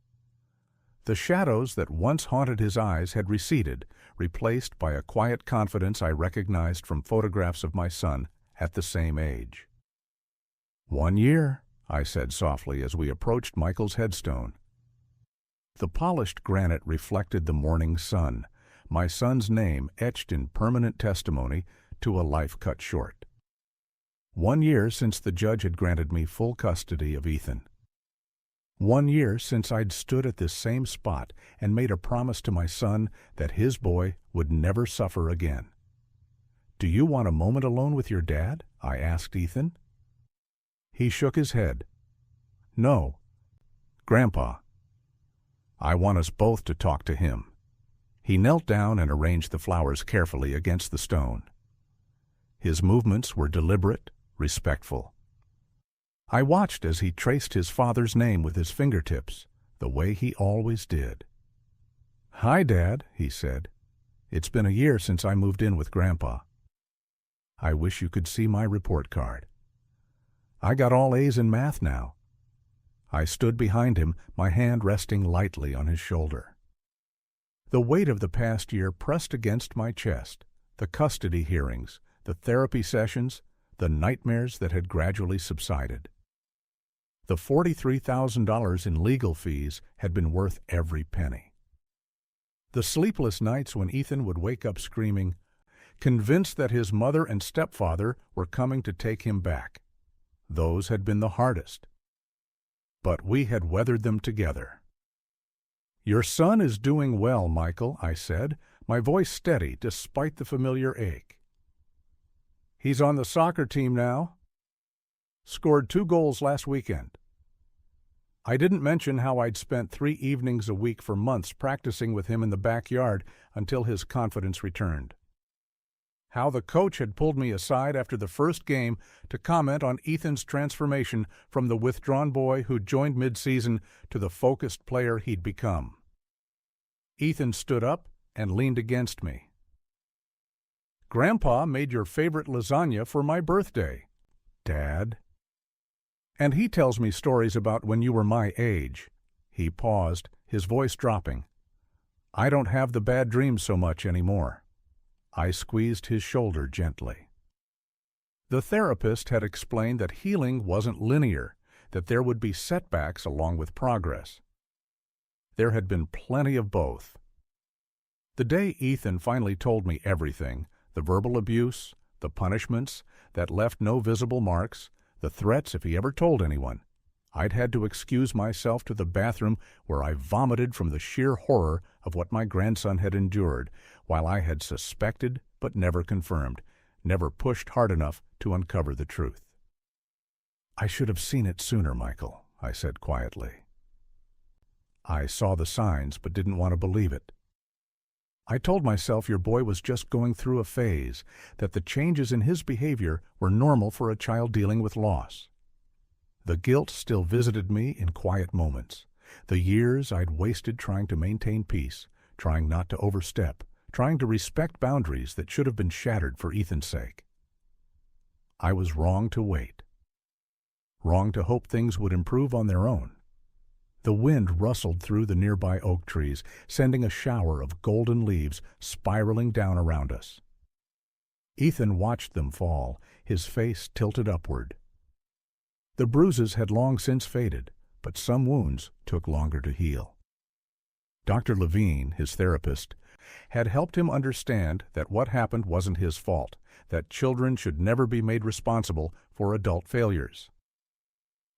The shadows that once haunted his eyes had receded, replaced by a quiet confidence I recognized from photographs of my son at the same age. "1 year," I said softly as we approached Michael's headstone. The polished granite reflected the morning sun, my son's name etched in permanent testimony to a life cut short. 1 year since the judge had granted me full custody of Ethan. 1 year since I'd stood at this same spot and made a promise to my son that his boy would never suffer again. "Do you want a moment alone with your dad?" I asked Ethan. He shook his head. "No, Grandpa. I want us both to talk to him." He knelt down and arranged the flowers carefully against the stone. His movements were deliberate, respectful. I watched as he traced his father's name with his fingertips, the way he always did. "Hi, Dad," he said. "It's been a year since I moved in with Grandpa. I wish you could see my report card. I got all A's in math now." I stood behind him, my hand resting lightly on his shoulder. The weight of the past year pressed against my chest, the custody hearings, the therapy sessions, the nightmares that had gradually subsided. The $43,000 in legal fees had been worth every penny. The sleepless nights when Ethan would wake up screaming, convinced that his mother and stepfather were coming to take him back. Those had been the hardest. But we had weathered them together. "Your son is doing well, Michael," I said, my voice steady despite the familiar ache. "He's on the soccer team now. Scored 2 goals last weekend." I didn't mention how I'd spent 3 evenings a week for months practicing with him in the backyard until his confidence returned. How the coach had pulled me aside after the first game to comment on Ethan's transformation from the withdrawn boy who joined mid-season to the focused player he'd become. Ethan stood up and leaned against me. "Grandpa made your favorite lasagna for my birthday, Dad. And he tells me stories about when you were my age." He paused, his voice dropping. "I don't have the bad dreams so much anymore." I squeezed his shoulder gently. The therapist had explained that healing wasn't linear, that there would be setbacks along with progress. There had been plenty of both. The day Ethan finally told me everything, the verbal abuse, the punishments that left no visible marks, the threats if he ever told anyone, I'd had to excuse myself to the bathroom where I vomited from the sheer horror of what my grandson had endured, while I had suspected but never confirmed, never pushed hard enough to uncover the truth. "I should have seen it sooner, Michael," I said quietly. I saw the signs but didn't want to believe it. I told myself your boy was just going through a phase, that the changes in his behavior were normal for a child dealing with loss. The guilt still visited me in quiet moments, the years I'd wasted trying to maintain peace, trying not to overstep, trying to respect boundaries that should have been shattered for Ethan's sake. I was wrong to wait. Wrong to hope things would improve on their own. The wind rustled through the nearby oak trees, sending a shower of golden leaves spiraling down around us. Ethan watched them fall, his face tilted upward. The bruises had long since faded, but some wounds took longer to heal. Dr. Levine, his therapist, had helped him understand that what happened wasn't his fault, that children should never be made responsible for adult failures.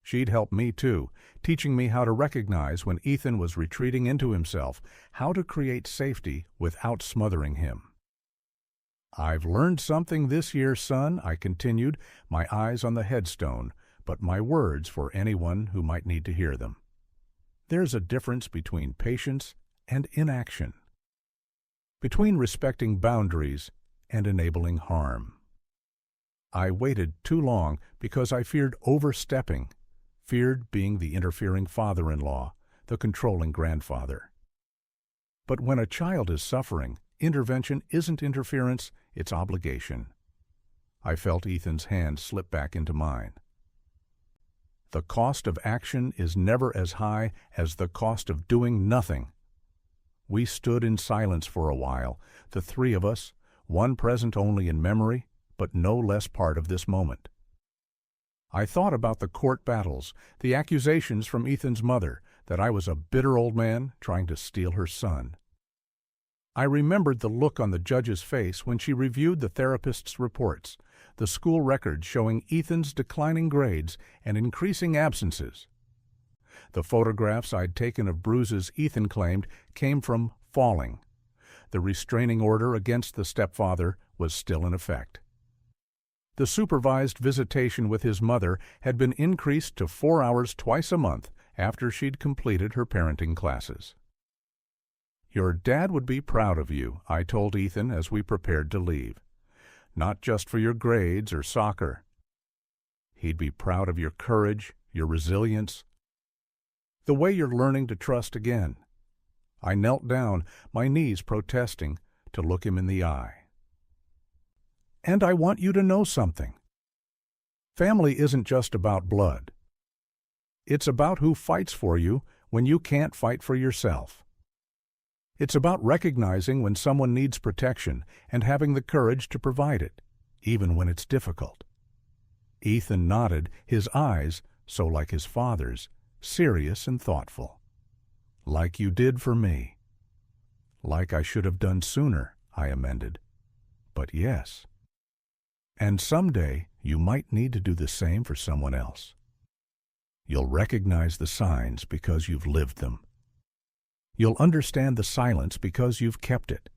She'd helped me too, teaching me how to recognize when Ethan was retreating into himself, how to create safety without smothering him. "I've learned something this year, son," I continued, my eyes on the headstone, but my words for anyone who might need to hear them. "There's a difference between patience and inaction, between respecting boundaries and enabling harm. I waited too long because I feared overstepping, feared being the interfering father-in-law, the controlling grandfather. But when a child is suffering, intervention isn't interference, it's obligation." I felt Ethan's hand slip back into mine. "The cost of action is never as high as the cost of doing nothing." We stood in silence for a while, the three of us, one present only in memory, but no less part of this moment. I thought about the court battles, the accusations from Ethan's mother that I was a bitter old man trying to steal her son. I remembered the look on the judge's face when she reviewed the therapist's reports, the school records showing Ethan's declining grades and increasing absences. The photographs I'd taken of bruises Ethan claimed came from falling. The restraining order against the stepfather was still in effect. The supervised visitation with his mother had been increased to 4 hours twice a month after she'd completed her parenting classes. "Your dad would be proud of you," I told Ethan as we prepared to leave. "Not just for your grades or soccer. He'd be proud of your courage, your resilience, the way you're learning to trust again." I knelt down, my knees protesting, to look him in the eye. "And I want you to know something. Family isn't just about blood. It's about who fights for you when you can't fight for yourself. It's about recognizing when someone needs protection and having the courage to provide it, even when it's difficult." Ethan nodded, his eyes, so like his father's, serious and thoughtful. "Like you did for me." "Like I should have done sooner," I amended. "But yes. And someday you might need to do the same for someone else. You'll recognize the signs because you've lived them. You'll understand the silence because you've kept it.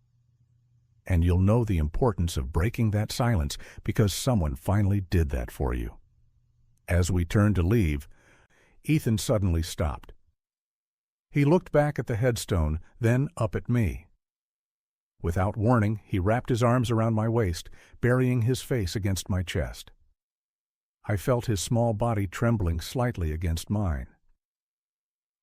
And you'll know the importance of breaking that silence because someone finally did that for you." As we turned to leave, Ethan suddenly stopped. He looked back at the headstone, then up at me. Without warning, he wrapped his arms around my waist, burying his face against my chest. I felt his small body trembling slightly against mine.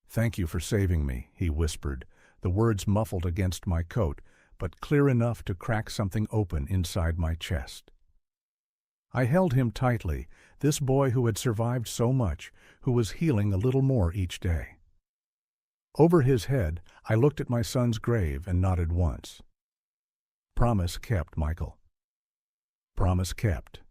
"Thank you for saving me," he whispered, the words muffled against my coat, but clear enough to crack something open inside my chest. I held him tightly, this boy who had survived so much, who was healing a little more each day. Over his head, I looked at my son's grave and nodded once. "Promise kept, Michael. Promise kept."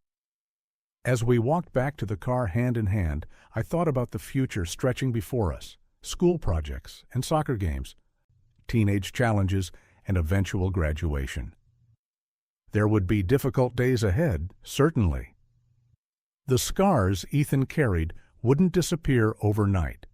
As we walked back to the car hand in hand, I thought about the future stretching before us, school projects and soccer games, teenage challenges, and eventual graduation. There would be difficult days ahead, certainly. The scars Ethan carried wouldn't disappear overnight.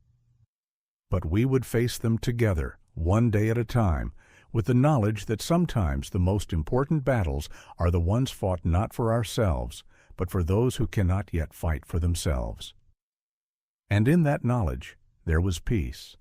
But we would face them together, one day at a time, with the knowledge that sometimes the most important battles are the ones fought not for ourselves, but for those who cannot yet fight for themselves. And in that knowledge, there was peace.